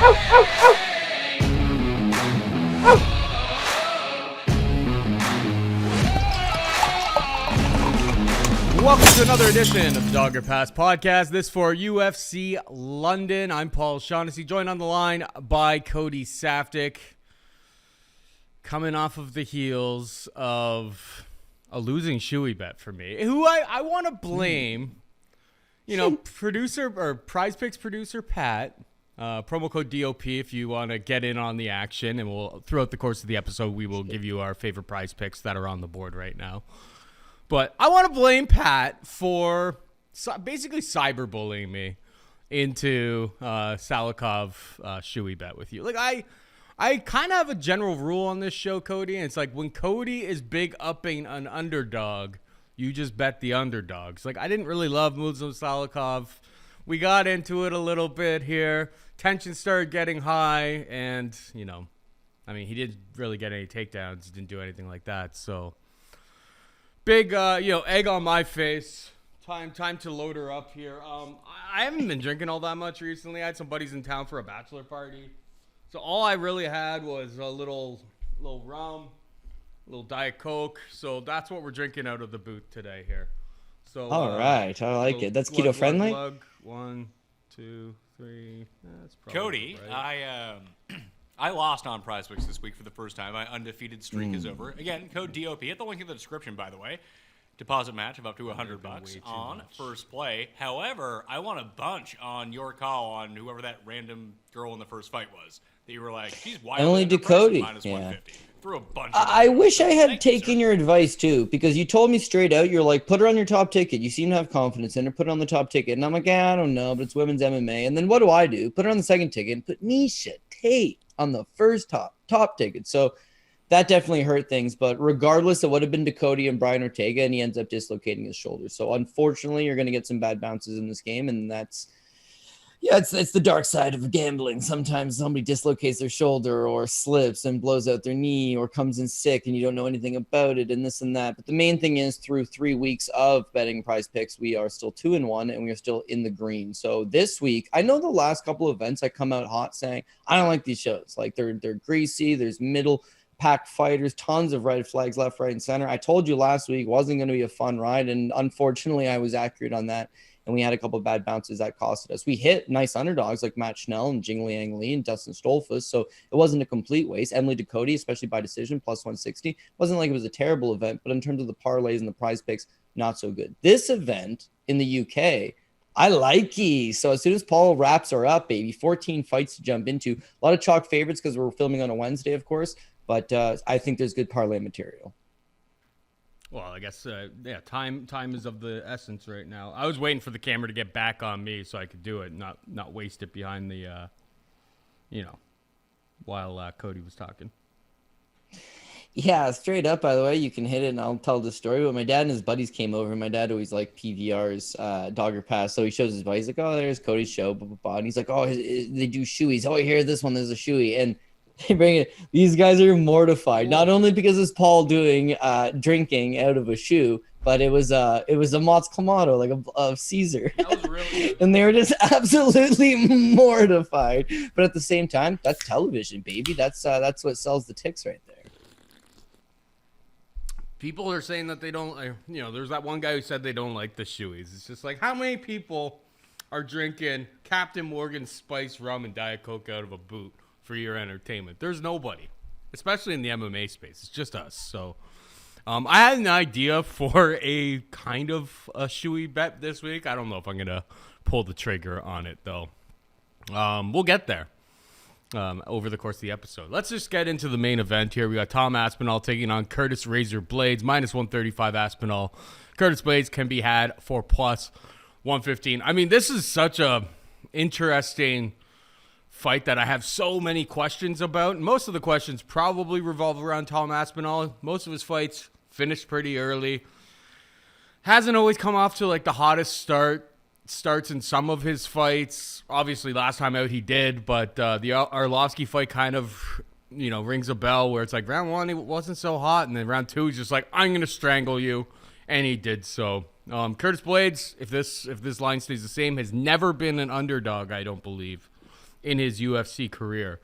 Welcome to another edition of the Dogger Pass podcast. This for UFC London. I'm Paul Shaughnessy, joined on the line by Cody Saftic. Coming off of the heels of a losing shoey bet for me, who I want to blame, producer or Prize Picks producer Pat. Promo code DOP if you want to get in on the action, and we'll throughout the course of the episode we will give you our favorite prize picks that are on the board right now. But I want to blame Pat for basically cyberbullying me into Salikov shoey bet with you. Like I kind of have a general rule on this show, Cody, and it's like when Cody is big upping an underdog, you just bet the underdogs. Like I didn't really love Muslim Salikov. We got into it a little bit here. Tension started getting high, and he didn't really get any takedowns, didn't do anything like that. So big, egg on my face. Time to load her up here. I haven't been drinking all that much recently. I had some buddies in town for a bachelor party. So all I really had was a little rum, a little Diet Coke. So that's what we're drinking out of the booth today here. So all right, I like it. That's keto friendly. 1, 2, 3. That's Cody, right. I lost on Prize Picks this week for the first time. My undefeated streak is over. Again, code DOP. Hit the link in the description, by the way. Deposit match of up to $100 on first play. However, I want a bunch on your call on whoever that random girl in the first fight was. That you were like, she's wild. Only to Cody. Minus 150. Threw a bunch. I wish I had taken your advice too, because you told me straight out, you're like, put her on your top ticket. You seem to have confidence in her. Put her on the top ticket. And I'm like, I don't know, but it's women's MMA. And then what do? Put her on the second ticket and put Misha Tate on the first top ticket. So that definitely hurt things. But regardless, it would have been to Cody and Brian Ortega, and he ends up dislocating his shoulder. So unfortunately, you're going to get some bad bounces in this game, and that's. Yeah, it's the dark side of gambling. Sometimes somebody dislocates their shoulder or slips and blows out their knee or comes in sick and you don't know anything about it and this and that. But the main thing is through 3 weeks of betting Prize Picks, we are still 2-1 and we are still in the green. So this week, I know the last couple of events I come out hot saying, I don't like these shows. Like they're greasy. There's middle pack fighters, tons of red flags left, right, and center. I told you last week wasn't going to be a fun ride. And unfortunately, I was accurate on that. And we had a couple of bad bounces that costed us. We hit nice underdogs like Matt Schnell and Jingliang Li and Dustin Stolfus. So it wasn't a complete waste. Emily Ducote, especially by decision, plus 160. Wasn't like it was a terrible event, but in terms of the parlays and the prize picks, not so good. This event in the UK, I like it. So as soon as Paul wraps her up, baby, 14 fights to jump into. A lot of chalk favorites because we're filming on a Wednesday, of course. But I think there's good parlay material. Well, I guess, time is of the essence right now. I was waiting for the camera to get back on me so I could do it, not waste it behind the, while Cody was talking. Yeah, straight up, by the way, you can hit it and I'll tell the story. But my dad and his buddies came over. My dad always liked PVR's Dogger Pass. So he shows his buddy. He's like, oh, there's Cody's show, blah, blah, blah. And he's like, oh, they do shoeys. Oh, here, this one, there's a shoey. And they bring it. These guys are mortified, not only because it's Paul doing drinking out of a shoe, but it was a Mott's Clamato, like a Caesar. That was really good. And they were just absolutely mortified. But at the same time, that's television, baby. That's what sells the ticks right there. People are saying that they don't, there's that one guy who said they don't like the shoeys. It's just like, how many people are drinking Captain Morgan Spice rum and Diet Coke out of a boot for your entertainment? There's nobody, especially in the MMA space. It's just us. So I had an idea for a kind of a shoey bet this week. I don't know if I'm going to pull the trigger on it, though. We'll get there over the course of the episode. Let's just get into the main event here. We got Tom Aspinall taking on Curtis Razor Blaydes, minus 135 Aspinall. Curtis Blaydes can be had for plus 115. I mean, this is such a interesting fight that I have so many questions about. Most of the questions probably revolve around Tom Aspinall. Most of his fights finished pretty early. Hasn't always come off to like the hottest starts in some of his fights. Obviously, last time out he did, but the Arlovsky fight kind of, rings a bell where it's like round one, it wasn't so hot, and then round two, he's just like, I'm going to strangle you, and he did so. Curtis Blaydes, if this line stays the same, has never been an underdog, I don't believe, in his UFC career.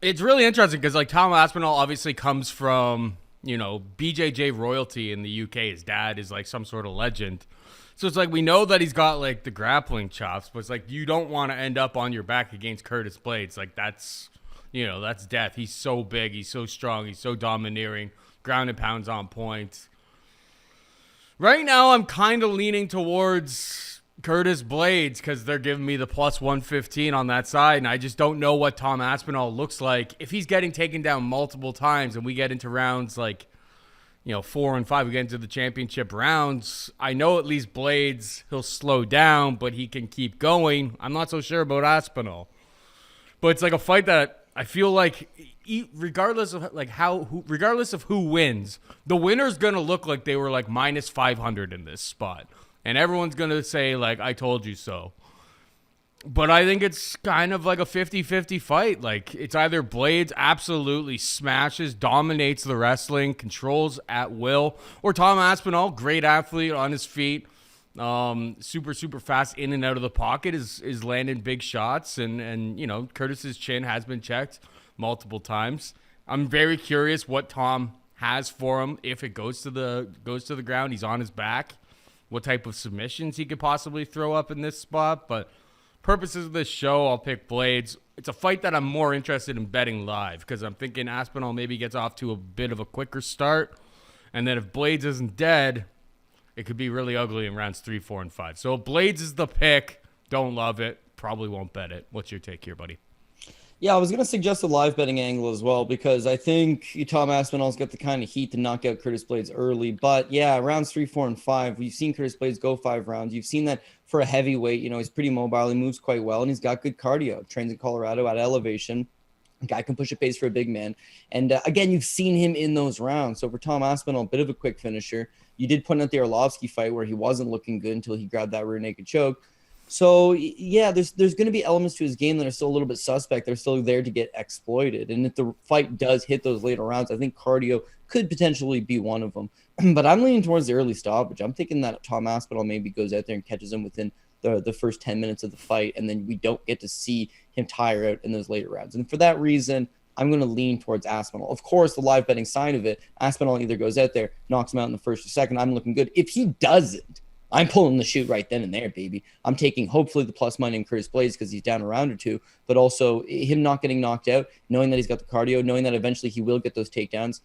It's really interesting because, like, Tom Aspinall obviously comes from, you know, BJJ royalty in the UK. His dad is, like, some sort of legend. So it's like we know that he's got, like, the grappling chops, but it's like you don't want to end up on your back against Curtis Blaydes. Like, that's, you know, that's death. He's so big. He's so strong. He's so domineering. Ground and pounds on point. Right now, I'm kind of leaning towards Curtis Blaydes because they're giving me the plus 115 on that side, and I just don't know what Tom Aspinall looks like. If he's getting taken down multiple times and we get into rounds like, you know, 4 and 5, we get into the championship rounds, I know at least Blaydes, he'll slow down, but he can keep going. I'm not so sure about Aspinall. But it's like a fight that I feel like regardless of who wins, the winner's going to look like they were like minus 500 in this spot. And everyone's going to say, like, I told you so. But I think it's kind of like a 50-50 fight. Like, it's either Blaydes absolutely smashes, dominates the wrestling, controls at will, or Tom Aspinall, great athlete on his feet, super, super fast in and out of the pocket, is landing big shots. And you know, Curtis's chin has been checked multiple times. I'm very curious what Tom has for him if it goes to the ground. He's on his back. What type of submissions he could possibly throw up in this spot. But purposes of this show, I'll pick Blaydes. It's a fight that I'm more interested in betting live because I'm thinking Aspinall maybe gets off to a bit of a quicker start. And then if Blaydes isn't dead, it could be really ugly in rounds 3, 4, and 5. So Blaydes is the pick. Don't love it. Probably won't bet it. What's your take here, buddy? Yeah, I was going to suggest a live betting angle as well because I think Tom Aspinall's got the kind of heat to knock out Curtis Blaydes early. But yeah, rounds 3, 4, and 5, we've seen Curtis Blaydes go 5 rounds. You've seen that for a heavyweight. You know, he's pretty mobile. He moves quite well, and he's got good cardio. Trains in Colorado at elevation. Guy can push a pace for a big man. And again, you've seen him in those rounds. So for Tom Aspinall, a bit of a quick finisher. You did point out the Arlovsky fight where he wasn't looking good until he grabbed that rear naked choke. So, yeah, there's going to be elements to his game that are still a little bit suspect. They're still there to get exploited. And if the fight does hit those later rounds, I think cardio could potentially be one of them. But I'm leaning towards the early stoppage. I'm thinking that Tom Aspinall maybe goes out there and catches him within the first 10 minutes of the fight, and then we don't get to see him tire out in those later rounds. And for that reason, I'm going to lean towards Aspinall. Of course, the live betting side of it, Aspinall either goes out there, knocks him out in the first or second. I'm looking good. If he doesn't, I'm pulling the shoot right then and there, baby. I'm taking hopefully the plus money in Curtis Blaydes because he's down a round or two, but also him not getting knocked out, knowing that he's got the cardio, knowing that eventually he will get those takedowns.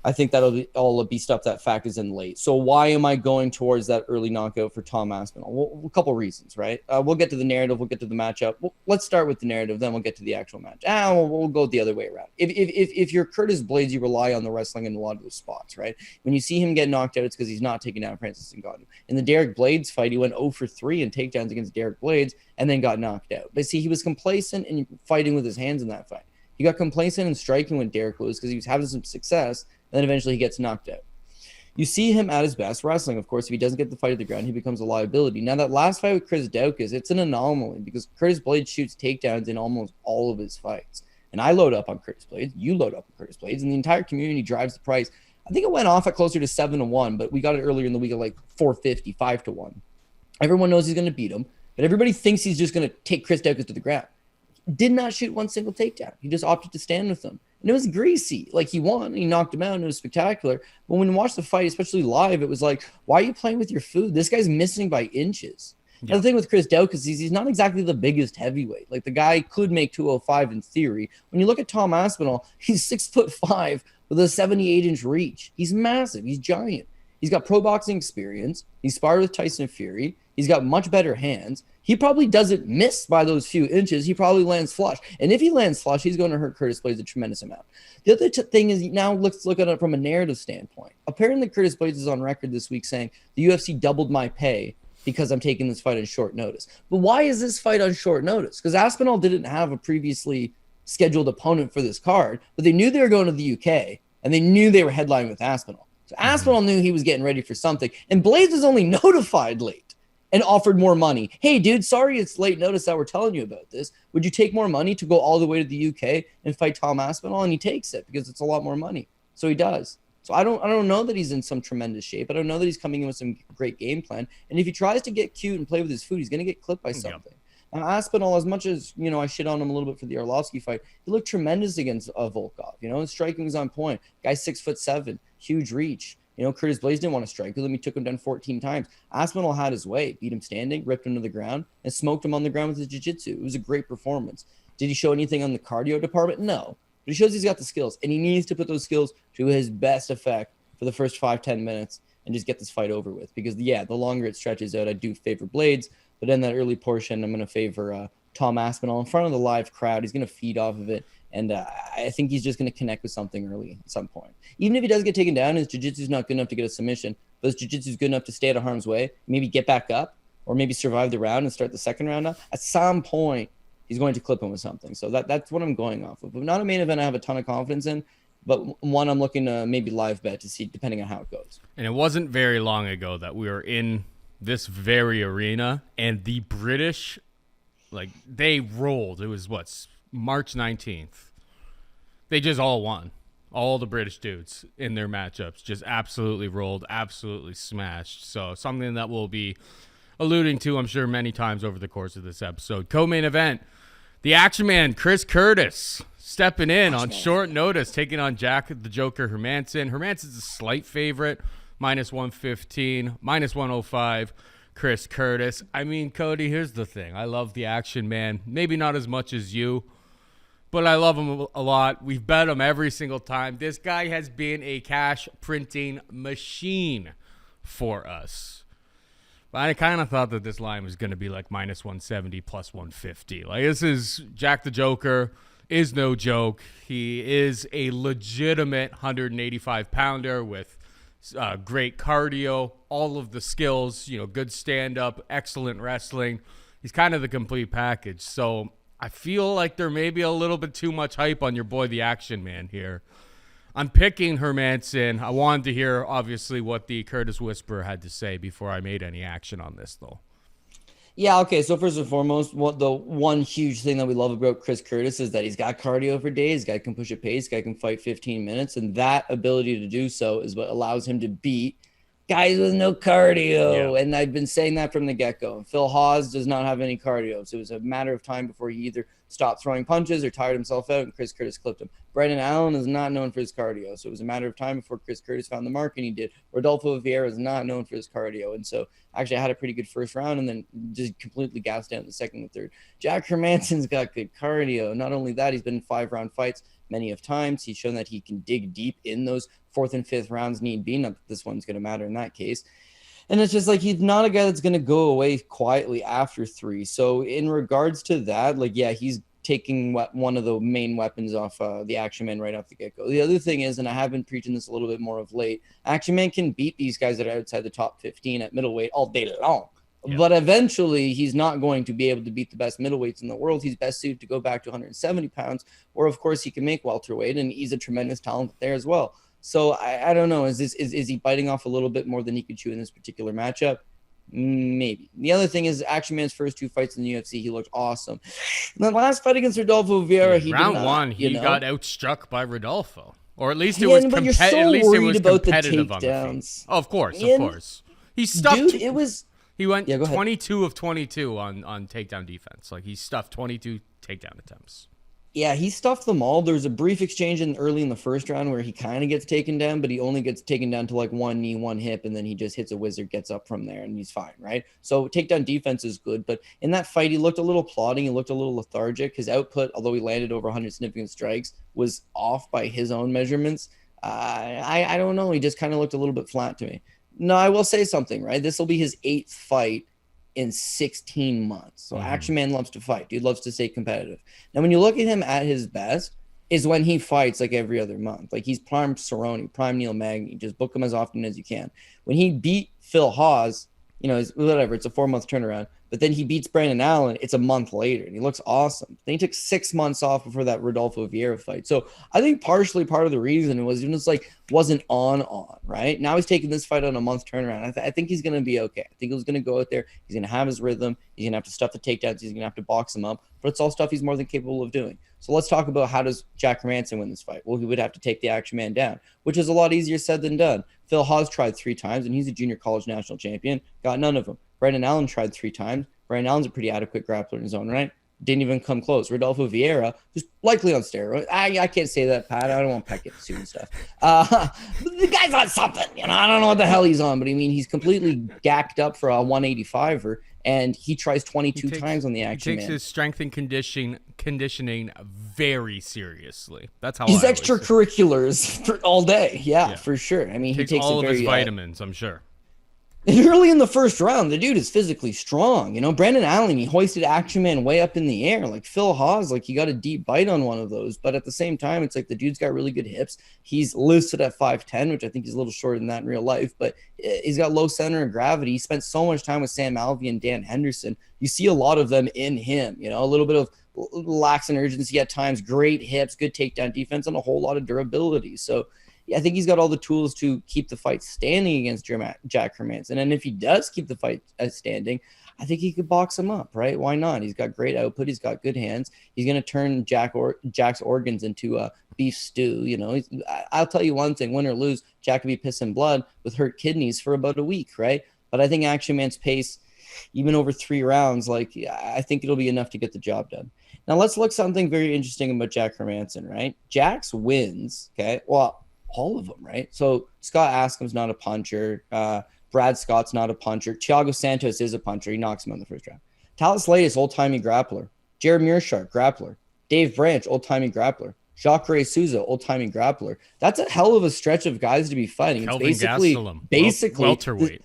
I think that'll all be stuff that factors in late. So why am I going towards that early knockout for Tom Aspinall? Well, a couple reasons, right? We'll get to the narrative. We'll get to the matchup. Let's start with the narrative, then we'll get to the actual match. We'll go the other way around. If you're Curtis Blaydes, you rely on the wrestling in a lot of those spots, right? When you see him get knocked out, it's because he's not taking down Francis Ngannou. In the Derek Blaydes fight, he went 0 for 3 in takedowns against Derek Blaydes and then got knocked out. But see, he was complacent and fighting with his hands in that fight. He got complacent and striking when Derek was because he was having some success. And then eventually he gets knocked out. You see him at his best wrestling. Of course, if he doesn't get the fight at the ground, he becomes a liability. Now, that last fight with Chris Daukaus, it's an anomaly because Curtis Blaydes shoots takedowns in almost all of his fights. And I load up on Curtis Blaydes. You load up on Curtis Blaydes. And the entire community drives the price. I think it went off at closer to 7-1, but we got it earlier in the week at like 450, 5-1. Everyone knows he's going to beat him, but everybody thinks he's just going to take Chris Daukaus to the ground. Did not shoot one single takedown. He just opted to stand with them. And it was greasy. Like, he won. He knocked him out, and it was spectacular. But when you watch the fight, especially live, it was like, why are you playing with your food? This guy's missing by inches. Yeah. Now, the thing with Chris Daukaus is he's not exactly the biggest heavyweight. Like, the guy could make 205 in theory. When you look at Tom Aspinall, he's 6'5" with a 78-inch reach. He's massive. He's giant. He's got pro boxing experience. He sparred with Tyson Fury. He's got much better hands. He probably doesn't miss by those few inches. He probably lands flush. And if he lands flush, he's going to hurt Curtis Blaydes a tremendous amount. The other thing is, now let's look at it from a narrative standpoint. Apparently, Curtis Blaydes is on record this week saying, the UFC doubled my pay because I'm taking this fight on short notice. But why is this fight on short notice? Because Aspinall didn't have a previously scheduled opponent for this card, but they knew they were going to the UK, and they knew they were headlining with Aspinall. So Aspinall knew he was getting ready for something, and Blaydes was only notified late and offered more money. Hey, dude, sorry it's late notice that we're telling you about this. Would you take more money to go all the way to the UK and fight Tom Aspinall? And he takes it because it's a lot more money. So he does. So I don't know that he's in some tremendous shape. I don't know that he's coming in with some great game plan. And if he tries to get cute and play with his food, he's going to get clipped by something. And Aspinall, as much as, I shit on him a little bit for the Arlovsky fight, he looked tremendous against Volkov. His striking was on point. Guy's 6'7", huge reach. Curtis Blaydes didn't want to strike with him. He took him down 14 times. Aspinall had his way, beat him standing, ripped him to the ground, and smoked him on the ground with his jiu-jitsu. It was a great performance. Did he show anything on the cardio department? No. But he shows he's got the skills, and he needs to put those skills to his best effect for the first 5-10 minutes and just get this fight over with. Because, the longer it stretches out, I do favor Blaydes. But in that early portion, I'm going to favor Tom Aspinall in front of the live crowd. He's going to feed off of it. And I think he's just going to connect with something early at some point. Even if he does get taken down, his jiu-jitsu is not good enough to get a submission. But his jiu-jitsu is good enough to stay out of harm's way, maybe get back up, or maybe survive the round and start the second round up. At some point, he's going to clip him with something. So that's what I'm going off of. But not a main event I have a ton of confidence in, but one I'm looking to maybe live bet to see depending on how it goes. And it wasn't very long ago that we were in this very arena, and the British, they rolled. It was, March 19th. They just all won. All the British dudes in their matchups just absolutely rolled, absolutely smashed. So something that we'll be alluding to, I'm sure, many times over the course of this episode. Co-main event, the Action Man, Chris Curtis, stepping in on short notice, taking on Jack the Joker Hermansson. Hermansson's a slight favorite, -115, -105. Chris Curtis. I mean, Cody, here's the thing. I love the Action Man. Maybe not as much as you, but I love him a lot. We've bet him every single time. This guy has been a cash printing machine for us. But I kind of thought that this line was going to be -170 +150. This is Jack the Joker is no joke. He is a legitimate 185-pounder with great cardio, all of the skills, good stand-up, excellent wrestling. He's kind of the complete package. So I feel like there may be a little bit too much hype on your boy, the Action Man here. I'm picking Hermansson. I wanted to hear, obviously, what the Curtis Whisperer had to say before I made any action on this, though. Yeah, okay. So first and foremost, the one huge thing that we love about Chris Curtis is that he's got cardio for days. Guy can push a pace. Guy can fight 15 minutes. And that ability to do so is what allows him to beat guys with no cardio. Yeah. And I've been saying that from the get-go. Phil Hawes does not have any cardio. So it was a matter of time before he either stopped throwing punches or tired himself out, and Chris Curtis clipped him. Brendan Allen is not known for his cardio. So it was a matter of time before Chris Curtis found the mark, and he did. Rodolfo Vieira is not known for his cardio. And so actually I had a pretty good first round and then just completely gassed out in the second and third. Jack Hermansson's got good cardio. Not only that, he's been in 5-round fights many of times. He's shown that he can dig deep in those 4th and 5th rounds need be. Not that this one's going to matter in that case. And it's just he's not a guy that's going to go away quietly after 3. So in regards to that, he's taking one of the main weapons off the Action Man right off the get-go. The other thing is, and I have been preaching this a little bit more of late, Action Man can beat these guys that are outside the top 15 at middleweight all day long. Yeah. But eventually, he's not going to be able to beat the best middleweights in the world. He's best suited to go back to 170 pounds, or of course, he can make welterweight, and he's a tremendous talent there as well. So I don't know. Is he biting off a little bit more than he could chew in this particular matchup? Maybe. The other thing is Action Man's first 2 fights in the UFC, he looked awesome. And the last fight against Rodolfo Vieira, he round did not, one, he got outstruck by Rodolfo, or at least it was competitive. So at least it was about competitive the on the takedowns. feet. Oh, of course. He stuffed. Dude, it was. He went 22 of 22 on takedown defense. He stuffed 22 takedown attempts. Yeah, he stuffed them all. There was a brief exchange early in the first round where he kind of gets taken down, but he only gets taken down to one knee, one hip, and then he just hits a wizard, gets up from there, and he's fine, right? So takedown defense is good, but in that fight, he looked a little plodding. He looked a little lethargic. His output, although he landed over 100 significant strikes, was off by his own measurements. I don't know. He just kind of looked a little bit flat to me. No, I will say something, right? This will be his 8th fight in 16 months. So Action Man loves to fight. Dude loves to stay competitive. Now, when you look at him at his best is when he fights every other month. He's prime Cerrone, prime Neil Magny. Just book him as often as you can. When he beat Phil Hawes, whatever, it's a 4-month turnaround. But then he beats Brandon Allen. It's a month later, and he looks awesome. Then he took 6 months off before that Rodolfo Vieira fight. So I think partially part of the reason was he just like wasn't on, right? Now he's taking this fight on a month turnaround. I think he's going to be okay. I think he's going to go out there. He's going to have his rhythm. He's going to have to stuff the takedowns. He's going to have to box him up. But it's all stuff he's more than capable of doing. So let's talk about how does Jack Hermansson win this fight? Well, he would have to take the action man down, which is a lot easier said than done. Phil Haas tried 3 times, and he's a junior college national champion. Got none of them. Brandon Allen tried 3 times. Brandon Allen's a pretty adequate grappler in his own right. Didn't even come close. Rodolfo Vieira, who's likely on steroids. I can't say that, Pat. I don't want Pat getting sued and stuff. The guy's on something. I don't know what the hell he's on, but I mean, he's completely gacked up for a 185er, and he tries 22 times on the action man. He takes his strength and conditioning very seriously. That's how his extracurriculars for all day. Yeah, for sure. I mean, he takes all of his vitamins, I'm sure. And early in the first round, the dude is physically strong. Brandon Allen, he hoisted action man way up in the air. Like Phil Haas, like he got a deep bite on one of those. But at the same time, it's like the dude's got really good hips. He's listed at 5'10", which I think he's a little shorter than that in real life. But he's got low center of gravity. He spent so much time with Sam Alvey and Dan Henderson. You see a lot of them in him. A little bit of lax in urgency at times, great hips, good takedown defense, and a whole lot of durability. So I think he's got all the tools to keep the fight standing against Jack Hermansson. And if he does keep the fight standing, I think he could box him up, right? Why not? He's got great output. He's got good hands. He's going to turn Jack's organs into a beef stew. I'll tell you one thing, win or lose, Jack could be pissing blood with hurt kidneys for about a week, right? But I think Action Man's pace, even over 3 rounds, I think it'll be enough to get the job done. Now let's look something very interesting about Jack Hermansson, right? Jack's wins, okay? Well, all of them, right? So Scott Askam's not a puncher. Brad Scott's not a puncher. Thiago Santos is a puncher. He knocks him on the first round. Talis Blaydes, old-timey grappler. Jared Mearshart, grappler. Dave Branch, old-timey grappler. Jacare Souza, old-timey grappler. That's a hell of a stretch of guys to be fighting. Kelvin It's basically welterweight.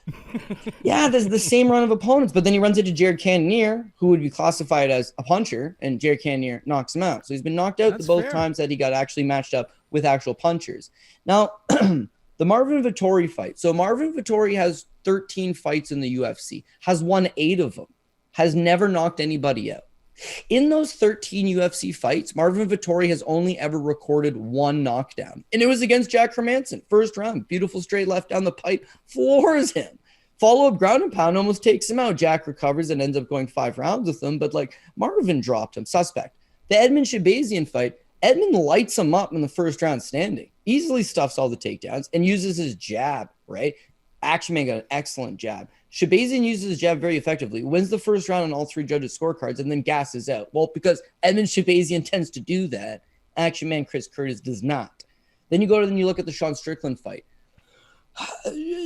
There's the same run of opponents, but then he runs into Jared Cannonier, who would be classified as a puncher, and Jared Cannonier knocks him out. So he's been knocked out both times that he got actually matched up with actual punchers. Now, the Marvin Vettori fight. So Marvin Vettori has 13 fights in the UFC, has won 8 of them, has never knocked anybody out. In those 13 UFC fights, Marvin Vettori has only ever recorded 1 knockdown, and it was against Jack Hermansson. First round, beautiful straight left down the pipe, floors him. Follow-up ground and pound almost takes him out. Jack recovers and ends up going 5 rounds with him, but Marvin dropped him, suspect. The Edmund Shabazian fight, Edmund lights him up in the first round standing, easily stuffs all the takedowns, and uses his jab, right? Action Man got an excellent jab. Shabazian uses his jab very effectively, wins the first round on all 3 judges' scorecards, and then gasses out. Well, because Edmund Shabazian tends to do that, Action Man Chris Curtis does not. Then you look at the Sean Strickland fight.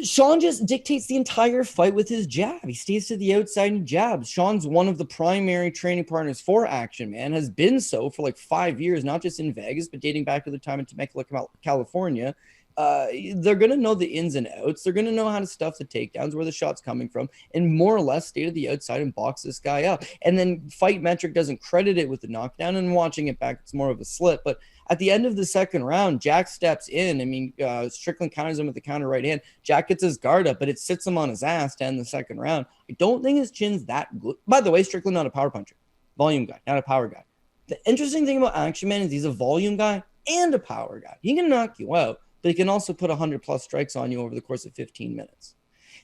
Sean just dictates the entire fight with his jab. He stays to the outside and jabs. Sean's one of the primary training partners for Action Man, has been so for 5 years, not just in Vegas, but dating back to the time in Temecula, California. They're going to know the ins and outs. They're going to know how to stuff the takedowns, where the shot's coming from, and more or less stay to the outside and box this guy up. And then Fight Metric doesn't credit it with the knockdown, and watching it back, it's more of a slip. But at the end of the second round, Jack steps in. I mean, Strickland counters him with the counter right hand. Jack gets his guard up, but it sits him on his ass to end the second round. I don't think his chin's that good. By the way, Strickland not a power puncher. Volume guy, not a power guy. The interesting thing about Action Man is he's a volume guy and a power guy. He can knock you out, but he can also put 100+ strikes on you over the course of 15 minutes.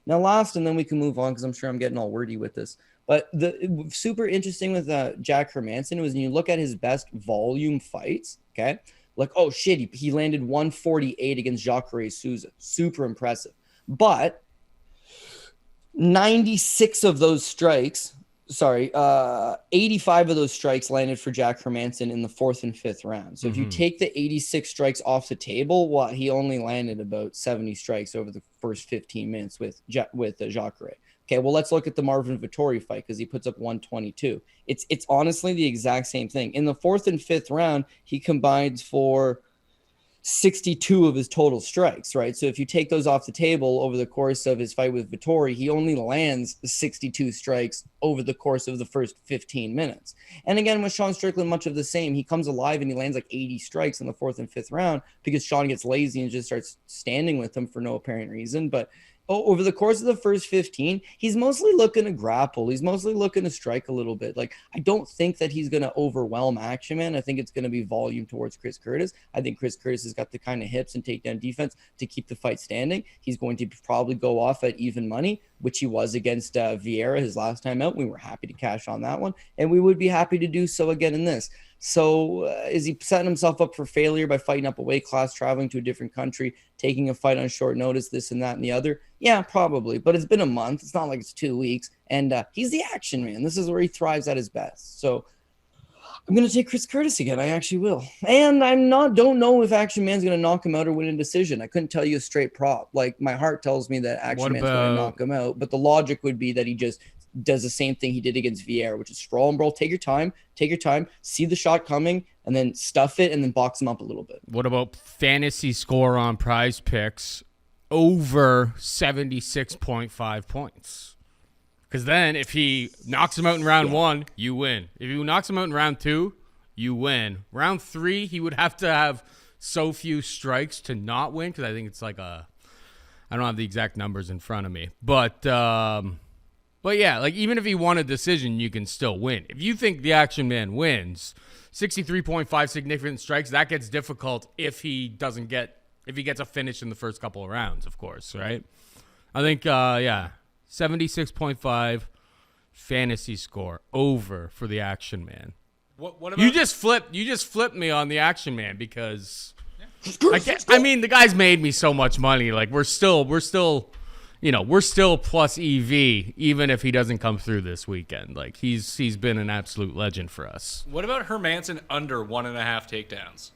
Now, last, and then we can move on because I'm sure I'm getting all wordy with this. But the super interesting with Jack Hermansson was when you look at his best volume fights, okay? Oh, shit, he landed 148 against Jacare Souza. Super impressive. But 96 of those strikes, 85 of those strikes landed for Jack Hermansson in the 4th and 5th round. So if you take the 86 strikes off the table, he only landed about 70 strikes over the first 15 minutes with Jacare. Okay, well, let's look at the Marvin Vettori fight because he puts up 122. It's honestly the exact same thing. In the 4th and 5th round, he combines for 62 of his total strikes, right? So if you take those off the table over the course of his fight with Vettori, he only lands 62 strikes over the course of the first 15 minutes. And again, with Sean Strickland, much of the same. He comes alive and he lands 80 strikes in the 4th and 5th round because Sean gets lazy and just starts standing with him for no apparent reason. But over the course of the first 15, he's mostly looking to grapple. He's mostly looking to strike a little bit. Like, I don't think that he's going to overwhelm Action Man. I think it's going to be volume towards Chris Curtis. I think Chris Curtis has got the kind of hips and takedown defense to keep the fight standing. He's going to probably go off at even money, which he was against Vieira his last time out. We were happy to cash on that one, and we would be happy to do so again in this. So is he setting himself up for failure by fighting up a weight class, traveling to a different country, taking a fight on short notice, this and that and the other? Yeah, probably. But it's been a month. It's not like it's 2 weeks. And he's the Action Man. This is where he thrives at his best. So I'm going to take Chris Curtis again. I actually will. And don't know if Action Man's going to knock him out or win a decision. I couldn't tell you a straight prop. Like, my heart tells me that Action Man's going to knock him out. But the logic would be that he just does the same thing he did against Vieira, which is sprawl and brawl. Take your time, see the shot coming, and then stuff it, and then box him up a little bit. What about fantasy score on Prize Picks over 76.5 points? Because then if he knocks him out in round 1, you win. If he knocks him out in round 2, you win. Round 3, he would have to have so few strikes to not win, because I think it's like I don't have the exact numbers in front of me. But yeah, like, even if he won a decision, you can still win. If you think the Action Man wins, 63.5 significant strikes, that gets difficult if he gets a finish in the first couple of rounds, of course, right? I think 76.5 fantasy score over for the Action Man. What about you just flipped me on the Action Man, because I mean, the guy's made me so much money. Like, we're still plus EV, even if he doesn't come through this weekend. Like, he's been an absolute legend for us. What about Hermansson under 1.5 takedowns?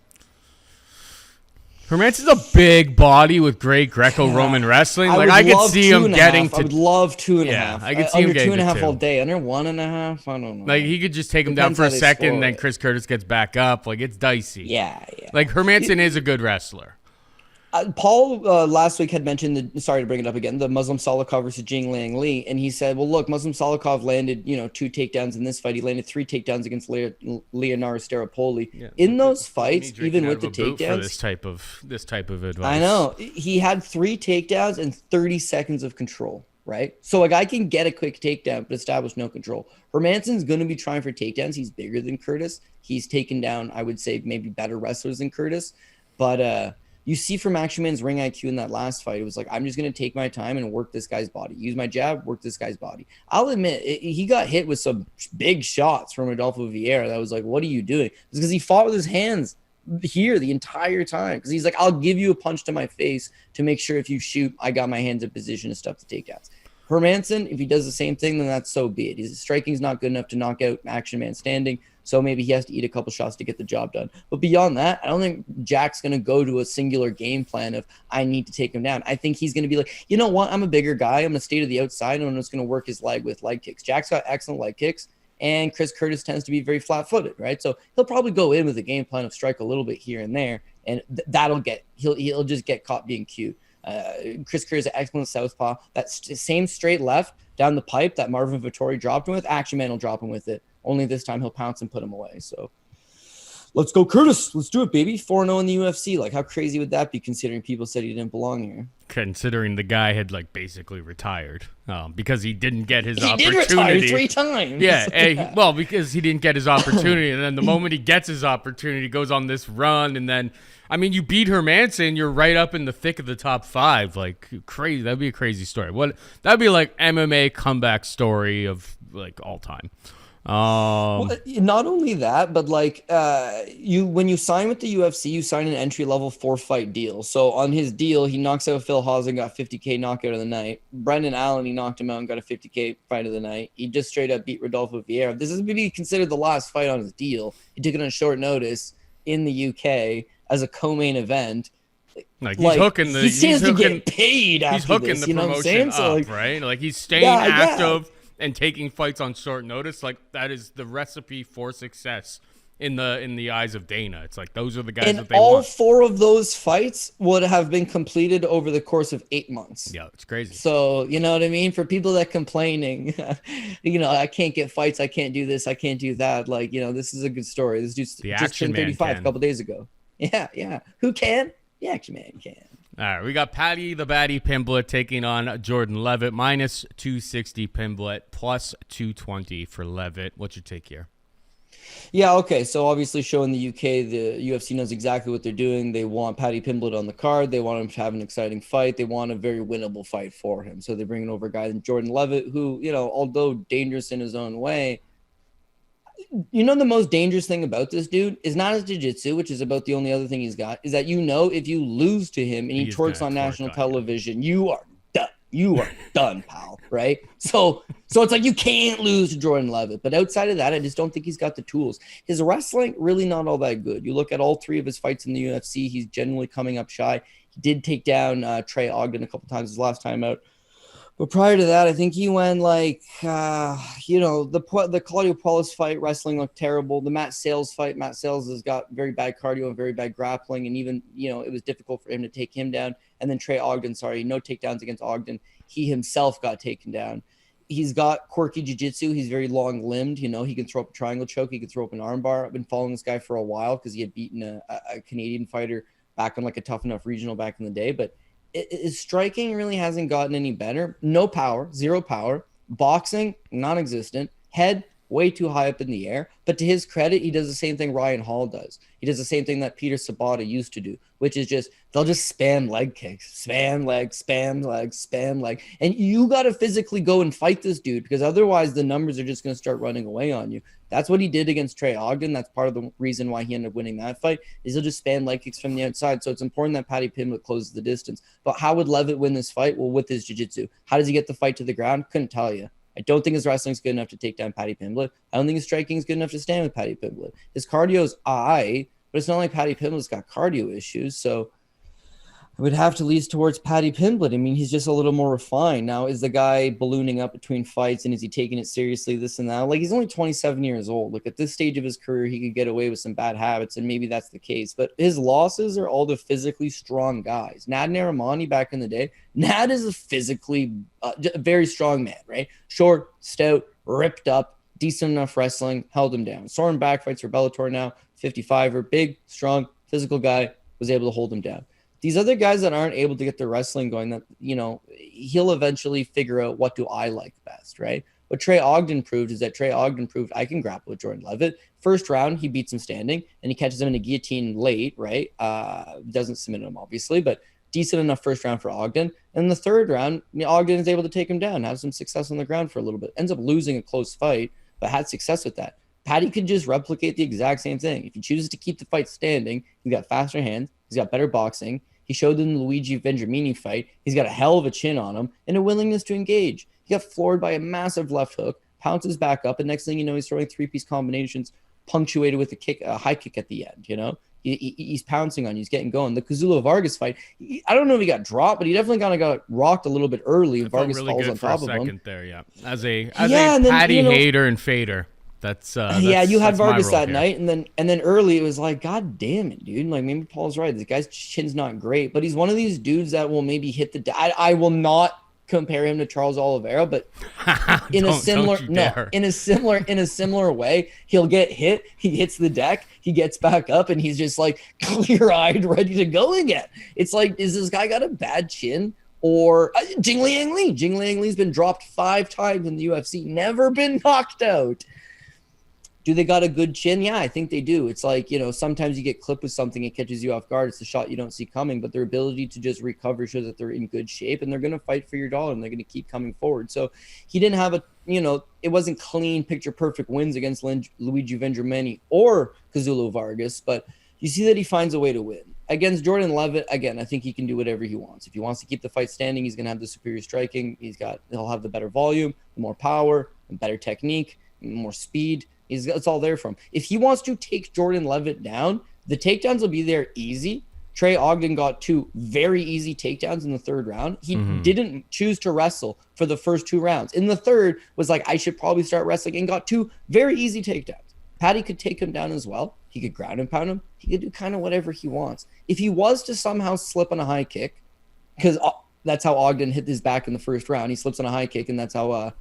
Hermansson's a big body with great Greco-Roman wrestling. Like, I could see him getting to. I would love 2.5. I could see him getting 2.5 all day. Under 1.5, I don't know. Like, he could just take him down for a second, and then Chris Curtis gets back up. Like, it's dicey. Yeah. Like, Hermansson is a good wrestler. Paul last week had mentioned sorry to bring it up again, the Muslim Salikov versus Jing Liang Li, and he said, well, look, Muslim Salikov landed 2 takedowns in this fight. He landed 3 takedowns against Leonardo Staropoli. Yeah, in those fights, even with the takedowns, for this type of advice. I know he had 3 takedowns and 30 seconds of control. Right, so a guy can get a quick takedown but establish no control. Hermansson's going to be trying for takedowns. He's bigger than Curtis. He's taken down, I would say, maybe better wrestlers than Curtis, but you see from Action Man's ring IQ in that last fight, it was like, I'm just going to take my time and work this guy's body. Use my jab, work this guy's body. I'll admit, he got hit with some big shots from Rodolfo Vieira. That was like, what are you doing? It's because he fought with his hands here the entire time. Because he's like, I'll give you a punch to my face to make sure if you shoot, I got my hands in position to stuff the takedowns. Hermansson, if he does the same thing, then that's so be it. His striking's not good enough to knock out Action Man standing. So maybe he has to eat a couple shots to get the job done. But beyond that, I don't think Jack's going to go to a singular game plan of, I need to take him down. I think he's going to be like, you know what? I'm a bigger guy. I'm going to stay to the outside, and I'm just going to work his leg with leg kicks. Jack's got excellent leg kicks, and Chris Curtis tends to be very flat-footed, right? So he'll probably go in with a game plan of strike a little bit here and there, and he'll just get caught being cute. Chris Curtis, excellent southpaw. That same straight left down the pipe that Marvin Vettori dropped him with, Action Man will drop him with it. Only this time he'll pounce and put him away. So let's go, Curtis. Let's do it, baby. 4-0 in the UFC. Like, how crazy would that be, considering people said he didn't belong here? Considering the guy had, like, basically retired because he didn't get his opportunity. He did retire 3 times. Yeah, well, because he didn't get his opportunity. And then the moment he gets his opportunity, goes on this run. And then, I mean, you beat Hermansson, you're right up in the thick of the top 5. Like, crazy. That'd be a crazy story. That'd be like MMA comeback story of, like, all time. Well, not only that, but like when you sign with the UFC, you sign an entry-level 4-fight deal. So on his deal, he knocks out Phil Hawes, got $50K knockout of the night. Brendan Allen, he knocked him out and got a $50K fight of the night. He just straight up beat Rodolfo Vieira. This is maybe considered the last fight on his deal. He took it on short notice in the UK as a co-main event. Like, he's hooking the. He stands to get paid after he's hooking this, the you know promotion what I'm saying? up, right? Like, he's staying active and taking fights on short notice. Like, that is the recipe for success in the eyes of Dana. It's like, those are the guys that they want. And all 4 of those fights would have been completed over the course of 8 months. Yeah, it's crazy. So, you know what I mean? For people that complaining, I can't get fights, I can't do this, I can't do that. Like, this is a good story. This dude just turned 35 a couple days ago. Yeah. Who can? The Action Man can. All right, we got Paddy the Batty Pimblett taking on Jordan Leavitt, minus 260 Pimblett, plus 220 for Leavitt. What's your take here? Yeah, okay. So obviously showing the UK, the UFC knows exactly what they're doing. They want Paddy Pimblett on the card. They want him to have an exciting fight. They want a very winnable fight for him. So they're bringing over a guy like Jordan Leavitt, who, although dangerous in his own way, the most dangerous thing about this dude is not his jiu-jitsu, which is about the only other thing he's got, is that if you lose to him and he twerks on national television, you are done. You are done, pal, right? So it's like you can't lose to Jordan Leavitt. But outside of that, I just don't think he's got the tools. His wrestling, really not all that good. You look at all 3 of his fights in the UFC, he's generally coming up shy. He did take down Trey Ogden a couple times his last time out. But prior to that, I think he went the Claudio Paulus fight, wrestling looked terrible. The Matt Sales fight, Matt Sales has got very bad cardio and very bad grappling. And even, it was difficult for him to take him down. And then Trey Ogden, no takedowns against Ogden. He himself got taken down. He's got quirky jiu-jitsu. He's very long-limbed. He can throw up a triangle choke. He can throw up an armbar. I've been following this guy for a while because he had beaten a Canadian fighter back on a tough enough regional back in the day. But his striking really hasn't gotten any better. No power, 0 power. Boxing, non-existent. Head, way too high up in the air. But to his credit, he does the same thing Ryan Hall does. He does the same thing that Peter Sabata used to do, which is they'll just spam leg kicks, spam leg, spam leg, spam leg. And you got to physically go and fight this dude because otherwise the numbers are just going to start running away on you. That's what he did against Trey Ogden. That's part of the reason why he ended up winning that fight is he'll just spam leg kicks from the outside. So it's important that Paddy Pimblett closes the distance. But how would Leavitt win this fight? Well, with his jiu-jitsu. How does he get the fight to the ground? Couldn't tell you. I don't think his wrestling is good enough to take down Paddy Pimblett. I don't think his striking is good enough to stand with Paddy Pimblett. His cardio is but it's not like Paddy Pimblett's got cardio issues. So I would have to lean towards Paddy Pimblett. I mean, he's just a little more refined. Now, is the guy ballooning up between fights and is he taking it seriously, this and that? He's only 27 years old. At this stage of his career, he could get away with some bad habits, and maybe that's the case. But his losses are all the physically strong guys. Nad and Hermansson back in the day, Nad is a physically very strong man, right? Short, stout, ripped up, decent enough wrestling, held him down. Soren back fights for Bellator now, 55er, big, strong, physical guy, was able to hold him down. These other guys that aren't able to get their wrestling going, that, he'll eventually figure out what do I like best, right? What Trey Ogden proved is that I can grapple with Jordan Leavitt. First round, he beats him standing, and he catches him in a guillotine late, right? Doesn't submit him, obviously, but decent enough first round for Ogden. And the third round, Ogden is able to take him down, have some success on the ground for a little bit. Ends up losing a close fight, but had success with that. Paddy could just replicate the exact same thing. If he chooses to keep the fight standing, he's got faster hands, he's got better boxing. He showed in the Luigi Vendramini fight. He's got a hell of a chin on him and a willingness to engage. He got floored by a massive left hook, pounces back up, and next thing you know, he's throwing 3-piece combinations punctuated with a high kick at the end, He's pouncing on you. He's getting going. The Kazula Vargas fight, I don't know if he got dropped, but he definitely kind of got rocked a little bit early. Vargas really falls on top of him. There, yeah. As a Paddy hater and fader. You had Vargas that night, and then early it was like, God damn it, dude! Maybe Paul's right. This guy's chin's not great, but he's one of these dudes that will maybe hit the. I will not compare him to Charles Oliveira, but in a similar way, he'll get hit. He hits the deck. He gets back up, and he's just clear-eyed, ready to go again. It's like, is this guy got a bad chin? Or Jing Liang Li. Jing Liang Li's been dropped 5 times in the UFC, never been knocked out. Do they got a good chin? Yeah, I think they do. It's sometimes you get clipped with something, it catches you off guard. It's a shot you don't see coming, but their ability to just recover shows that they're in good shape, and they're going to fight for your dollar, and they're going to keep coming forward. So he didn't have it wasn't clean, picture-perfect wins against Luigi Vendramini or Kazula Vargas, but you see that he finds a way to win. Against Jordan Leavitt, again, I think he can do whatever he wants. If he wants to keep the fight standing, he's going to have the superior striking. He'll have the better volume, the more power, the better technique, more speed. It's all there for him. If he wants to take Jordan Leavitt down, the takedowns will be there easy. Trey Ogden got 2 very easy takedowns in the 3rd round. He didn't choose to wrestle for the first 2 rounds. In the 3rd, was like, I should probably start wrestling, and got 2 very easy takedowns. Paddy could take him down as well. He could ground and pound him. He could do kind of whatever he wants. If he was to somehow slip on a high kick, because that's how Ogden hit his back in the 1st round. He slips on a high kick, and that's how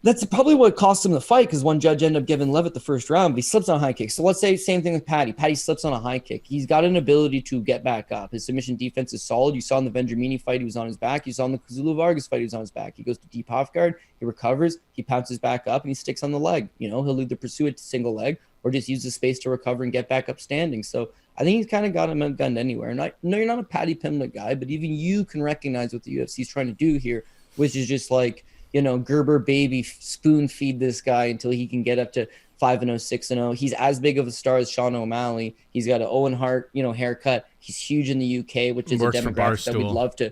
That's probably what cost him the fight, because one judge ended up giving Leavitt the first round, but he slips on a high kick. So let's say same thing with Paddy. Paddy slips on a high kick. He's got an ability to get back up. His submission defense is solid. You saw in the Vendramini fight, he was on his back. You saw in the Kazula Vargas fight, he was on his back. He goes to deep half guard, he recovers, he pounces back up, and he sticks on the leg. He'll either pursue it to single leg or just use the space to recover and get back up standing. So I think he's kind of got him outgunned anywhere. And no, you're not a Paddy Pimblett guy, but even you can recognize what the UFC is trying to do here, which is just like, Gerber baby spoon feed this guy until he can get up to 5-0, 6-0. He's as big of a star as Sean O'Malley. He's got an Owen Hart, haircut. He's huge in the UK, which is a demographic that we'd love to.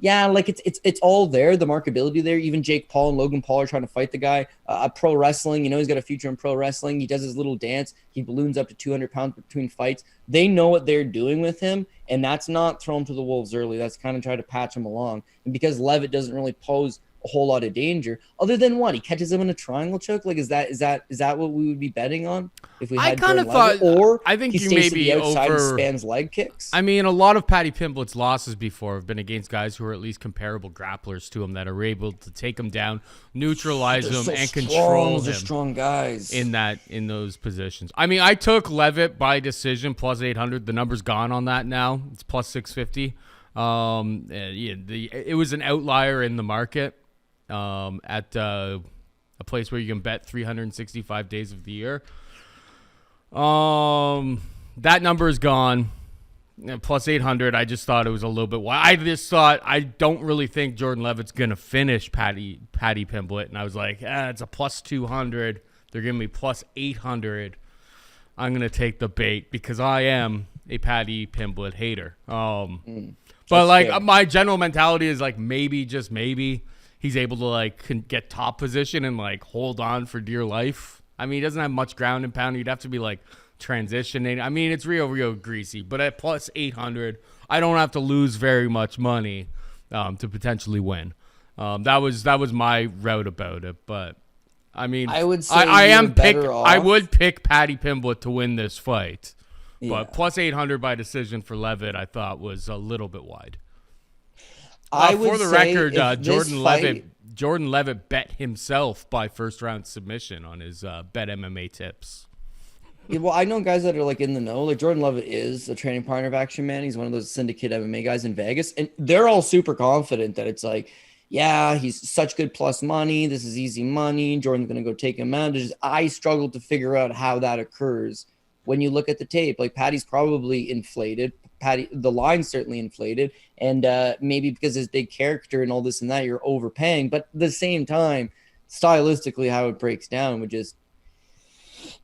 Yeah, like it's all there. The marketability there. Even Jake Paul and Logan Paul are trying to fight the guy. Pro wrestling, he's got a future in pro wrestling. He does his little dance. He balloons up to 200 pounds between fights. They know what they're doing with him, and that's not throw him to the wolves early. That's kind of try to patch him along. And because Leavitt doesn't really pose a whole lot of danger, other than what he catches him in a triangle choke. Like, is that what we would be betting on if we had? I kind of thought, or I think you may be outside and spans leg kicks. I mean, a lot of Paddy Pimblett's losses before have been against guys who are at least comparable grapplers to him that are able to take him down, neutralize him, and control him. They're strong guys in those positions. I mean, I took Leavitt by decision plus 800. The number's gone on that now. It's plus 650. It was an outlier in the market. At a place where you can bet 365 days of the year. That number is gone. Plus 800. I just thought it was a little bit wide. I don't really think Jordan Leavitt's going to finish Paddy Pimblett. And I was like, it's a plus 200. They're giving me plus 800. I'm going to take the bait because I am a Paddy Pimblett hater. But my general mentality is like maybe, just maybe, he's able to get top position and hold on for dear life. I mean, he doesn't have much ground and pound. You'd have to be transitioning. I mean, it's real greasy. But at plus 800, I don't have to lose very much money to potentially win. That was my route about it. But I mean, I would say I would pick Paddy Pimblett to win this fight. Yeah. But plus 800 by decision for Leavitt, I thought was a little bit wide. For the record, Jordan Leavitt bet himself by first round submission on his Bet MMA tips. Yeah, well, I know guys that are in the know. Jordan Leavitt is a training partner of Action Man. He's one of those syndicate MMA guys in Vegas, and they're all super confident that it's he's such good plus money. This is easy money. Jordan's going to go take him out. I struggle to figure out how that occurs when you look at the tape. Paddy's probably inflated. The line's certainly inflated, and maybe because his big character and all this and that, you're overpaying. But at the same time, stylistically, how it breaks down would just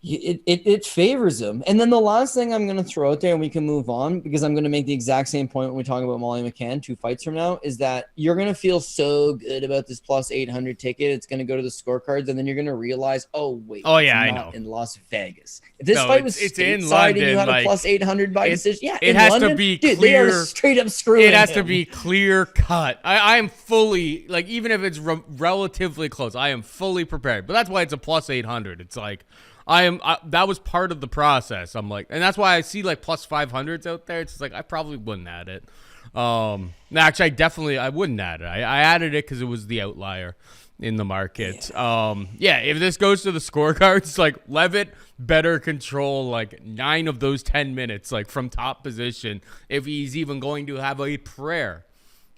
it favors him. And then the last thing I'm going to throw out there, and we can move on because I'm going to make the exact same point when we talk about Molly McCann 2 fights from now, is that you're going to feel so good about this plus 800 ticket. It's going to go to the scorecards, and then you're going to realize, I know, in Las Vegas. If this fight was in London, and you had a plus 800 by decision, it has London, to be clear. They are straight up screwing It has him. to be clear cut. I am fully even if it's relatively close, I am fully prepared. But that's why it's a plus 800. It's that was part of the process. I'm and that's why I see plus 500s out there. It's I probably wouldn't add it. Actually, I wouldn't add it. I added it because it was the outlier in the market. If this goes to the scorecards, Leavitt better control 9 of those 10 minutes, from top position, if he's even going to have a prayer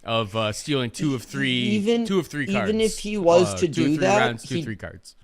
of stealing 2 of 3 cards. Even if he was to do that, rounds, 2-3 cards.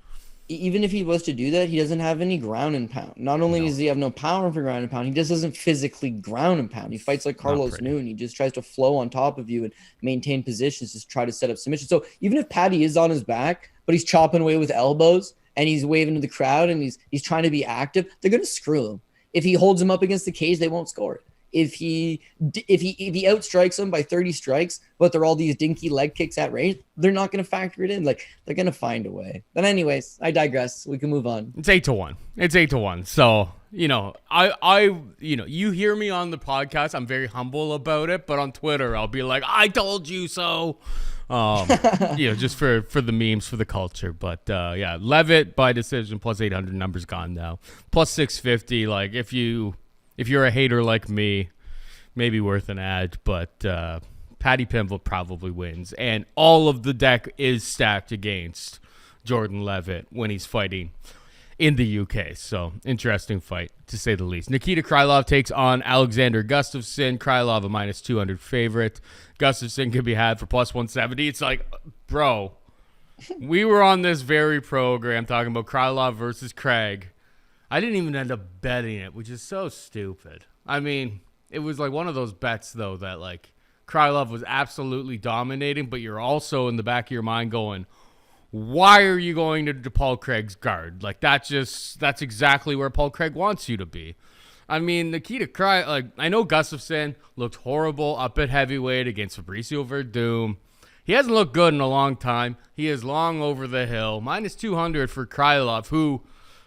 Even if he was to do that, he doesn't have any ground and pound. Not only does he have no power for ground and pound, he just doesn't physically ground and pound. He fights like Carlos Noon. He just tries to flow on top of you and maintain positions to try to set up submission. So even if Paddy is on his back, but he's chopping away with elbows and he's waving to the crowd and he's trying to be active, they're going to screw him. If he holds him up against the cage, they won't score it. If he outstrikes them by 30 strikes, but they're all these dinky leg kicks at range, they're not going to factor it in. They're going to find a way. But anyways, I digress. We can move on. It's 8-1. So, you hear me on the podcast. I'm very humble about it, but on Twitter, I'll be like, I told you so. Just for the memes, for the culture. But Leavitt by decision plus 800, numbers gone now. Plus 650. If you're a hater like me, maybe worth an ad, but Paddy Pimblett probably wins. And all of the deck is stacked against Jordan Leavitt when he's fighting in the UK. So, interesting fight, to say the least. Nikita Krylov takes on Alexander Gustafsson. Krylov, a minus 200 favorite. Gustafsson can be had for plus 170. It's like, bro, we were on this very program talking about Krylov versus Craig. I didn't even end up betting it, which is so stupid. I mean, it was like one of those bets, though, that like Krylov was absolutely dominating, but you're also in the back of your mind going, why are you going to Paul Craig's guard? Like, that's exactly where Paul Craig wants you to be. I mean, Nikita Krylov, like, I know Gustafsson looked horrible up at heavyweight against Fabricio Verdum. He hasn't looked good in a long time. He is long over the hill. Minus 200 for Krylov, who,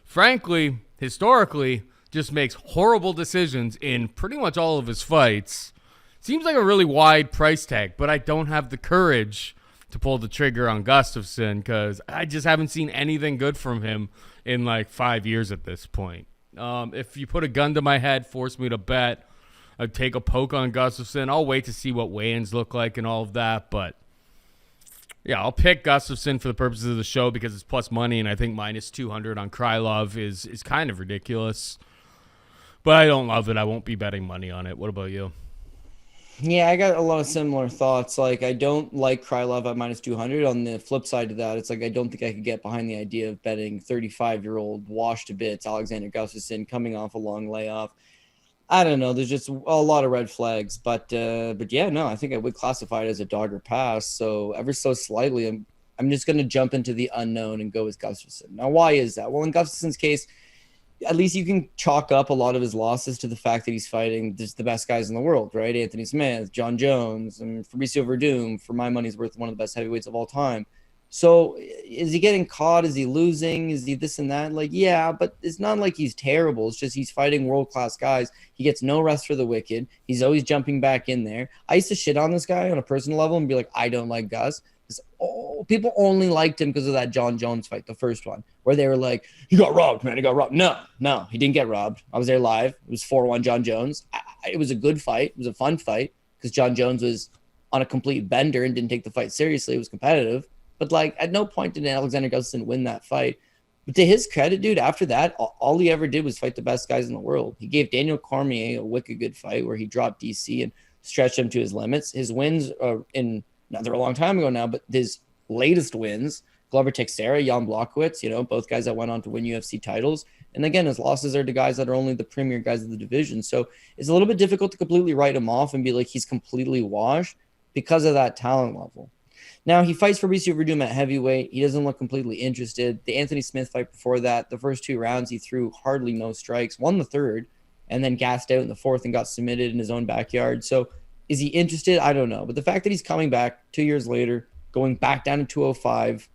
frankly, historically, just makes horrible decisions in pretty much all of his fights. Seems like a really wide price tag, but I don't have the courage to pull the trigger on Gustafsson because I just haven't seen anything good from him in like 5 years at this point. If you put a gun to my head, force me to bet, I'd take a poke on Gustafsson. I'll wait to see what weigh-ins look like and all of that, but yeah, I'll pick Gustafsson for the purposes of the show because it's plus money, and I think minus 200 on Krylov is kind of ridiculous. But I don't love it. I won't be betting money on it. What about you? Yeah, I got a lot of similar thoughts. Like, I don't like Krylov at minus 200. On the flip side of that, it's like I don't think I could get behind the idea of betting 35-year-old washed to bits Alexander Gustafsson coming off a long layoff. I don't know. There's just a lot of red flags. But yeah, no, I think I would classify it as a dog or pass. So ever so slightly, I'm just going to jump into the unknown and go with Gustafsson. Now, why is that? Well, in Gustafsson's case, at least you can chalk up a lot of his losses to the fact that he's fighting just the best guys in the world, right? Anthony Smith, John Jones, and Fabricio Verdum, for my money's worth, one of the best heavyweights of all time. So is he getting caught? Is he losing? Is he this and that? Like, yeah, but it's not like he's terrible. It's just he's fighting world-class guys. He gets no rest for the wicked. He's always jumping back in there. I used to shit on this guy on a personal level and be like, I don't like Gus. People only liked him because of that John Jones fight, the first one, where they were like, he got robbed, man. He got robbed. No, he didn't get robbed. I was there live. It was 4-1 John Jones. It was a good fight. It was a fun fight because John Jones was on a complete bender and didn't take the fight seriously. It was competitive. But, like, at no point did Alexander Gustafsson win that fight. But to his credit, dude, after that, all he ever did was fight the best guys in the world. He gave Daniel Cormier a wicked good fight where he dropped DC and stretched him to his limits. His wins are they're a long time ago now, but his latest wins, Glover Teixeira, Jan Blachowicz, both guys that went on to win UFC titles. And again, his losses are to guys that are only the premier guys of the division. So it's a little bit difficult to completely write him off and be like he's completely washed because of that talent level. Now, he fights Fabricio Verdum at heavyweight. He doesn't look completely interested. The Anthony Smith fight before that, the first 2 rounds, he threw hardly no strikes, won the third, and then gassed out in the fourth and got submitted in his own backyard. So is he interested? I don't know. But the fact that he's coming back 2 years later, going back down to 205,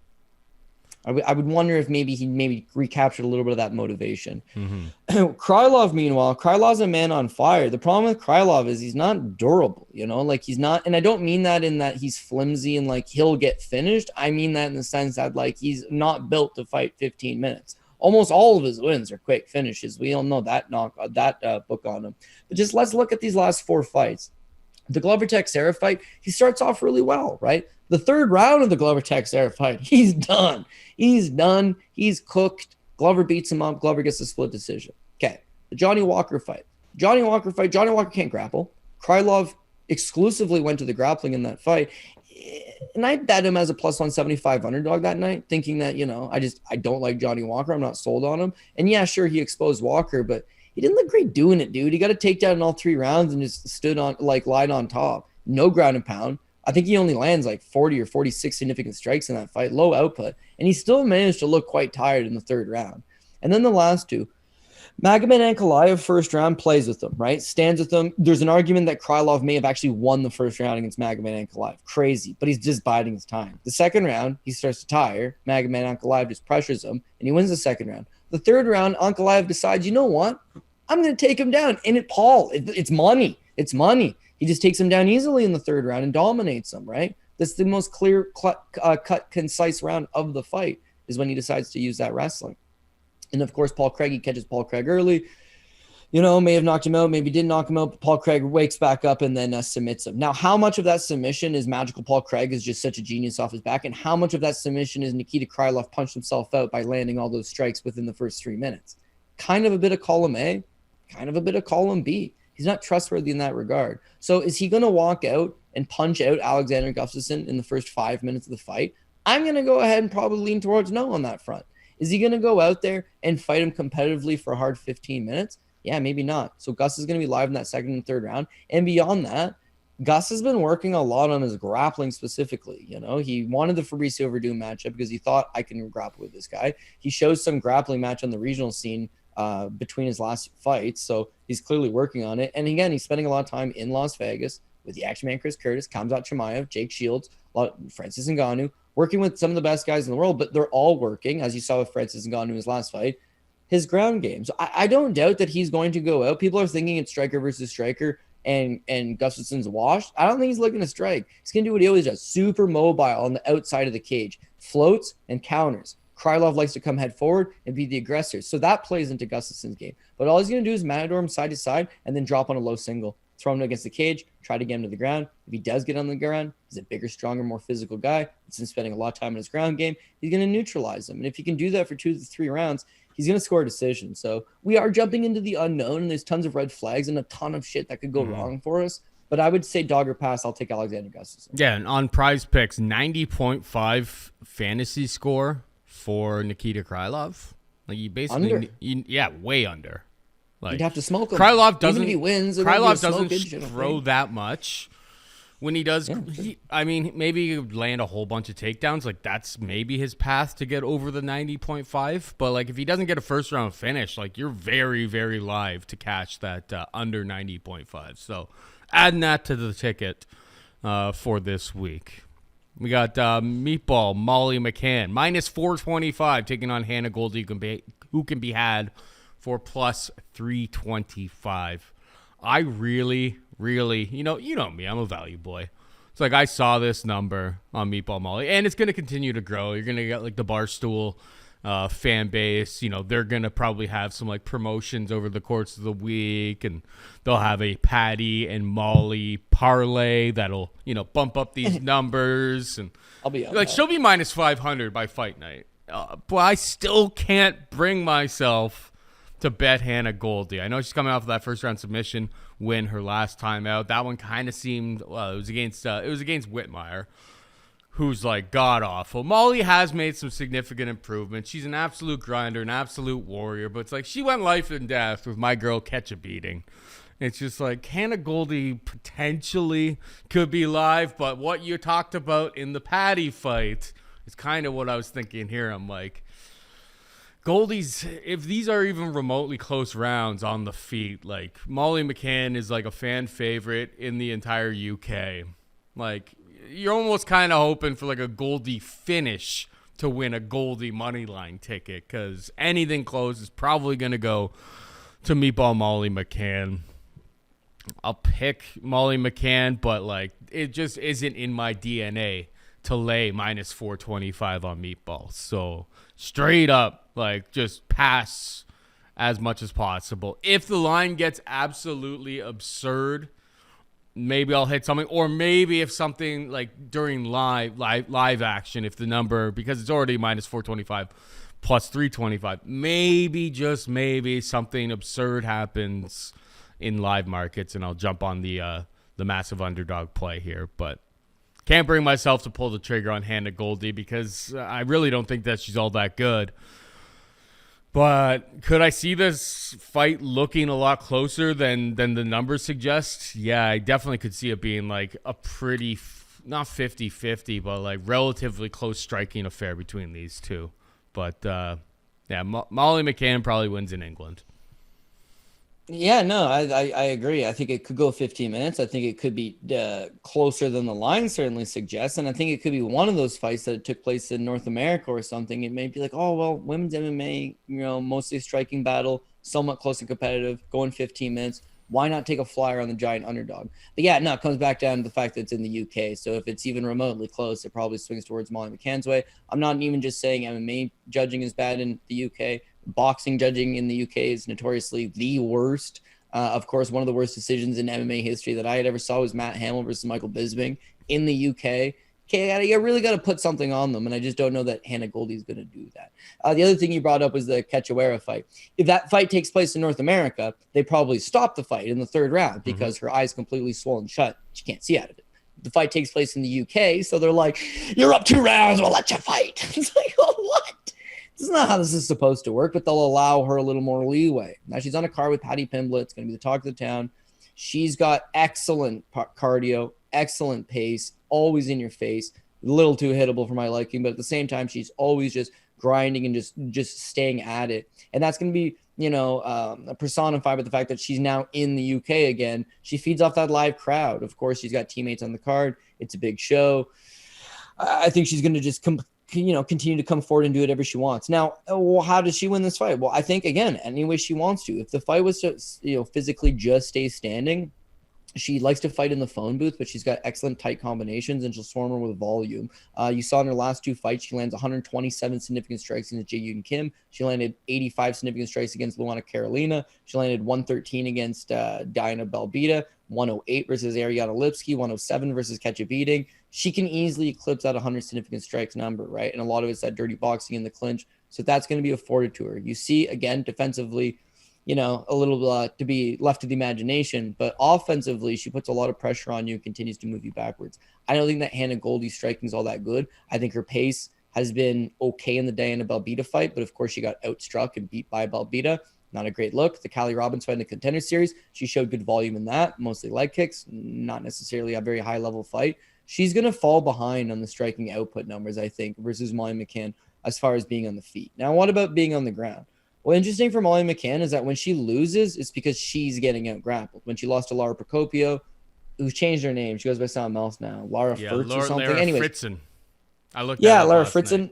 I would wonder if he recaptured a little bit of that motivation. Mm-hmm. Krylov, meanwhile, Krylov's a man on fire. The problem with Krylov is he's not durable, like he's not, and I don't mean that in that he's flimsy and like he'll get finished. I mean that in the sense that like he's not built to fight 15 minutes. Almost all of his wins are quick finishes. We all know that book on him. But just let's look at these last 4 fights. The Glover Teixeira fight, he starts off really well, right? The third round of the Glover Teixeira fight, he's done. He's cooked. Glover beats him up. Glover gets a split decision. Okay. The Johnny Walker fight. Johnny Walker can't grapple. Krylov exclusively went to the grappling in that fight. And I bet him as a plus 175 underdog that night, thinking that, I don't like Johnny Walker. I'm not sold on him. And yeah, sure, he exposed Walker, but he didn't look great doing it, dude. He got a takedown in all 3 rounds and just lied on top. No ground and pound. I think he only lands like 40 or 46 significant strikes in that fight, low output. And he still managed to look quite tired in the 3rd round. And then the last 2, Magomed Ankalaev first round plays with them, right? Stands with them. There's an argument that Krylov may have actually won the first round against Magomed Ankalaev. Crazy, but he's just biding his time. The 2nd round, he starts to tire. Magomed Ankalaev just pressures him, and he wins the 2nd round. The 3rd round, Ankalaev decides, you know what? I'm going to take him down. And it's money. It's money. He just takes him down easily in the 3rd round and dominates him, right? That's the most clear, cut, concise round of the fight is when he decides to use that wrestling. And, of course, he catches Paul Craig early. may have knocked him out, maybe didn't knock him out, but Paul Craig wakes back up and then submits him. Now, how much of that submission is magical Paul Craig is just such a genius off his back, and how much of that submission is Nikita Krylov punched himself out by landing all those strikes within the first 3 minutes? Kind of a bit of column A, kind of a bit of column B. He's not trustworthy in that regard. So is he going to walk out and punch out Alexander Gustafsson in the first 5 minutes of the fight? I'm going to go ahead and probably lean towards no on that front. Is he going to go out there and fight him competitively for a hard 15 minutes? Yeah, maybe not. So Gus is going to be live in that second and third round. And beyond that, Gus has been working a lot on his grappling specifically. He wanted the Fabricio Verdum matchup because he thought, I can grapple with this guy. He shows some grappling match on the regional scene between his last fights. So he's clearly working on it. And again, he's spending a lot of time in Las Vegas with the Action Man Chris Curtis, Khamzat Chimaev, Jake Shields, Francis Ngannou, working with some of the best guys in the world, but they're all working, as you saw with Francis Ngannou in his last fight, his ground game. So I don't doubt that he's going to go out. People are thinking it's striker versus striker and Gustafsson's washed. I don't think he's looking to strike. He's going to do what he always does, super mobile on the outside of the cage, floats and counters. Krylov likes to come head forward and be the aggressor. So that plays into Gustafsson's game. But all he's going to do is matador him side to side and then drop on a low single. Throw him against the cage, try to get him to the ground. If he does get on the ground, he's a bigger, stronger, more physical guy. He's been spending a lot of time in his ground game. He's going to neutralize him. And if he can do that for 2 to 3 rounds, he's going to score a decision. So we are jumping into the unknown, and there's tons of red flags and a ton of shit that could go wrong for us. But I would say dog or pass, I'll take Alexander Gustafsson. Yeah, and on Prize Picks, 90.5 fantasy score for Nikita Krylov. Like, you basically, way under. Like, you'd have to smoke him. Krylov doesn't. Even if he wins, Krylov doesn't throw that much. When he does, Yeah, maybe he would land a whole bunch of takedowns. Like, that's maybe his path to get over the 90.5. But like, if he doesn't get a first round finish, like, you're very, very live to catch that under 90.5. So, adding that to the ticket for this week. We got Meatball Molly McCann minus 425 taking on Hannah Goldy, who can be had for plus 325. I really, you know me, I'm a value boy. It's like, I saw this number on Meatball Molly, and it's going to continue to grow. You're going to get like the Barstool fan base. They're going to probably have some like promotions over the course of the week, and they'll have a Paddy and Molly parlay that'll, bump up these numbers. And I'll be like, she'll be minus 500 by fight night. But I still can't bring myself to bet Hannah Goldy. I know she's coming off of that first round submission win her last time out. That one kind of seemed, it was against Whitmire, who's like god awful. Molly has made some significant improvements. She's an absolute grinder, an absolute warrior, but it's like, she went life and death with my girl Catch a Beating. It's just like, Hannah Goldy potentially could be live, but what you talked about in the Paddy fight is kind of what I was thinking here. I'm like, Goldy's, if these are even remotely close rounds on the feet, like, Molly McCann is like a fan favorite in the entire UK. Like, you're almost kind of hoping for like a Goldy finish to win a Goldy moneyline ticket, because anything close is probably going to go to Meatball Molly McCann. I'll pick Molly McCann, but like, it just isn't in my DNA to lay minus 425 on Meatball. So straight up, like, just pass as much as possible. If the line gets absolutely absurd, maybe I'll hit something, or maybe if something like during live action, if the number, because it's already minus 425 plus 325, maybe, just maybe, something absurd happens in live markets, and I'll jump on the massive underdog play here. But can't bring myself to pull the trigger on Hannah Goldy, because I really don't think that she's all that good. But could I see this fight looking a lot closer than the numbers suggest? Yeah, I definitely could see it being like a pretty, not 50-50, but like relatively close striking affair between these two. But yeah, Molly McCann probably wins in England. Yeah, no, I agree. I think it could go 15 minutes. I think it could be closer than the line certainly suggests. And I think it could be one of those fights that took place in North America or something. It may be like, oh, well, women's MMA, mostly striking battle, somewhat close and competitive, going 15 minutes. Why not take a flyer on the giant underdog? But yeah, no, it comes back down to the fact that it's in the UK. So if it's even remotely close, it probably swings towards Molly McCann's way. I'm not even just saying MMA judging is bad in the UK. boxing judging in the UK is notoriously the worst. Of course, one of the worst decisions in MMA history that I had ever saw was Matt Hamill versus Michael Bisping in the UK. Okay, you really got to put something on them, and I just don't know that Hannah Goldy is going to do that. The other thing you brought up was the Cachoeira fight. If that fight takes place in North America, they probably stop the fight in the third round because her eye's completely swollen shut. She can't see out of it. The fight takes place in the UK, so they're like, you're up 2 rounds, we'll let you fight. It's like, oh, what? This is not how this is supposed to work, but they'll allow her a little more leeway. Now she's on a card with Paddy Pimblett. It's going to be the talk of the town. She's got excellent cardio, excellent pace, always in your face, a little too hittable for my liking, but at the same time, she's always just grinding and just staying at it. And that's going to be, personified by the fact that she's now in the UK again. She feeds off that live crowd. Of course, she's got teammates on the card. It's a big show. I think she's going to just continue to come forward and do whatever she wants. Now, how does she win this fight? Well, I think, again, any way she wants to. If the fight was to, physically just stay standing, she likes to fight in the phone booth, but she's got excellent tight combinations, and she'll swarm her with volume. You saw in her last 2 fights, she lands 127 significant strikes against Jae-Yoon Kim. She landed 85 significant strikes against Luana Carolina. She landed 113 against Diana Belbita, 108 versus Ariana Lipsky, 107 versus Catch a Beating. She can easily eclipse that 100 significant strikes number, right? And a lot of it's that dirty boxing in the clinch. So that's going to be afforded to her. You see, again, defensively, a little to be left to the imagination, but offensively, she puts a lot of pressure on you and continues to move you backwards. I don't think that Hannah Goldy's striking is all that good. I think her pace has been okay in the Diana Belbita fight, but of course she got outstruck and beat by Belbita. Not a great look. The Callie Robbins fight in the Contender Series, she showed good volume in that, mostly leg kicks, not necessarily a very high-level fight. She's going to fall behind on the striking output numbers, I think, versus Molly McCann as far as being on the feet. Now, what about being on the ground? Well, interesting for Molly McCann is that when she loses, it's because she's getting out grappled. When she lost to Laura Procopio, who's changed her name, she goes by something else now, Lara Fritz or something. Anyways, Fritzen. I looked. Lara Fritzen.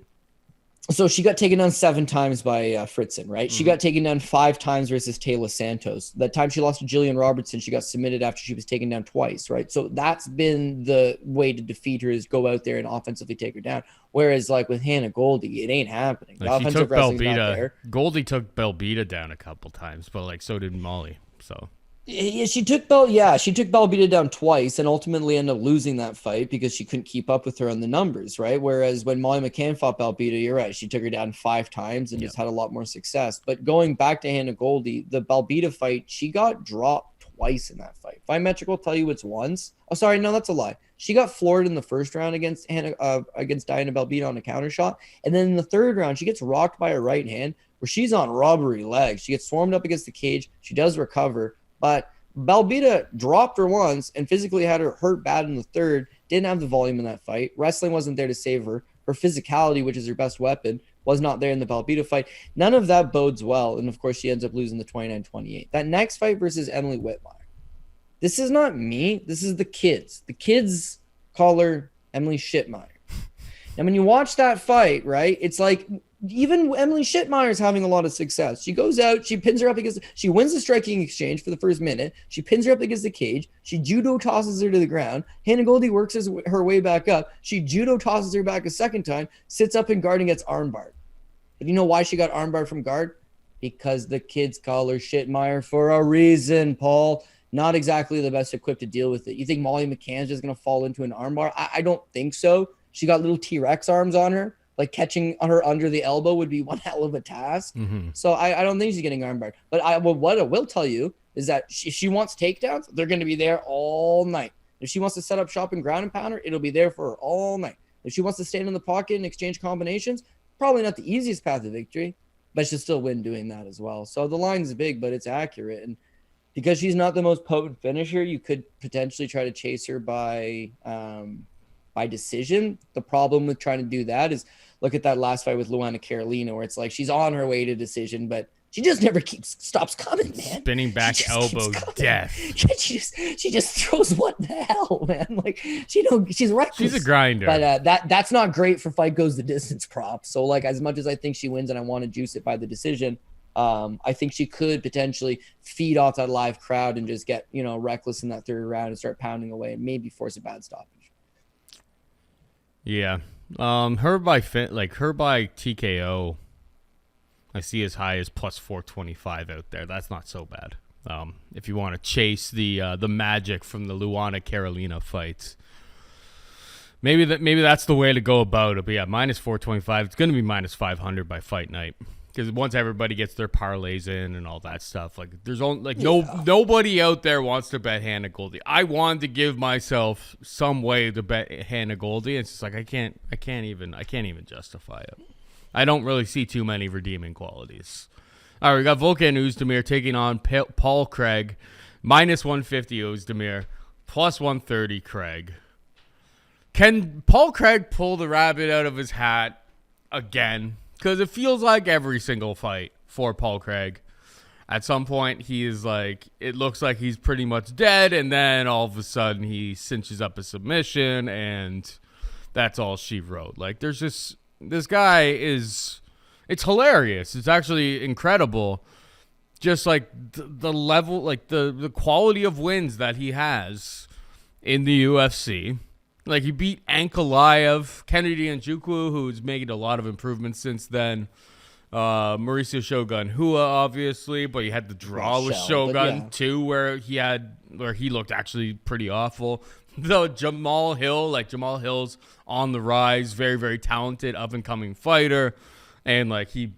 So she got taken down 7 times by Fritzen, right? She got taken down 5 times versus Taylor Santos. That time she lost to Jillian Robertson, she got submitted after she was taken down twice, right? So that's been the way to defeat her, is go out there and offensively take her down. Whereas like with Hannah Goldy, it ain't happening. The offensive wrestling's not there. Goldy took Belbita down a couple times, but so did Molly. So yeah, she took Belbita down twice and ultimately ended up losing that fight because she couldn't keep up with her on the numbers, right? Whereas when Molly McCann fought Belbita, you're right, she took her down 5 times and just had a lot more success. But going back to Hannah Goldy, the Belbita fight, she got dropped twice in that fight. Fight Metric will tell you it's once. Oh, sorry, no, that's a lie. She got floored in the first round against Diana Belbita on a counter shot, and then in the third round, she gets rocked by her right hand where she's on rubbery legs. She gets swarmed up against the cage. She does recover. But Belbita dropped her once and physically had her hurt bad in the third, didn't have the volume in that fight. Wrestling wasn't there to save her. Her physicality, which is her best weapon, was not there in the Belbita fight. None of that bodes well. And, of course, she ends up losing the 29-28. That next fight versus Emily Whitmire. This is not me. This is the kids. The kids call her Emily Shitmire. Now, when you watch that fight, right, it's like even Emily Shitmire is having a lot of success. She goes out, she pins her up she wins the striking exchange for the first minute. She pins her up against the cage. She judo tosses her to the ground. Hannah Goldy works her way back up. She judo tosses her back a second time, sits up in guard and gets armbarred. But you know why she got armbarred from guard? Because the kids call her Shitmire for a reason, Paul. Not exactly the best equipped to deal with it. You think Molly McCann's just going to fall into an armbar? I don't think so. She got little T-Rex arms on her. Like catching her under the elbow would be one hell of a task. So I don't think she's getting armbarred. But what I will tell you is that if she wants takedowns, they're going to be there all night. If she wants to set up shop and ground and pound her, it'll be there for her all night. If she wants to stand in the pocket and exchange combinations, probably not the easiest path to victory, but she'll still win doing that as well. So the line's big, but it's accurate. And because she's not the most potent finisher, you could potentially try to chase her by decision. The problem with trying to do that is look at that last fight with Luana Carolina, where it's like she's on her way to decision, but she just never stops coming, man. Spinning back elbow death. She just throws what the hell, man. Like she's reckless. She's a grinder. But that's not great for fight goes the distance prop. So like as much as I think she wins and I want to juice it by the decision, I think she could potentially feed off that live crowd and just get reckless in that third round and start pounding away and maybe force a bad stoppage. her by TKO. I see as high as plus 425 out there. That's not so bad. If you want to chase the magic from the Luana Carolina fights, maybe that's the way to go about it. But yeah, minus 425. It's going to be minus 500 by fight night, because once everybody gets their parlays in and all that stuff, like there's only nobody out there wants to bet Hannah Goldy. I wanted to give myself some way to bet Hannah Goldy. It's just like I can't even justify it. I don't really see too many redeeming qualities. All right, we got Volkan Oezdemir taking on Paul Craig. Minus 150 Oezdemir, plus 130 Craig. Can Paul Craig pull the rabbit out of his hat again? Because it feels like every single fight for Paul Craig, at some point he is like, it looks like he's pretty much dead, and then all of a sudden he cinches up a submission, and that's all she wrote. Like, there's just, this guy is, it's hilarious. It's actually incredible. Just like the level, like the quality of wins that he has in the UFC. Like, he beat Ankalaev, Kennedy Njoku, who's making a lot of improvements since then. Mauricio Shogun Hua, obviously, but he had the draw with Shogun too, where he looked actually pretty awful. Though Jamal Hill's on the rise, very, very talented, up-and-coming fighter. And, like, he,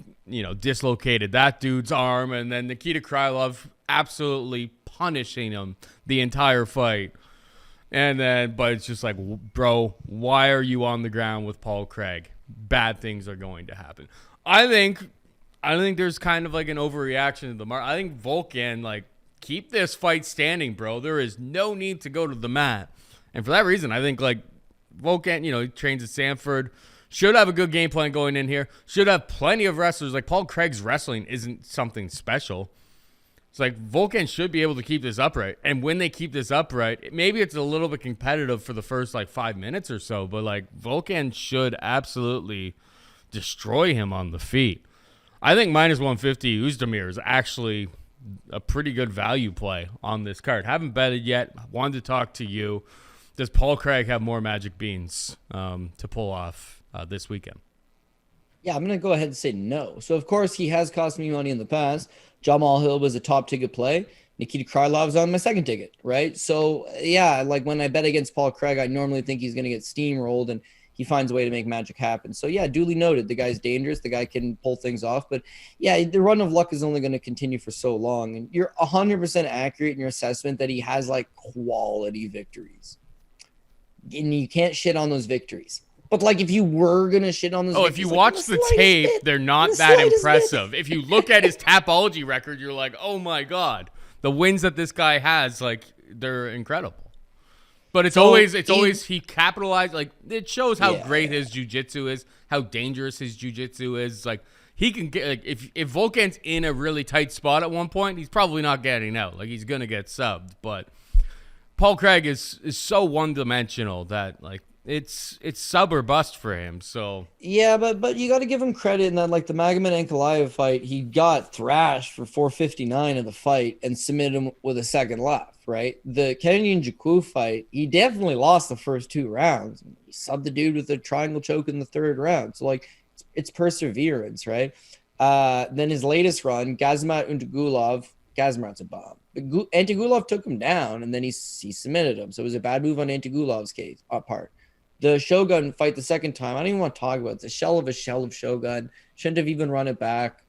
dislocated that dude's arm. And then Nikita Krylov absolutely punishing him the entire fight. And then, but it's just like, bro, why are you on the ground with Paul Craig? Bad things are going to happen. I think there's kind of like an overreaction to the mark. I think Volkan, like, keep this fight standing, bro. There is no need to go to the mat. And for that reason, I think, like, Volkan, he trains at Sanford, should have a good game plan going in here. Should have plenty of wrestlers. Like, Paul Craig's wrestling isn't something special. It's like Volkan should be able to keep this upright. And when they keep this upright, maybe it's a little bit competitive for the first, 5 minutes or so. But, Volkan should absolutely destroy him on the feet. I think minus 150 Oezdemir is actually a pretty good value play on this card. Haven't betted yet. Wanted to talk to you. Does Paul Craig have more magic beans to pull off this weekend? Yeah, I'm going to go ahead and say no. So, of course, he has cost me money in the past. Jamal Hill was a top ticket play. Nikita Krylov is on my second ticket, right? So, yeah, like when I bet against Paul Craig, I normally think he's going to get steamrolled, and he finds a way to make magic happen. So, yeah, duly noted. The guy's dangerous. The guy can pull things off. But, yeah, the run of luck is only going to continue for so long. And you're 100% accurate in your assessment that he has, quality victories. And you can't shit on those victories. But, if you were going to shit on those if you watch the tape, they're not that impressive. If you look at his Tapology record, you're like, oh, my God. The wins that this guy has, they're incredible. But it's always he capitalized. It shows how great his jiu-jitsu is, how dangerous his jiu-jitsu is. He can get, if Volkan's in a really tight spot at one point, he's probably not getting out. He's going to get subbed. But Paul Craig is so one-dimensional that, it's sub or bust for him. So yeah, but you got to give him credit in that, the Magomed Ankalaev fight, he got thrashed for 459 of the fight and submitted him with a second left, right? The Kennedy Njoku fight, he definitely lost the first 2 rounds. He subbed the dude with a triangle choke in the 3rd round. So it's perseverance, right? Then his latest run, Gazmat Untagulov, Gazmat's a bomb. Antagulov took him down, and then he submitted him. So it was a bad move on Antagulov's part. The Shogun fight the second time, I don't even want to talk about it. It's a shell of Shogun. Shouldn't have even run it back.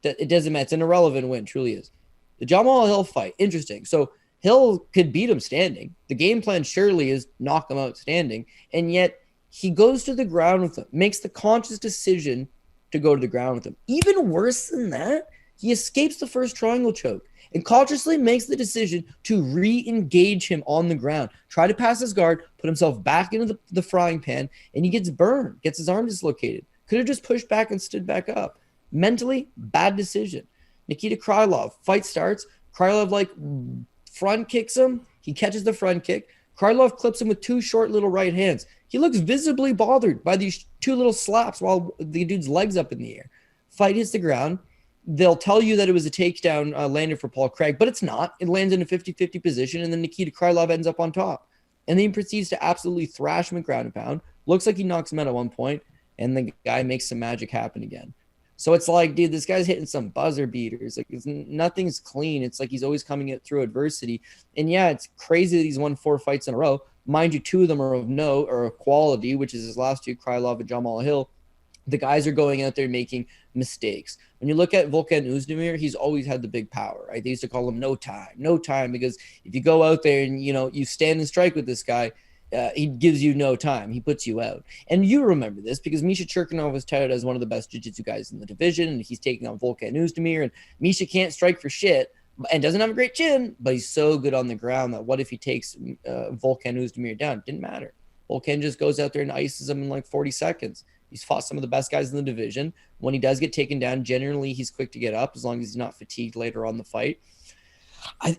It doesn't matter. It's an irrelevant win, truly is. The Jamal Hill fight, interesting. So Hill could beat him standing. The game plan surely is knock him out standing. And yet he goes to the ground with him, makes the conscious decision to go to the ground with him. Even worse than that, he escapes the first triangle choke and consciously makes the decision to re-engage him on the ground, try to pass his guard, put himself back into the frying pan, and he gets burned, gets his arm dislocated. Could have just pushed back and stood back up. Mentally, bad decision. Nikita Krylov, fight starts. Krylov, front kicks him. He catches the front kick. Krylov clips him with 2 short little right hands. He looks visibly bothered by these 2 little slaps while the dude's legs up in the air. Fight hits the ground. They'll tell you that it was a takedown landed for Paul Craig, but it's not. It lands in a 50-50 position, and then Nikita Krylov ends up on top. And then he proceeds to absolutely thrash him at ground and pound. Looks like he knocks him out at one point, and the guy makes some magic happen again. So it's like, dude, this guy's hitting some buzzer beaters. Like, nothing's clean. It's like he's always coming it through adversity. And yeah, it's crazy that he's won 4 fights in a row. Mind you, 2 of them are of note or of quality, which is his last 2, Krylov and Jamal Hill. The guys are going out there making mistakes. When you look at Volkan Oezdemir, he's always had the big power, right? They used to call him no time, because if you go out there and, you stand and strike with this guy, he gives you no time. He puts you out. And you remember this because Misha Cherkinov was touted as one of the best jiu-jitsu guys in the division, and he's taking on Volkan Oezdemir, and Misha can't strike for shit and doesn't have a great chin, but he's so good on the ground that what if he takes Volkan Oezdemir down? Didn't matter. Volkan just goes out there and ices him in like 40 seconds. He's fought some of the best guys in the division. When he does get taken down, generally he's quick to get up as long as he's not fatigued later on the fight.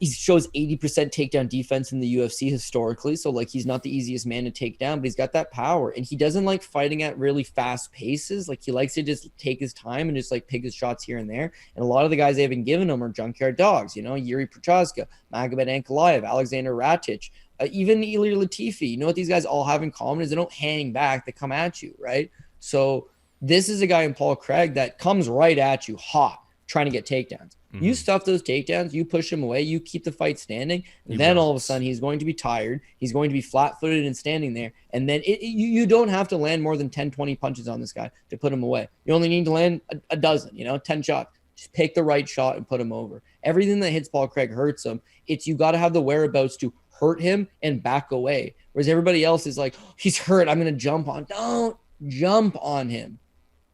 He shows 80% takedown defense in the UFC historically. So like he's not the easiest man to take down, but he's got that power, and he doesn't like fighting at really fast paces. Like he likes to just take his time and just like pick his shots here and there. And a lot of the guys they haven't given him are junkyard dogs, Yuri Prochazka, Magomed Ankalaev, Alexander Ratic, even Ilir Latifi. You know what these guys all have in common is they don't hang back, they come at you, right? So this is a guy in Paul Craig that comes right at you hot, trying to get takedowns. Mm-hmm. You stuff those takedowns, you push him away, you keep the fight standing, then all of a sudden he's going to be tired, he's going to be flat-footed and standing there, and then you don't have to land more than 10, 20 punches on this guy to put him away. You only need to land a dozen, 10 shots. Just pick the right shot and put him over. Everything that hits Paul Craig hurts him. You got to have the whereabouts to hurt him and back away, whereas everybody else is like, he's hurt, I'm going to jump on. Don't jump on him.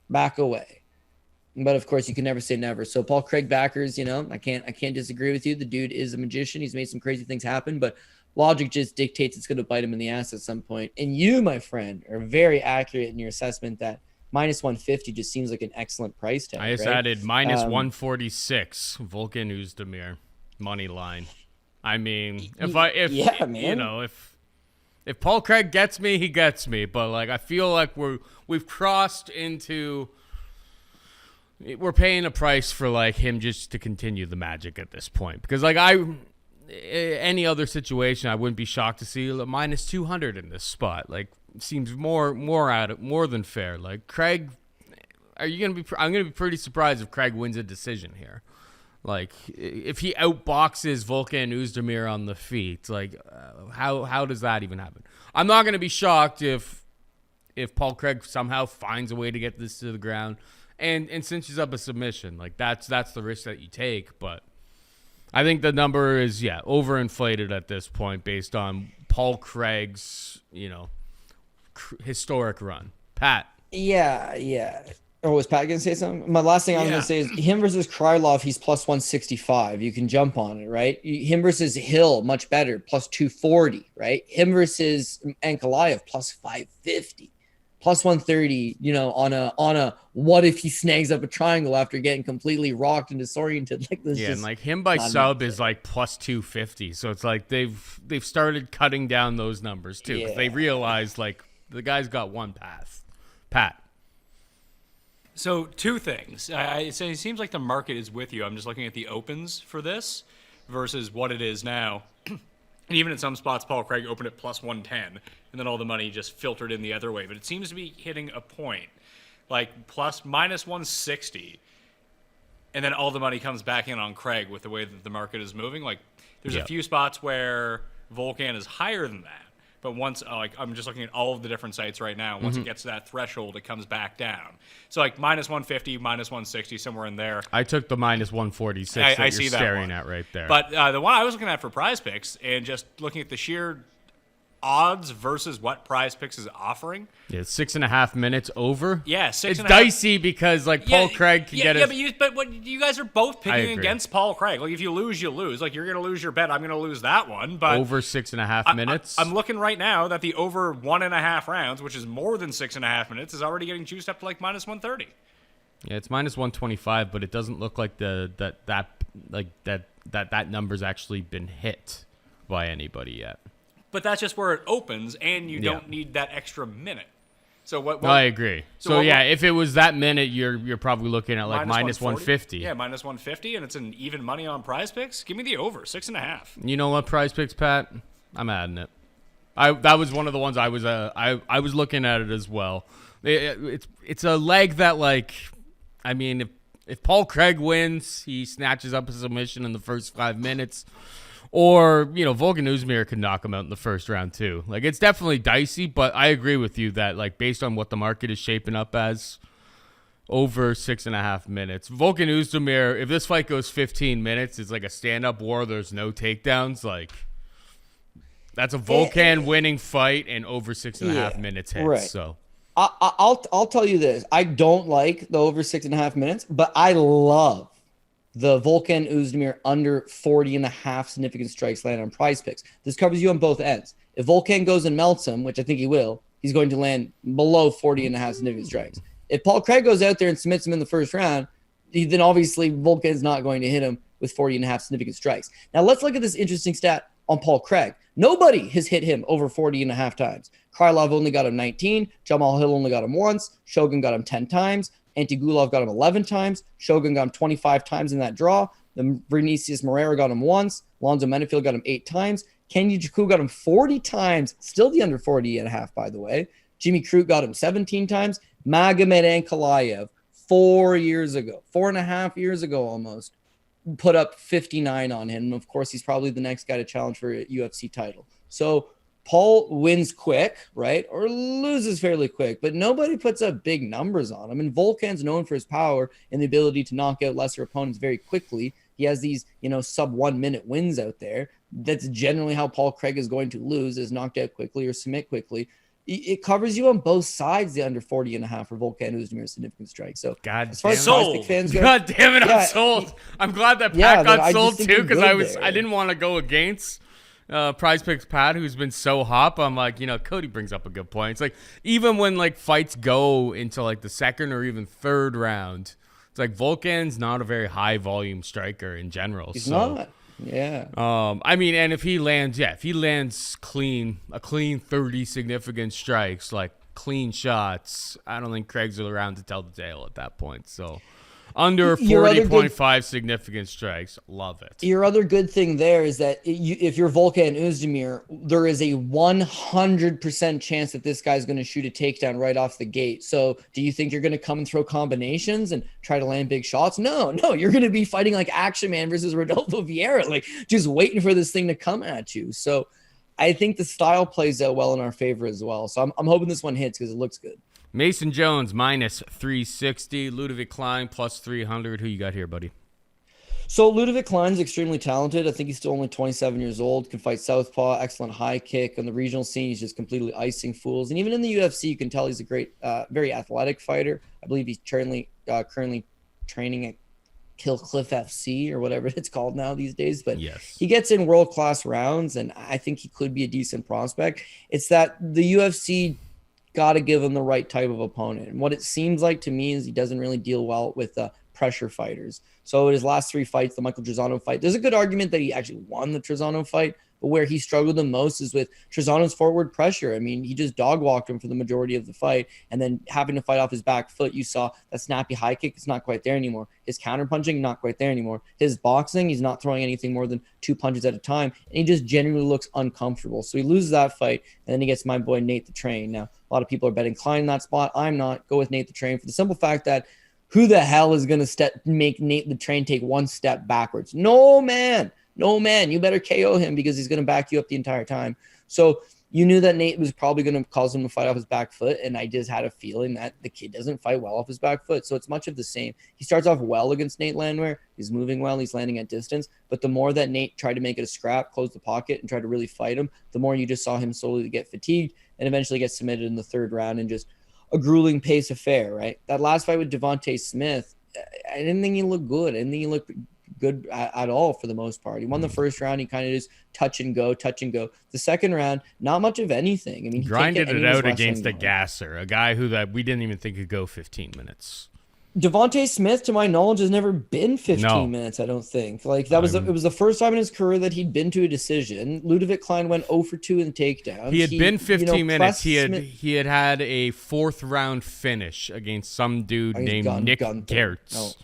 Back away. But of course, you can never say never. So Paul Craig backers, I can't disagree with you. The dude is a magician. He's made some crazy things happen, but logic just dictates it's going to bite him in the ass at some point. And you, my friend, are very accurate in your assessment that minus 150 just seems like an excellent price tag. I just added minus 146 Volkan Oezdemir money line. I mean, if Paul Craig gets me, he gets me. But like, I feel like we've crossed into. We're paying a price for like him just to continue the magic at this point, because like any other situation, I wouldn't be shocked to see a minus 200 in this spot. Like, seems more than fair. Like Craig, I'm gonna be pretty surprised if Craig wins a decision here. Like if he outboxes Volkan Oezdemir on the feet, like how does that even happen? I'm not gonna be shocked if Paul Craig somehow finds a way to get this to the ground and cinches up a submission. Like that's the risk that you take. But I think the number is overinflated at this point based on Paul Craig's historic run. Pat. Yeah. Or was Pat going to say something? My last thing I'm going to say is him versus Krylov, he's plus 165. You can jump on it, right? Him versus Hill, much better, plus 240, right? Him versus Ankalaev, plus 550. Plus 130, on a what if he snags up a triangle after getting completely rocked and disoriented like this. Yeah, and like him by sub is like plus 250. So it's like they've started cutting down those numbers too. Yeah. They realize like the guy's got one path. Pat. So 2 things. It seems like the market is with you. I'm just looking at the opens for this versus what it is now. And even in some spots, Paul Craig opened at plus 110, and then all the money just filtered in the other way. But it seems to be hitting a point, like minus 160, and then all the money comes back in on Craig with the way that the market is moving. Like, there's a few spots where Volkan is higher than that. But once, I'm just looking at all of the different sites right now. Once it gets to that threshold, it comes back down. So, like, minus 150, minus 160, somewhere in there. I took the minus 146 I see you're staring at right there. But the one I was looking at for Prize Picks and just looking at the sheer odds versus what Prize Picks is offering. Yeah, 6.5 minutes over. Yeah, 6.5. It's dicey because like Paul Craig can get it. Yeah, but what you guys are both picking against Paul Craig. Like if you lose, you lose. Like you're gonna lose your bet. I'm gonna lose that one. But over 6.5 minutes. I'm looking right now that the over 1.5 rounds, which is more than 6.5 minutes, is already getting juiced up to like minus 130. Yeah, it's minus 125, but it doesn't look like that number's actually been hit by anybody yet. But that's just where it opens, and you don't need that extra minute. So what? I agree. So if it was that minute, you're probably looking at like minus 150. Yeah, minus 150, and it's an even money on Prize Picks. Give me the over 6.5. You know what, Prize Picks, Pat? I'm adding it. That was one of the ones I was looking at it as well. It's a leg that like I mean, if Paul Craig wins, he snatches up a submission in the first 5 minutes. Or, Volkan Oezdemir could knock him out in the first round too. Like, it's definitely dicey, but I agree with you that, like, based on what the market is shaping up as, over 6.5 minutes. Volkan Oezdemir, if this fight goes 15 minutes, it's like a stand-up war. There's no takedowns. Like, that's a Volkan winning fight and over 6.5 minutes hits. Right. So I'll tell you this. I don't like the over 6.5 minutes, but I love the Volkan Oezdemir under 40.5 significant strikes land on Prize Picks. This covers you on both ends. If Volkan goes and melts him, which I think he will, he's going to land below 40.5 significant strikes. If Paul Craig goes out there and submits him in the first round, then obviously Volkan's not going to hit him with 40.5 significant strikes. Now let's look at this interesting stat on Paul Craig. Nobody has hit him over 40.5 times. Krylov only got him 19. Jamal Hill only got him once. Shogun got him 10 times. Antigulov got him 11 times. Shogun got him 25 times in that draw. The Vinicius Moreira got him once. Lonzo Menefield got him 8 times. Kenny Jaku got him 40 times. Still the under 40.5, by the way. Jimmy Crute got him 17 times. Magomed Ankalaev, 4 years ago, 4.5 years ago almost, put up 59 on him. And of course, he's probably the next guy to challenge for a UFC title. So Paul wins quick, right? Or loses fairly quick, but nobody puts up big numbers on him. And Volkan's known for his power and the ability to knock out lesser opponents very quickly. He has these, sub 1 minute wins out there. That's generally how Paul Craig is going to lose, is knocked out quickly or submit quickly. It covers you on both sides, the under 40.5 for Volkan Oezdemir significant strike. So as far as sold. fans go, God damn it, I'm sold. I'm glad that Pat got sold too, because I didn't want to go against Prize Picks Pat, who's been so hot. But I'm like, Cody brings up a good point. It's like, even when like fights go into like the second or even third round, it's like Volkan's not a very high volume striker in general. He's not. Yeah. I mean, and if he lands clean 30 significant strikes, like clean shots, I don't think Craig's around to tell the tale at that point. So under 40.5 significant strikes, love it. Your other good thing there is that if you're Volkan Oezdemir, there is a 100% chance that this guy's going to shoot a takedown right off the gate. So do you think you're going to come and throw combinations and try to land big shots? No, you're going to be fighting like Action Man versus Rodolfo Vieira, like just waiting for this thing to come at you. So I think the style plays out well in our favor as well. So I'm hoping this one hits because it looks good. Mason Jones minus 360, Ludovic Klein plus 300. Who you got here, buddy? So Ludovic Klein's extremely talented. I think he's still only 27 years old, can fight southpaw, excellent high kick. On the regional scene, he's just completely icing fools. And even in the UFC, you can tell he's a great, very athletic fighter. I believe he's currently training at Kill Cliff FC or whatever it's called now these days. But yes, he gets in world-class rounds, and I think he could be a decent prospect. It's that the UFC got to give him the right type of opponent. And what it seems like to me is he doesn't really deal well with pressure fighters. So in his last 3 fights, the Michael Trizano fight, there's a good argument that he actually won the Trizano fight, but where he struggled the most is with Trizano's forward pressure. I mean, he just dog walked him for the majority of the fight, and then having to fight off his back foot, you saw that snappy high kick is not quite there anymore. His counter punching, not quite there anymore. His boxing, he's not throwing anything more than 2 punches at a time, and he just genuinely looks uncomfortable. So he loses that fight, and then he gets my boy Nate the Train. Now, a lot of people are betting Klein in that spot. I'm not. Go with Nate the Train for the simple fact that who the hell is going to make Nate the Train take 1 step backwards? No, man. You better KO him because he's going to back you up the entire time. So you knew that Nate was probably going to cause him to fight off his back foot, and I just had a feeling that the kid doesn't fight well off his back foot. So it's much of the same. He starts off well against Nate Landwehr. He's moving well. He's landing at distance. But the more that Nate tried to make it a scrap, close the pocket, and try to really fight him, the more you just saw him slowly get fatigued and eventually get submitted in the third round and just a grueling pace affair, right? That last fight with Devontae Smith, I didn't think he looked good. I didn't think he looked good at all for the most part. He won the first round. He kind of just touch and go. The second round, not much of anything. I mean, he grinded it out against a gasser, a guy who that we didn't even think could go 15 minutes. Devontae Smith, to my knowledge, has never been 15 minutes, I don't think. Like it was the first time in his career that he'd been to a decision. Ludovic Klein went 0 for 2 in takedowns. He had been 15 minutes. He had a 4th round finish against some dude named Nick Gertz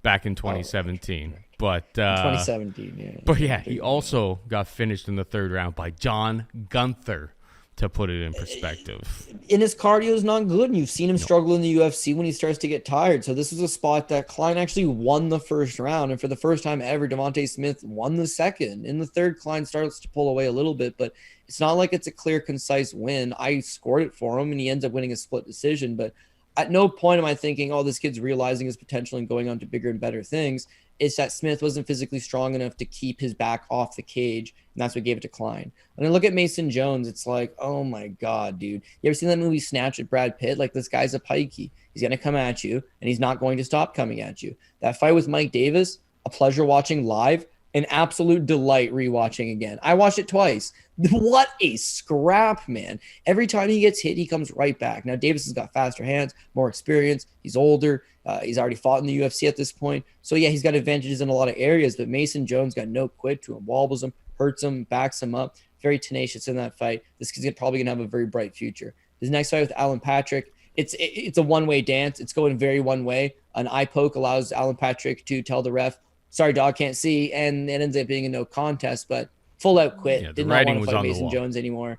back in 2017. But 2017, yeah. But yeah, he also got finished in the 3rd round by John Gunther. to put it in perspective. And his cardio is not good, and you've seen him struggle in the UFC when he starts to get tired. So this was a spot that Klein actually won the first round, and for the first time ever, Devontae Smith won the second. In the third, Klein starts to pull away a little bit, but it's not like it's a clear, concise win. I scored it for him, and he ends up winning a split decision, but at no point am I thinking, oh, this kid's realizing his potential and going on to bigger and better things. It's that Smith wasn't physically strong enough to keep his back off the cage, and that's what gave it to Klein. When I look at Mason Jones, it's like, oh my God, dude. You ever seen that movie Snatch with Brad Pitt? Like, this guy's a pikey. He's going to come at you, and he's not going to stop coming at you. That fight with Mike Davis, a pleasure watching live, an absolute delight rewatching again. I watched it twice. What a scrap, man. Every time he gets hit, he comes right back. Now, Davis has got faster hands, more experience. He's older. He's already fought in the UFC at this point. So, yeah, he's got advantages in a lot of areas, but Mason Jones got no quit to him, wobbles him, hurts him, backs him up. Very tenacious in that fight. This kid's probably going to have a very bright future. His next fight with Alan Patrick, it's a one-way dance. It's going very one way. An eye poke allows Alan Patrick to tell the ref, sorry, dog, can't see, and it ends up being a no contest, but full out quit. Yeah, Did not want to fight Mason Jones anymore.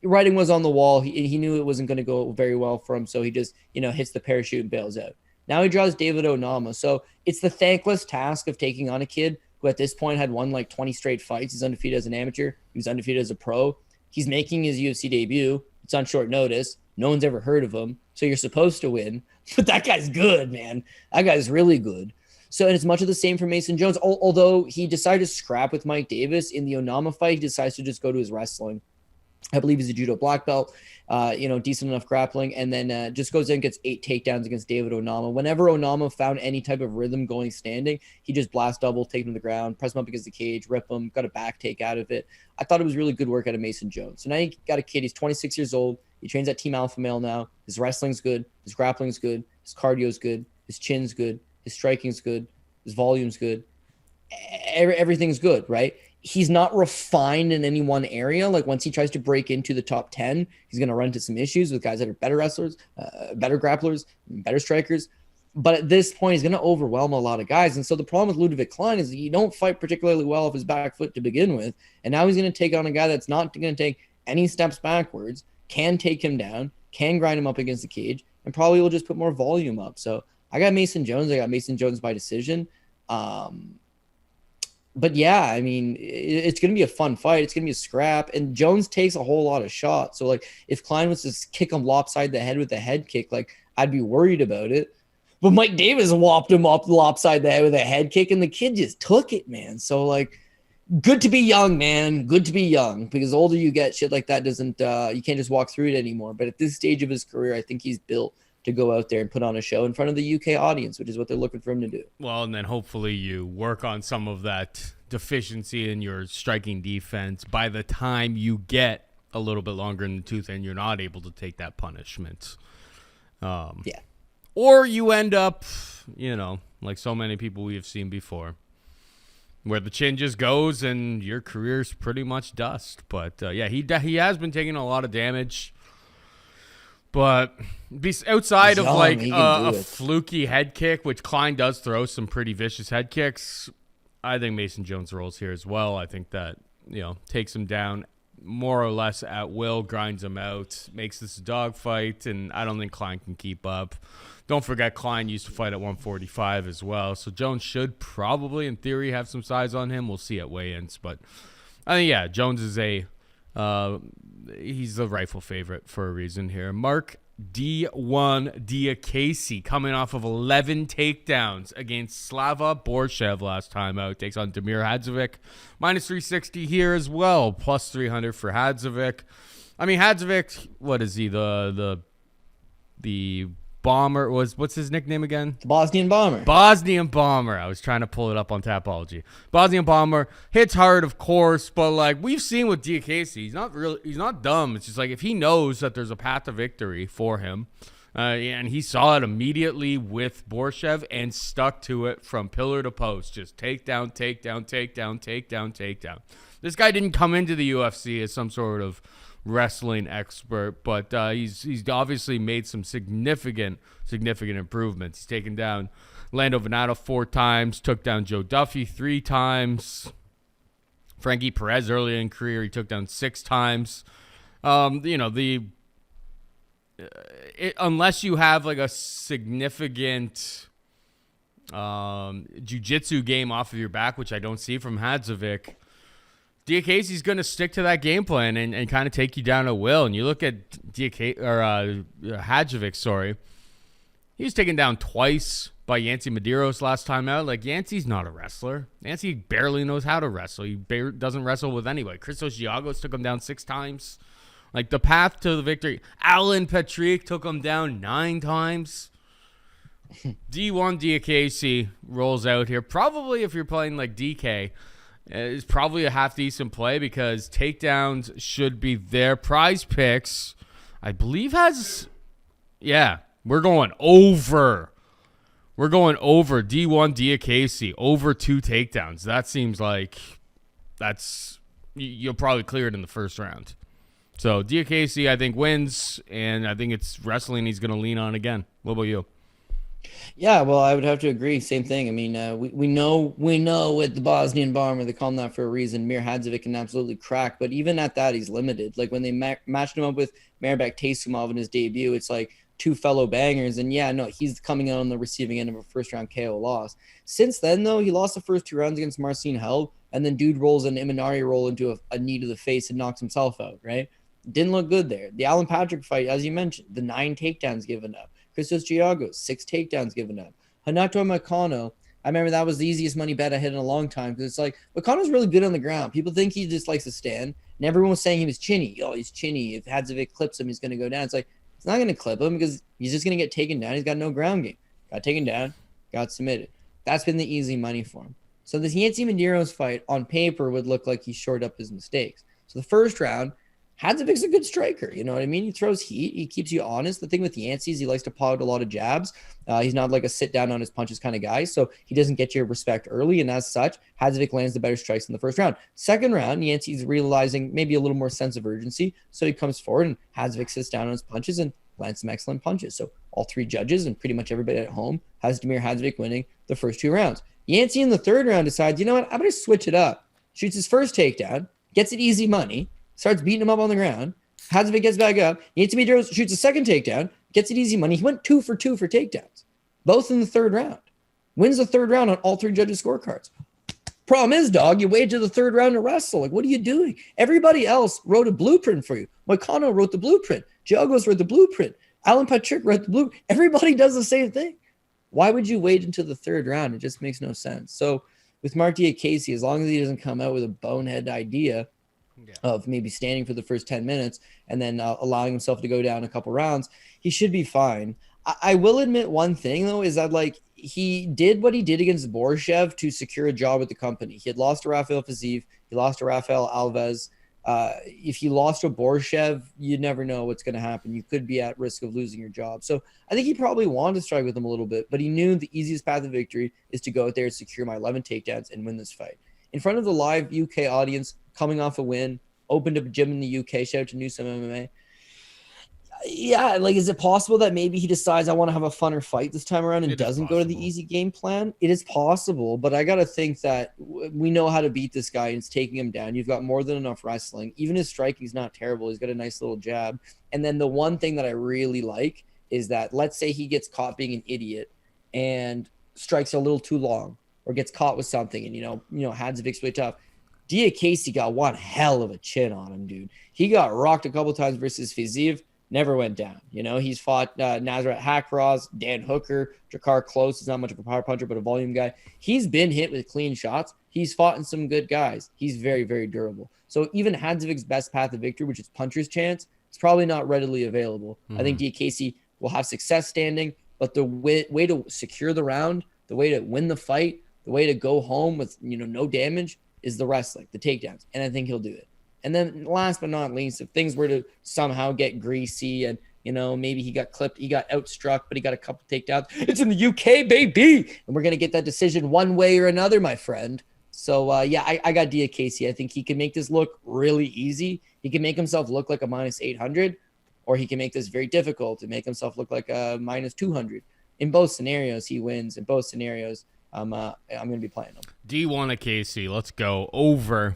The writing was on the wall. He knew it wasn't going to go very well for him, so he just, hits the parachute and bails out. Now he draws David Onama. So it's the thankless task of taking on a kid who at this point had won like 20 straight fights. He's undefeated as an amateur. He was undefeated as a pro. He's making his UFC debut. It's on short notice. No one's ever heard of him. So you're supposed to win. But that guy's good, man. That guy's really good. So, and it's much of the same for Mason Jones. Although he decided to scrap with Mike Davis in the Onama fight, he decides to just go to his wrestling. I believe he's a judo black belt, decent enough grappling, and then just goes in and gets 8 takedowns against David Onama. Whenever Onama found any type of rhythm going standing, he just blast double, take him to the ground, press him up against the cage, rip him, got a back take out of it. I thought it was really good work out of Mason Jones. So now you got a kid, he's 26 years old. He trains at Team Alpha Male now. His wrestling's good. His grappling's good. His cardio's good. His chin's good. His striking's good. His volume's good. Everything's good, right? He's not refined in any one area. Like once he tries to break into the top 10, he's going to run into some issues with guys that are better wrestlers, better grapplers, better strikers. But at this point, he's going to overwhelm a lot of guys. And so the problem with Ludwig Klein is that you don't fight particularly well off his back foot to begin with. And now he's going to take on a guy that's not going to take any steps backwards, can take him down, can grind him up against the cage, and probably will just put more volume up. So I got Mason Jones. I got Mason Jones by decision. But yeah, I mean, it's going to be a fun fight. It's going to be a scrap. And Jones takes a whole lot of shots. So, like, if Klein was to kick him lopside the head with a head kick, like, I'd be worried about it. But Mike Davis whopped him up lopside the head with a head kick, and the kid just took it, man. So, like, good to be young, man. Good to be young. Because the older you get, shit like that doesn't you can't just walk through it anymore. But at this stage of his career, I think he's built to go out there and put on a show in front of the UK audience, which is what they're looking for him to do. Well, and then hopefully you work on some of that deficiency in your striking defense by the time you get a little bit longer in the tooth and you're not able to take that punishment. Yeah. Or you end up, like so many people we have seen before, where the chin just goes and your career's pretty much dust. But, yeah, he has been taking a lot of damage. But outside of like a fluky head kick, which Klein does throw some pretty vicious head kicks, I think Mason Jones rolls here as well. I think that, takes him down more or less at will, grinds him out, makes this a dogfight, and I don't think Klein can keep up. Don't forget Klein used to fight at 145 as well, so Jones should probably, in theory, have some size on him. We'll see at weigh-ins, but I think, yeah, Jones is he's the rightful favorite for a reason here. Marc D1 Diakiese coming off of 11 takedowns against Slava Borshev last time out. Takes on Damir Hadzovic. Minus 360 here as well. Plus 300 for Hadzovic. I mean, Hadzovic, what is he? The bomber what's his nickname again? The Bosnian Bomber. Bosnian Bomber. I was trying to pull it up on Tapology. Bosnian Bomber hits hard, of course, but like we've seen with Diakiese, he's not dumb. It's just like if he knows that there's a path to victory for him, and he saw it immediately with Borshev and stuck to it from pillar to post, just takedown, takedown, takedown, takedown, takedown. This guy didn't come into the UFC as some sort of wrestling expert, but he's obviously made some significant improvements. He's taken down Lando Venado 4 times, took down Joe Duffy 3 times. Frankie Perez earlier in career, he took down 6 times. Unless you have like a significant jiu-jitsu game off of your back, which I don't see from Hadzovic, Diakiese's going to stick to that game plan and kind of take you down at will. And you look at Hadzovic, sorry. He was taken down twice by Yancy Medeiros last time out. Like, Yancy's not a wrestler. Yancy barely knows how to wrestle. He doesn't wrestle with anybody. Christos Giagos took him down 6 times. Like, the path to the victory. Alan Patrick took him down 9 times. D1 Diakiese rolls out here. Probably if you're playing like DK, it's probably a half-decent play because takedowns should be there. Prize Picks, I believe, has... Yeah, we're going over. We're going over D1 Diakiese, over 2 takedowns. That seems like you'll probably clear it in the first round. So Diakiese, I think, wins, and I think it's wrestling he's going to lean on again. What about you? Yeah, well, I would have to agree. Same thing. I mean, we know with the Bosnian Bomber, they call him that for a reason. Mir Hadzovic can absolutely crack, but even at that, he's limited. Like when they matched him up with Marbek Taysumov in his debut, it's like 2 fellow bangers. And yeah, no, he's coming out on the receiving end of a first-round KO loss. Since then, though, he lost the first 2 rounds against Marcin Held, and then dude rolls an Imanari roll into a knee to the face and knocks himself out, right? Didn't look good there. The Alan Patrick fight, as you mentioned, the 9 takedowns given up. Christos Giagos, 6 takedowns given up. Hanato Makano, I remember that was the easiest money bet I had in a long time because it's like, Makano's really good on the ground. People think he just likes to stand, and everyone was saying he was chinny. Oh, he's chinny. If Hadzovic clips him, he's going to go down. It's like, it's not going to clip him because he's just going to get taken down. He's got no ground game. Got taken down, got submitted. That's been the easy money for him. So this Yancy Medeiros fight on paper would look like he shored up his mistakes. So the first round, Hadzovic's a good striker, you know what I mean? He throws heat. He keeps you honest. The thing with Yancy is he likes to pot a lot of jabs. He's not like a sit down on his punches kind of guy, so he doesn't get your respect early, and as such, Hadzovic lands the better strikes in the first round. Second round, Yancy's realizing maybe a little more sense of urgency, so he comes forward, and Hadzovic sits down on his punches and lands some excellent punches. So all 3 judges and pretty much everybody at home has Damir Hadzovic winning the first 2 rounds. Yancy in the third round decides, you know what, I'm going to switch it up. Shoots his first takedown, gets it easy money, starts beating him up on the ground. Hadzovic gets back up. Yancy Medeiros shoots a second takedown, gets it easy money. He went 2 for 2 for takedowns, both in the third round. Wins the third round on all 3 judges' scorecards. Problem is, dog, you wait to the third round to wrestle. Like, what are you doing? Everybody else wrote a blueprint for you. Moicano wrote the blueprint. Giagos wrote the blueprint. Alan Patrick wrote the blueprint. Everybody does the same thing. Why would you wait until the third round? It just makes no sense. So with Marc Diakiese, as long as he doesn't come out with a bonehead idea of maybe standing for the first 10 minutes and then allowing himself to go down a couple rounds, he should be fine. I will admit one thing, though, is that like he did what he did against Borshev to secure a job with the company. He had lost to Rafael Fiziev. He lost to Rafael Alves. If you lost to Borshev, you never know what's going to happen. You could be at risk of losing your job. So I think he probably wanted to strike with him a little bit, but he knew the easiest path to victory is to go out there and secure my 11 takedowns and win this fight. In front of the live UK audience, coming off a win, opened up a gym in the UK, shout out to Newsome MMA. Yeah, like, is it possible that maybe he decides I want to have a funner fight this time around and doesn't go to the easy game plan? It is possible, but I got to think that we know how to beat this guy, and it's taking him down. You've got more than enough wrestling. Even his striking's not terrible. He's got a nice little jab. And then the one thing that I really like is that, let's say he gets caught being an idiot and strikes a little too long or gets caught with something, and, you know, Hadzovic's really tough. Diakiese got one hell of a chin on him, dude. He got rocked a couple times versus Fiziev. Never went down. You know, he's fought Nazareth Hakraz, Dan Hooker, Jakar Close. He's not much of a power puncher, but a volume guy. He's been hit with clean shots. He's fought in some good guys. He's very, very durable. So even Hadzovic's best path to victory, which is puncher's chance, it's probably not readily available. I think Diakiese will have success standing, but the way to secure the round, the way to win the fight, the way to go home with, you know, no damage is the wrestling, the takedowns. And I think he'll do it. And then last but not least, if things were to somehow get greasy and, you know, maybe he got clipped, he got outstruck, but he got a couple takedowns, it's in the UK, baby. And we're going to get that decision one way or another, my friend. So, I got Diakiese. I think he can make this look really easy. He can make himself look like a minus 800, or he can make this very difficult and make himself look like a minus 200. In both scenarios, he wins. In both scenarios, I'm going to be playing him. D1 Casey, let's go over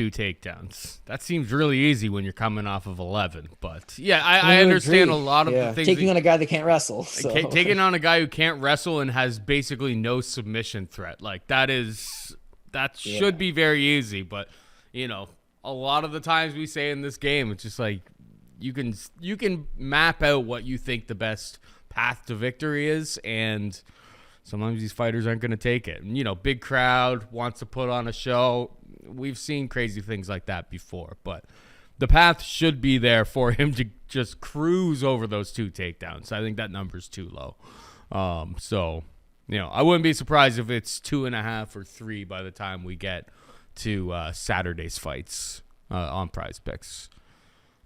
2 takedowns. That seems really easy when you're coming off of 11. But yeah, I understand a lot of the things. Taking on a guy that can't wrestle. So. Taking on a guy who can't wrestle and has basically no submission threat. Like that should be very easy. But a lot of the times we say in this game, it's just like you can map out what you think the best path to victory is, and sometimes these fighters aren't going to take it. And, big crowd wants to put on a show. We've seen crazy things like that before, but the path should be there for him to just cruise over those 2 takedowns. I think that number's too low. I wouldn't be surprised if it's 2.5 or 3 by the time we get to Saturday's fights on Prize Picks.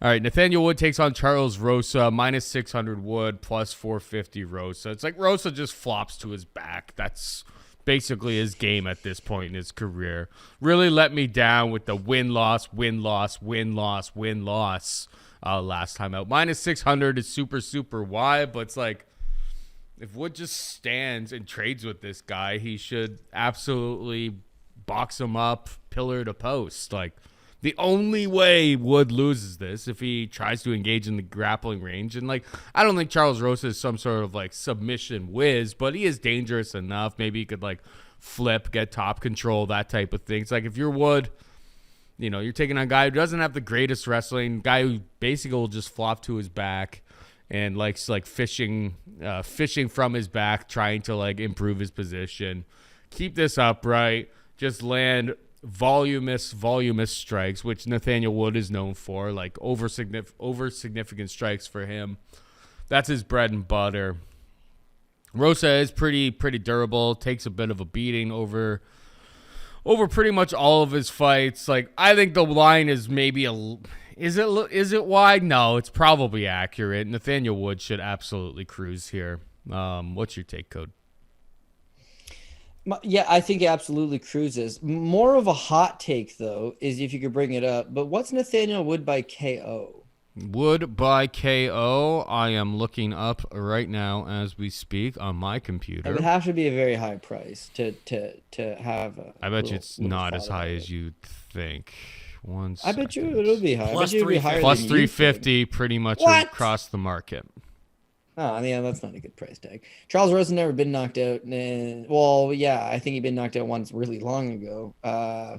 All right, Nathaniel Wood takes on Charles Rosa, minus 600 Wood, plus 450 Rosa. It's like Rosa just flops to his back. That's basically his game at this point in his career. Really let me down with the win-loss last time out. Minus 600 is super, super wide, but it's like if Wood just stands and trades with this guy, he should absolutely box him up pillar to post. Like, the only way Wood loses this if he tries to engage in the grappling range. And, I don't think Charles Rosa is some sort of, submission whiz, but he is dangerous enough. Maybe he could, flip, get top control, that type of thing. It's like if you're Wood, you're taking on a guy who doesn't have the greatest wrestling, guy who basically will just flop to his back and likes, fishing from his back, trying to, improve his position. Keep this upright. Just land voluminous strikes, which Nathaniel Wood is known for, over significant strikes for him. That's his bread and butter. Rosa is pretty durable, takes a bit of a beating over pretty much all of his fights. I think the line is maybe is it wide? No, it's probably accurate. Nathaniel Wood should absolutely cruise here. What's your take, Code? Yeah, I think it absolutely cruises. More of a hot take, though, is if you could bring it up. But what's Nathaniel Wood by KO? Wood by KO. I am looking up right now as we speak on my computer. It would have to be a very high price to have. I bet you it's not as high as you'd think. I bet you it'll be high. Plus 350, pretty much across the market. Oh, I mean, that's not a good price tag. Charles Rosa never been knocked out. Well, yeah, I think he'd been knocked out once really long ago.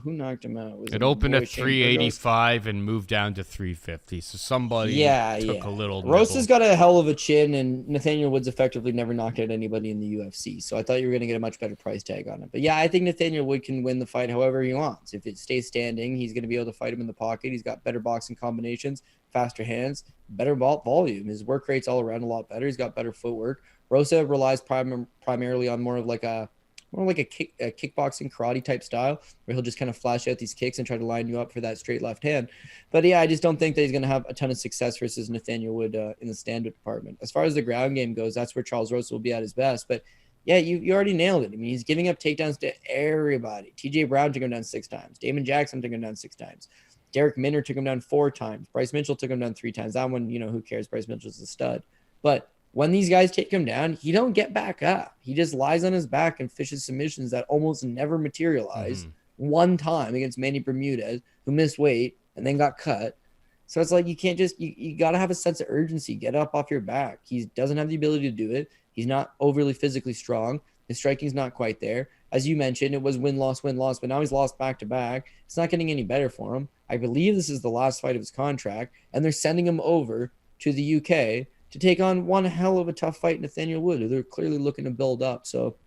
Who knocked him out? It opened at 385 and moved down to 350. So somebody took a little nibble. Rosa's got a hell of a chin, and Nathaniel Wood's effectively never knocked out anybody in the UFC. So I thought you were going to get a much better price tag on it. But yeah, I think Nathaniel Wood can win the fight however he wants. If it stays standing, he's going to be able to fight him in the pocket. He's got better boxing combinations, faster hands, better volume. His work rate's all around a lot better. He's got better footwork. Rosa relies primarily on more of a kickboxing karate type style where he'll just kind of flash out these kicks and try to line you up for that straight left hand. But yeah, I just don't think that he's going to have a ton of success versus Nathaniel Wood in the stand-up department. As far as the ground game goes, that's where Charles Rosa will be at his best. But yeah, you already nailed it. I mean, he's giving up takedowns to everybody. TJ Brown took him down 6 times. Damon Jackson took him down 6 times. Derek Minner took him down 4 times. Bryce Mitchell took him down 3 times. That one, who cares? Bryce Mitchell's a stud. But when these guys take him down, he don't get back up. He just lies on his back and fishes submissions that almost never materialize. One time against Mandy Bermudez, who missed weight and then got cut. So it's like you can't just you got to have a sense of urgency. Get up off your back. He doesn't have the ability to do it. He's not overly physically strong. His striking's not quite there. As you mentioned, it was win-loss, but now he's lost back-to-back. It's not getting any better for him. I believe this is the last fight of his contract, and they're sending him over to the UK to take on one hell of a tough fight, Nathaniel Wood, who they're clearly looking to build up. So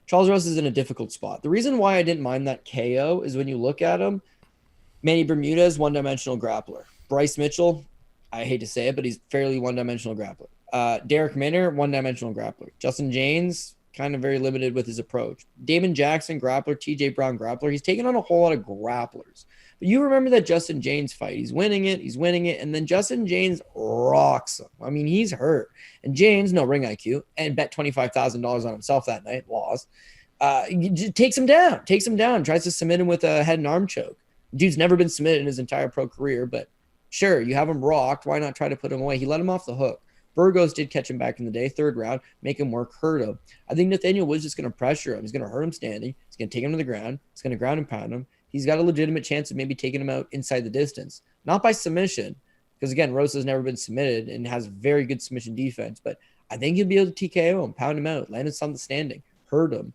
Charles Rosa is in a difficult spot. The reason why I didn't mind that KO is when you look at him, Manny Bermudez, one-dimensional grappler. Bryce Mitchell, I hate to say it, but he's fairly one-dimensional grappler. Derek Minner, one-dimensional grappler. Justin James, kind of very limited with his approach. Damon Jackson, grappler. TJ Brown, grappler. He's taken on a whole lot of grapplers. But you remember that Justin James fight. He's winning it, and then Justin James rocks him. I mean, he's hurt. And James, no ring IQ, and bet $25,000 on himself that night, lost. Takes him down, tries to submit him with a head and arm choke. Dude's never been submitted in his entire pro career, but sure, you have him rocked. Why not try to put him away? He let him off the hook. Burgos did catch him back in the day, 3rd round, make him work, hurt him. I think Nathaniel Wood's just going to pressure him. He's going to hurt him standing. He's going to take him to the ground. He's going to ground and pound him. he's got a legitimate chance of maybe taking him out inside the distance. Not by submission, because, again, Rosa's never been submitted and has very good submission defense. But I think he'll be able to TKO him, pound him out, land on the standing, hurt him.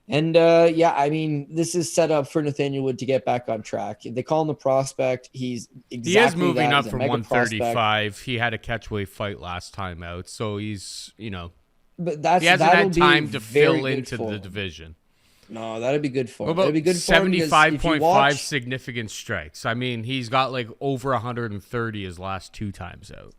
And, I mean, this is set up for Nathaniel Wood to get back on track. They call him the prospect. He is moving that. up He's a from mega 135. prospect. He had a catchweight fight last time out, so he's, But he hasn't had time to very fill good into for the him. division. No, that'd be good for What him. about That'd be good for him because if you 75.5 watch- significant strikes? I mean, he's got like over 130 his last 2 times out.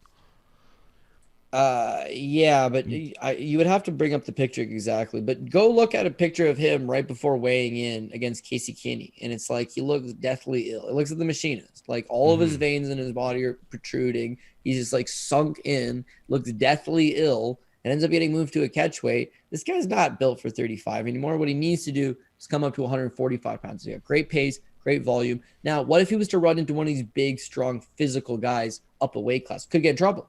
Yeah, but you would have to bring up the picture exactly. But go look at a picture of him right before weighing in against Casey Kinney, and it's like he looks deathly ill. It looks like the machinist. Like all of his veins in his body are protruding. He's just like sunk in, looks deathly ill, and ends up getting moved to a catchweight. This guy's not built for 35 anymore. What he needs to do is come up to 145 pounds. He's got great pace, great volume. Now, what if he was to run into one of these big, strong, physical guys up a weight class? Could get in trouble.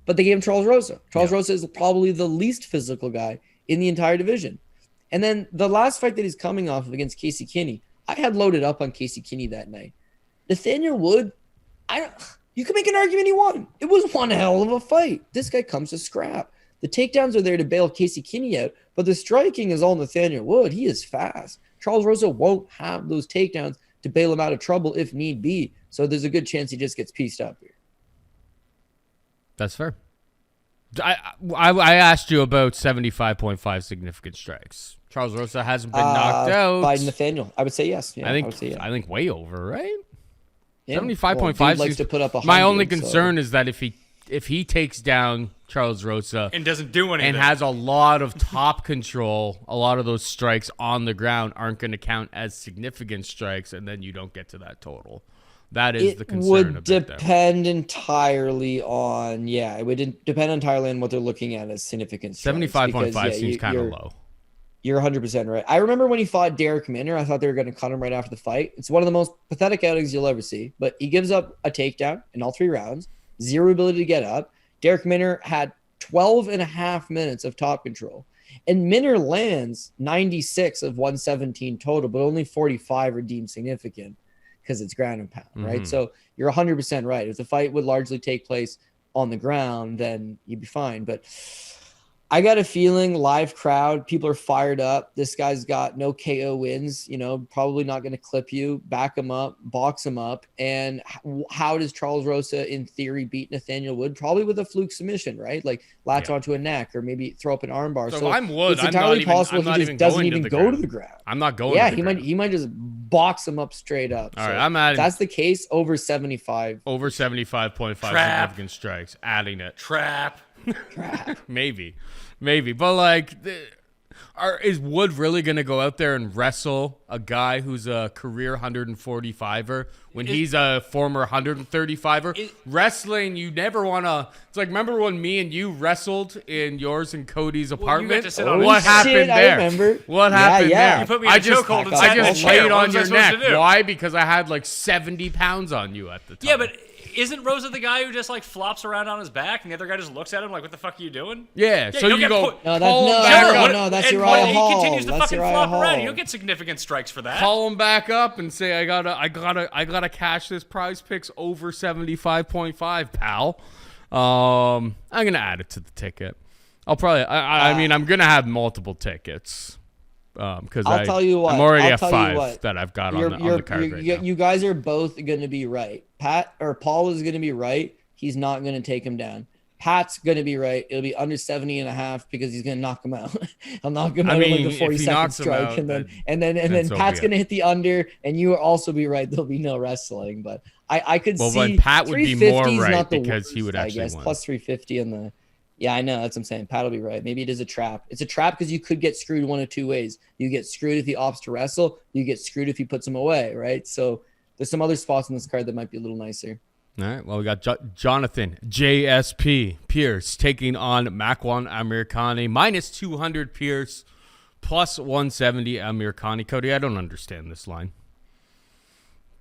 But they gave him Charles Rosa. Rosa is probably the least physical guy in the entire division. And then the last fight that he's coming off of against Casey Kinney, I had loaded up on Casey Kinney that night. Nathaniel Wood, you can make an argument he won. It was one hell of a fight. This guy comes to scrap. The takedowns are there to bail Casey Kinney out, but the striking is all Nathaniel Wood. He is fast. Charles Rosa won't have those takedowns to bail him out of trouble if need be. So there's a good chance he just gets pieced up here. That's fair. I asked you about 75.5 significant strikes. Charles Rosa hasn't been knocked out. By Nathaniel. I would say yes. Yeah, I think way over, right? Yeah. 75.5 well, likes to put up 100. My only concern is that if he takes down Charles Rosa and doesn't do anything and has a lot of top control, a lot of those strikes on the ground aren't going to count as significant strikes, and then you don't get to that total. That is the concern. It would depend entirely on what they're looking at as significant strikes. 75.5 seems kind of low. You're 100% right. I remember when he fought Derek Minner, I thought they were going to cut him right after the fight. It's one of the most pathetic outings you'll ever see, but he gives up a takedown in all 3 rounds, zero ability to get up. Derek Minner had 12 and a half minutes of top control, and Minner lands 96 of 117 total, but only 45 are deemed significant because it's ground and pound, right? So you're 100% right. If the fight would largely take place on the ground, then you'd be fine. But I got a feeling live crowd, people are fired up. This guy's got no KO wins, probably not going to clip you, back him up, box him up. And how does Charles Rosa, in theory, beat Nathaniel Wood? Probably with a fluke submission, right? Like latch onto a neck or maybe throw up an armbar. So if I'm Wood, it's entirely possible he just doesn't even go to the ground. I'm not going to the ground. ground. He might just box him up straight up. All right, I'm adding. If that's the case, over 75. Over 75.5 significant strikes. Adding it. Trap. Maybe. But like, is Wood really going to go out there and wrestle a guy who's a career 145er when he's a former 135er? Wrestling, you never want to. It's like, remember when me and you wrestled in yours and Cody's apartment? You got to sit on what happened there? I remember. What happened there? You put me in a chokehold and I sat in just the chair. laid What on was I your supposed neck. to do? Why? Because I had like 70 pounds on you at the time. Yeah, but isn't Rosa the guy who just like flops around on his back and the other guy just looks at him like, what the fuck are you doing? Yeah, so you go. No, that's and Uriah he Hall. continues to That's fucking Uriah flop Hall. around. You don't get significant strikes for that. Call him back up and say, I gotta cash this prize picks over 75.5, pal. I'm gonna add it to the ticket. I'll probably. I mean, I'm gonna have multiple tickets. Because I'll tell you what. I'm already I'll at tell 5 that I've got on the card right now. You guys are both going to be right. Paul is going to be right. He's not going to take him down. Pat's going to be right. It'll be under 70 and a half because he's going to knock him out. I'll knock him out with like a 40-second strike, out, and then Pat's going to hit the under, and you will also be right. There'll be no wrestling, but I could see. Well, Pat would be more right because worst, he would actually win. Plus 350 in the. Yeah, I know. That's what I'm saying. Pat will be right. Maybe it is a trap. It's a trap because you could get screwed one of 2 ways. You get screwed if he opts to wrestle. You get screwed if he puts him away, right? So there's some other spots in this card that might be a little nicer. All right. Well, we got Jonathan JSP Pearce taking on Makwan Amirkhani. Minus 200 Pearce, plus 170 Amirkhani. Cody, I don't understand this line.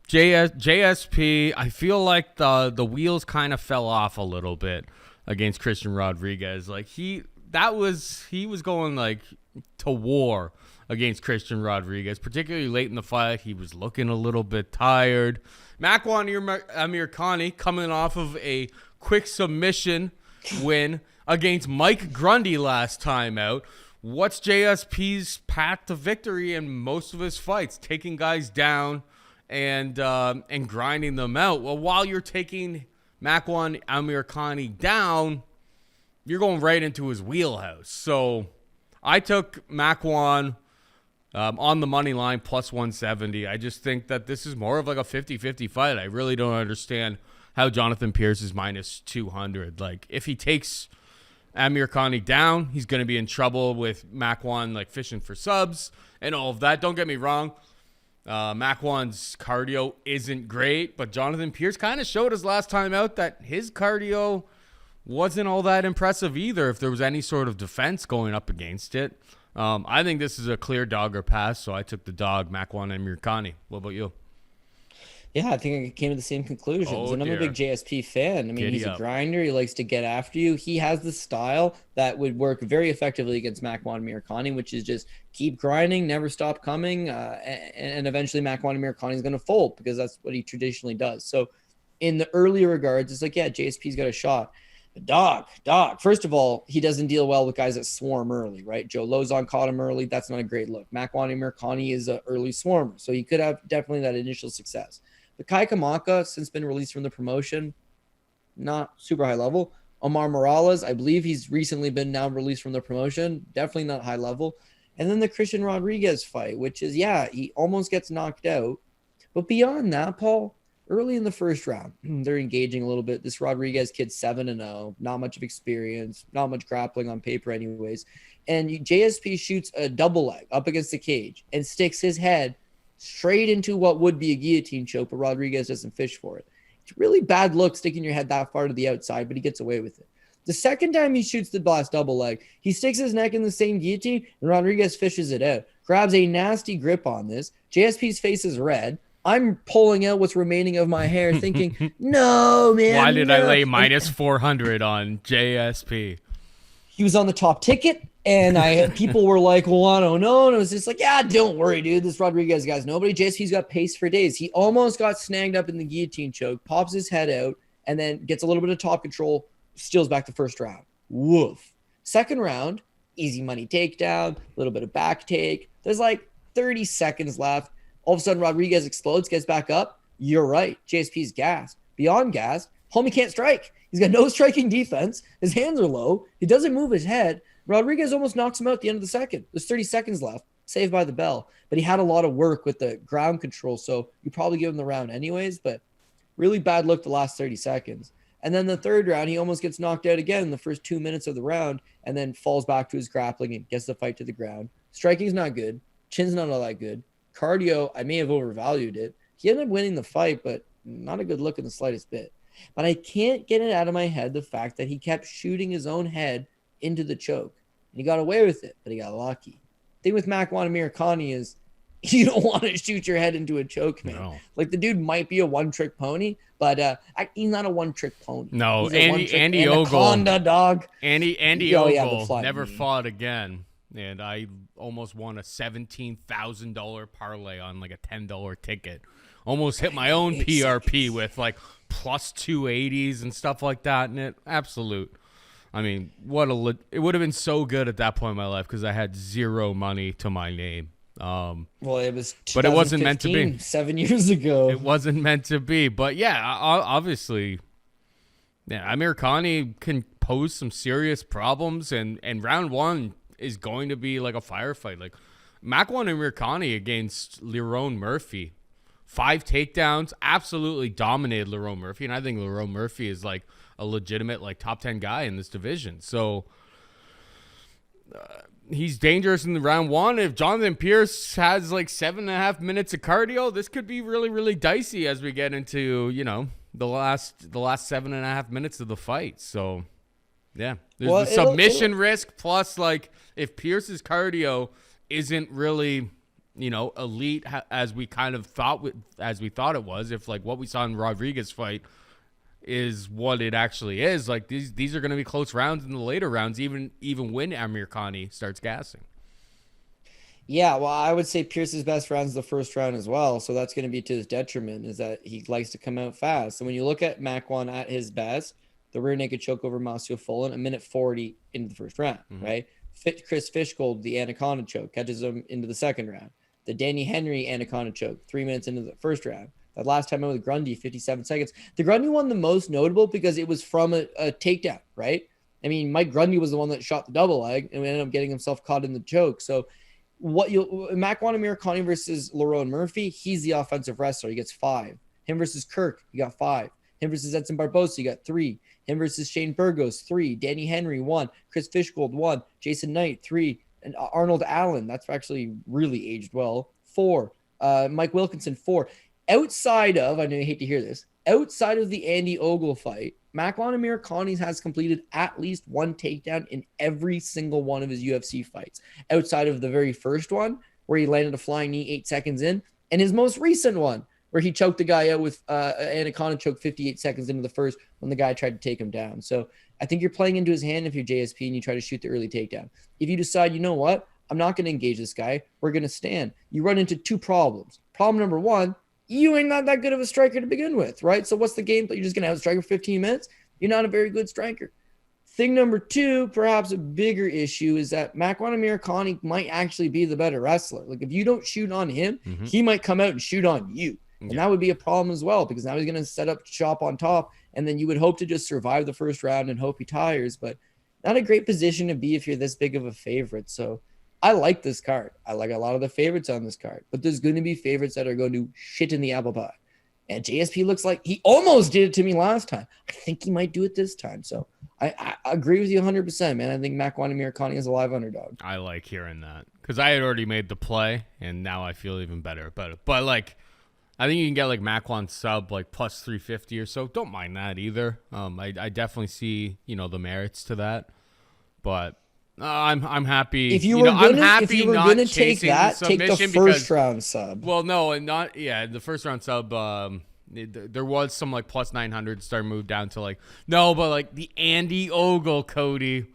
JSP, I feel like the wheels kind of fell off a little bit against Christian Rodriguez. Like he was going like to war against Christian Rodriguez, particularly late in the fight. He was looking a little bit tired. Makwan Amirkhani coming off of a quick submission win against Mike Grundy last time out. What's JSP's path to victory in most of his fights? Taking guys down and grinding them out. Well, while you're taking Makwan Amirkhani down, you're going right into his wheelhouse. So I took Makwan on the money line plus 170. I just think that this is more of like a 50-50 fight. I really don't understand how Jonathan Pearce is minus 200. Like, if he takes Amirkhani down, he's going to be in trouble with Makwan, like, fishing for subs and all of that. Don't get me wrong. Makwan's cardio isn't great, but Jonathan Pearce kind of showed us last time out that his cardio wasn't all that impressive either if there was any sort of defense going up against it. I think this is a clear dog or pass, so I took the dog, Makwan Amirkhani. What about you? Yeah, I think I came to the same conclusions. And I'm a big JSP fan. I mean, he's a grinder. He likes to get after you. He has the style that would work very effectively against Makwan Amirkhani, which is just keep grinding, never stop coming, and eventually Makwan Amirkhani is going to fold because that's what he traditionally does. So in the earlier regards, it's like, yeah, JSP's got a shot. But dog. First of all, he doesn't deal well with guys that swarm early, right? Joe Lozon caught him early. That's not a great look. Makwan Amirkhani is an early swarmer, so he could have definitely that initial success. But Kai Kamaka, since been released from the promotion, not super high level. Omar Morales, I believe he's recently been now released from the promotion. Definitely not high level. And then the Christian Rodriguez fight, which is, yeah, he almost gets knocked out. But beyond that, Paul, early in the first round, they're engaging a little bit. This Rodriguez kid's 7-0, not much of experience, not much grappling on paper anyways. And JSP shoots a double leg up against the cage and sticks his head straight into what would be a guillotine choke, but Rodriguez doesn't fish for it. It's really bad look sticking your head that far to the outside, but he gets away with it. The second time he shoots the last double leg, he sticks his neck in the same guillotine, and Rodriguez fishes it out. Grabs a nasty grip on this. JSP's face is red. I'm pulling out what's remaining of my hair thinking, no, man. Why did I lay minus 400 on JSP? He was on the top ticket, and people were like, well, I don't know. And it was just like, yeah, don't worry, dude. This Rodriguez guy's nobody. JSP's got pace for days. He almost got snagged up in the guillotine choke, pops his head out, and then gets a little bit of top control, steals back the first round. Woof. Second round, easy money takedown, a little bit of back take. There's like 30 seconds left. All of a sudden, Rodriguez explodes, gets back up. You're right. JSP's gassed. Beyond gassed, homie can't strike. He's got no striking defense. His hands are low. He doesn't move his head. Rodriguez almost knocks him out at the end of the second. There's 30 seconds left. Saved by the bell. But he had a lot of work with the ground control, so you probably give him the round anyways, but really bad look the last 30 seconds. And then the third round, he almost gets knocked out again in the first 2 minutes of the round and then falls back to his grappling and gets the fight to the ground. Striking's not good. Chin's not all that good. Cardio, I may have overvalued it. He ended up winning the fight, but not a good look in the slightest bit. But I can't get it out of my head, the fact that he kept shooting his own head into the choke. And he got away with it, but he got lucky. The thing with Makwan Amirkhani is you don't want to shoot your head into a choke, man. No. Like, the dude might be a one-trick pony, but he's not a one-trick pony. No, Andy Ogle. Dog. Andy Ogle never fought again. And I almost won a $17,000 parlay on like a $10 ticket. Almost hit my own PRP with like plus 280s and stuff like that. And I mean, it would have been so good at that point in my life because I had zero money to my name. Well, it was, but it wasn't meant to be. 7 years ago. It wasn't meant to be. But yeah, obviously, yeah, Amirkhani can pose some serious problems, and round one is going to be like a firefight. Like Makwan Amirkhani against Lerone Murphy, 5 takedowns, absolutely dominated Lerone Murphy, and I think Lerone Murphy is like a legitimate like top 10 guy in this division. So he's dangerous in the round one. If Jonathan Pearce has like 7.5 minutes of cardio, this could be really, really dicey as we get into, you know, the last 7.5 minutes of the fight. So yeah, there's the submission risk, plus like if Pearce's cardio isn't really, you know, elite as we kind of thought it was, if like what we saw in Rodriguez fight is what it actually is, like these are going to be close rounds in the later rounds, even when Amirkhani starts gassing. Yeah, well, I would say Pearce's best round is the first round as well. So that's going to be to his detriment, is that he likes to come out fast. So when you look at Makwan at his best, the rear naked choke over Masio Follin, a minute 40 into the first round, right? Chris Fishgold, the Anaconda choke, catches him into the second round. The Danny Henry Anaconda choke, 3 minutes into the first round. That last time out with Grundy, 57 seconds. The Grundy one, the most notable because it was from a takedown, right? I mean, Mike Grundy was the one that shot the double leg and ended up getting himself caught in the choke. So Makwan Amirkhani versus Lerone Murphy, he's the offensive wrestler. He gets 5. Him versus Kirk, he got 5. Him versus Edson Barbosa, he got 3. Him versus Shane Burgos, 3. Danny Henry, 1. Chris Fishgold, 1. Jason Knight, 3. And Arnold Allen, that's actually really aged well, 4. Mike Wilkinson, 4. Outside of, I know you hate to hear this, outside of the Andy Ogle fight, Makwan Amirkhani has completed at least one takedown in every single one of his UFC fights. Outside of the very first one, where he landed a flying knee 8 seconds in, and his most recent one, where he choked the guy out with Anaconda choke 58 seconds into the first when the guy tried to take him down. So I think you're playing into his hand if you're JSP and you try to shoot the early takedown. If you decide, you know what, I'm not going to engage this guy, we're going to stand. You run into 2 problems. Problem number 1, you ain't not that good of a striker to begin with, right? So what's the game plan? You're just going to have a striker for 15 minutes? You're not a very good striker. Thing number 2, perhaps a bigger issue, is that Makwan Amirkhani might actually be the better wrestler. Like, if you don't shoot on him, he might come out and shoot on you. And that would be a problem as well, because now he's going to set up shop on top, and then you would hope to just survive the first round and hope he tires. But not a great position to be if you're this big of a favorite. So I like this card. I like a lot of the favorites on this card, but there's going to be favorites that are going to shit in the apple pie. And JSP looks like he almost did it to me last time. I think he might do it this time. So I agree with you 100%, man. I think Makwan Amirkhani is a live underdog. I like hearing that because I had already made the play, and now I feel even better about it. But, like, I think you can get, like, Makwan sub, like, plus 350 or so. Don't mind that either. I definitely see, the merits to that. But I'm happy. If you were going to take that, take the first round sub. Well, no, and not the first round sub. There was some like plus 900 start moved down to like but like the Andy Ogle, Cody,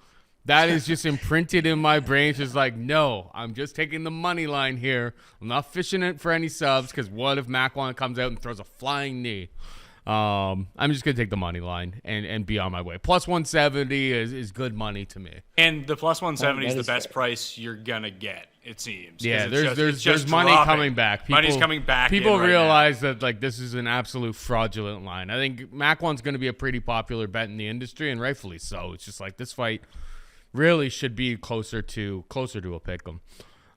that is just imprinted in my brain. It's just like, no, I'm just taking the money line here. I'm not fishing it for any subs because what if Makwan comes out and throws a flying knee? I'm just gonna take the money line and be on my way. Plus 170 is good money to me. And the plus 170 is the best price you're gonna get, it seems. Yeah, there's money coming back. Money's coming back. People right realize now that like this is an absolute fraudulent line. I think Makwan's gonna be a pretty popular bet in the industry, and rightfully so. It's just like this fight really should be closer to a pick'em.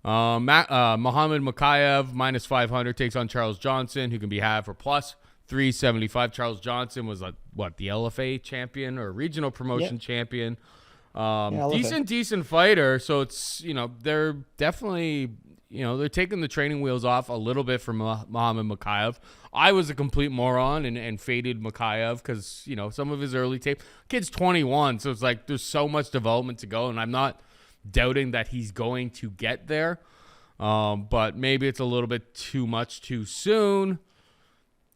Muhammad Mokaev minus 500 takes on Charles Johnson, who can be had for plus 375. Charles Johnson was the LFA champion or regional promotion champion. Decent fighter. So it's, they're definitely, they're taking the training wheels off a little bit from Muhammad Mokaev. I was a complete moron and faded Mokaev because, some of his early tape. Kid's 21, so it's like there's so much development to go, and I'm not doubting that he's going to get there. But maybe it's a little bit too much too soon.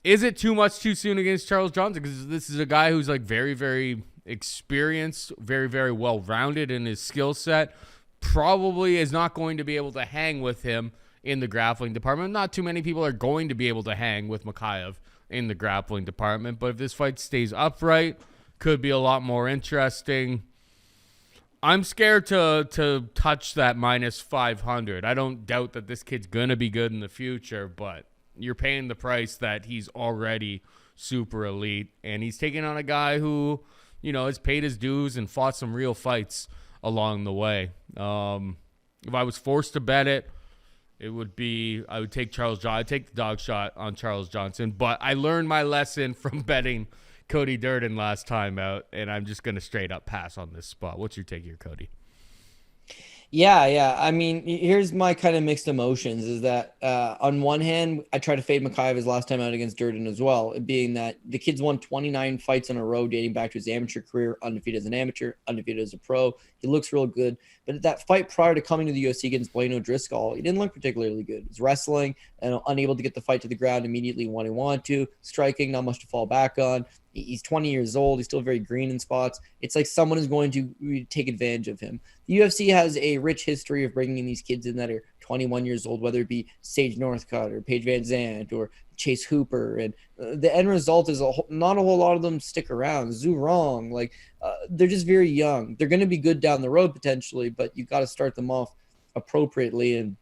Is it too much too soon against Charles Johnson? Because this is a guy who's like very, very experienced, very, very well-rounded in his skill set. Probably is not going to be able to hang with him in the grappling department. Not too many people are going to be able to hang with Mokaev in the grappling department. But if this fight stays upright, could be a lot more interesting. I'm scared to touch that minus 500. I don't doubt that this kid's going to be good in the future, but you're paying the price that he's already super elite, and he's taking on a guy who, has paid his dues and fought some real fights along the way. If I was forced to bet it, I would take Charles Johnson. I'd take the dog shot on Charles Johnson, but I learned my lesson from betting Cody Durden last time out, and I'm just going to straight up pass on this spot. What's your take here, Cody? Yeah. I mean, here's my kind of mixed emotions is that on one hand, I try to fade Mokaev his last time out against Durden as well, it being that the kid's won 29 fights in a row dating back to his amateur career, undefeated as an amateur, undefeated as a pro. He looks real good. But at that fight prior to coming to the UFC against Blaydes O'Driscoll, he didn't look particularly good. He was wrestling and unable to get the fight to the ground immediately when he wanted to, striking, not much to fall back on. He's 20 years old. He's still very green in spots. It's like someone is going to take advantage of him. The UFC has a rich history of bringing these kids in that are 21 years old, whether it be Sage Northcutt or Paige Van Zandt or Chase Hooper. And the end result is not a whole lot of them stick around. Zhu Rong, like they're just very young. They're going to be good down the road potentially, but you got to start them off appropriately. And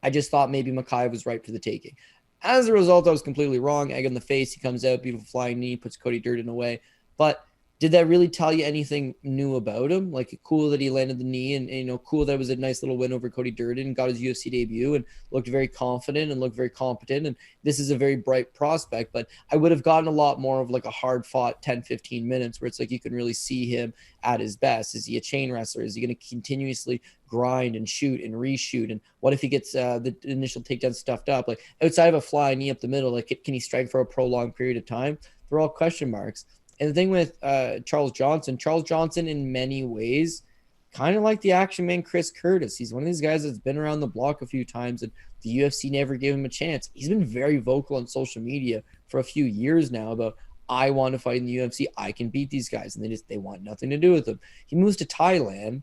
I just thought maybe Mokaev was right for the taking. As a result, I was completely wrong. Egg on the face. He comes out, beautiful flying knee, puts Cody Durden away. But did that really tell you anything new about him? Like, cool that he landed the knee and cool that it was a nice little win over Cody Durden, got his UFC debut and looked very confident and looked very competent. And this is a very bright prospect, but I would have gotten a lot more of like a hard fought 10, 15 minutes where it's like you can really see him at his best. Is he a chain wrestler? Is he going to continuously grind and shoot and reshoot? And what if he gets the initial takedown stuffed up? Like, outside of a flying knee up the middle, like, can he strike for a prolonged period of time? They're all question marks. And the thing with Charles Johnson in many ways, kind of like the action man Chris Curtis. He's one of these guys that's been around the block a few times and the UFC never gave him a chance. He's been very vocal on social media for a few years now about, I want to fight in the UFC. I can beat these guys. And they want nothing to do with him. He moves to Thailand.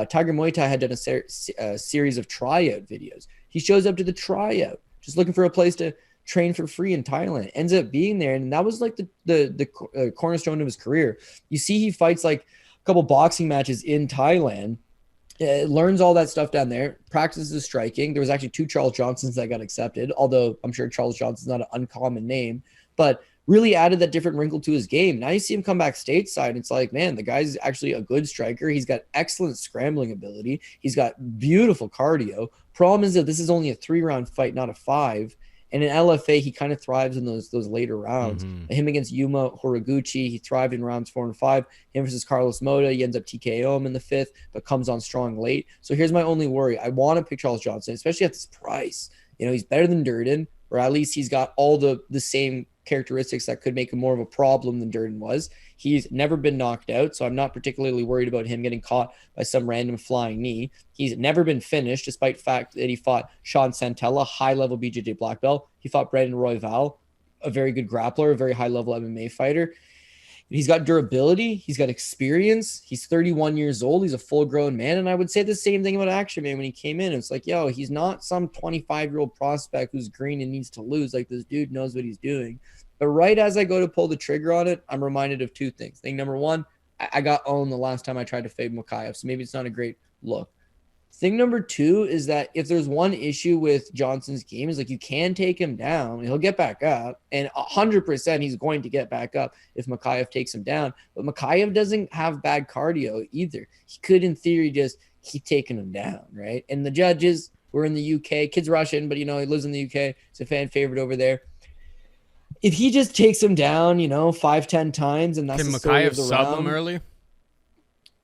Tiger Muay Thai had done a series of tryout videos. He shows up to the tryout, just looking for a place to train for free in Thailand, ends up being there. And that was like the cornerstone of his career. You see, he fights like a couple boxing matches in Thailand, learns all that stuff down there, practices striking. There was actually 2 Charles Johnsons that got accepted, although I'm sure Charles Johnson's not an uncommon name, but really added that different wrinkle to his game. Now you see him come back stateside, and it's like, man, the guy's actually a good striker. He's got excellent scrambling ability. He's got beautiful cardio. Problem is that this is only a 3-round fight, not a 5. And in LFA, he kind of thrives in those later rounds. Mm-hmm. Him against Yuma Horiguchi, he thrived in rounds 4 and 5. Him versus Carlos Mota, he ends up TKO him in the 5th, but comes on strong late. So here's my only worry. I want to pick Charles Johnson, especially at this price. He's better than Durden, or at least he's got all the same characteristics that could make him more of a problem than Durden was. He's never been knocked out, so I'm not particularly worried about him getting caught by some random flying knee. He's never been finished, despite the fact that he fought Sean Santella, high-level BJJ black belt. He fought Brandon Royval, a very good grappler, a very high-level MMA fighter. He's got durability. He's got experience. He's 31 years old. He's a full-grown man, and I would say the same thing about Action Man when he came in. It's like, he's not some 25-year-old prospect who's green and needs to lose. Like, this dude knows what he's doing. But right as I go to pull the trigger on it, I'm reminded of 2 things. Thing number 1, I got owned the last time I tried to fade Mokaev, so maybe it's not a great look. Thing number 2 is that if there's one issue with Johnson's game is like you can take him down, he'll get back up, and 100% he's going to get back up if Mokaev takes him down. But Mokaev doesn't have bad cardio either. He could, in theory, just keep taking him down, right? And the judges were in the UK. Kid's Russian, but he lives in the UK. He's a fan favorite over there. If he just takes him down, 5-10 times, and that's can the story Mokaev of the sub round. him early?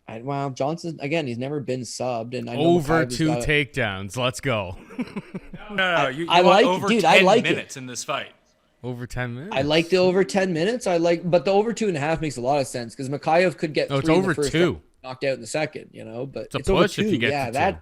Well, Johnson, again, he's never been subbed. And I know over 2 takedowns. Let's go. No. You I want like over dude, 10 I like minutes in this fight. Over 10 minutes? I like the over 10 minutes. But the over 2.5 makes a lot of sense because Mokaev could get 3 it's over in the first 2. knocked out in the second, but it's a it's over push 2. if you get to 2.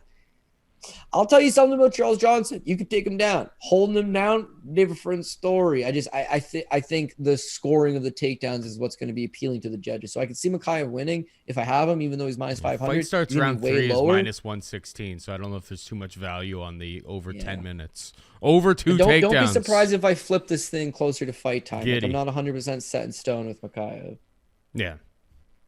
I'll tell you something about Charles Johnson. You could take him down. Holding him down, different story. I think the scoring of the takedowns is what's going to be appealing to the judges. So I can see Mokaev winning if I have him, even though he's minus 500. Fight starts round 3 is lower. minus 116, so I don't know if there's too much value on the over 10 minutes. Over 2 takedowns. Don't be surprised if I flip this thing closer to fight time. Like, Giddy. I'm not 100% set in stone with Mokaev. Yeah.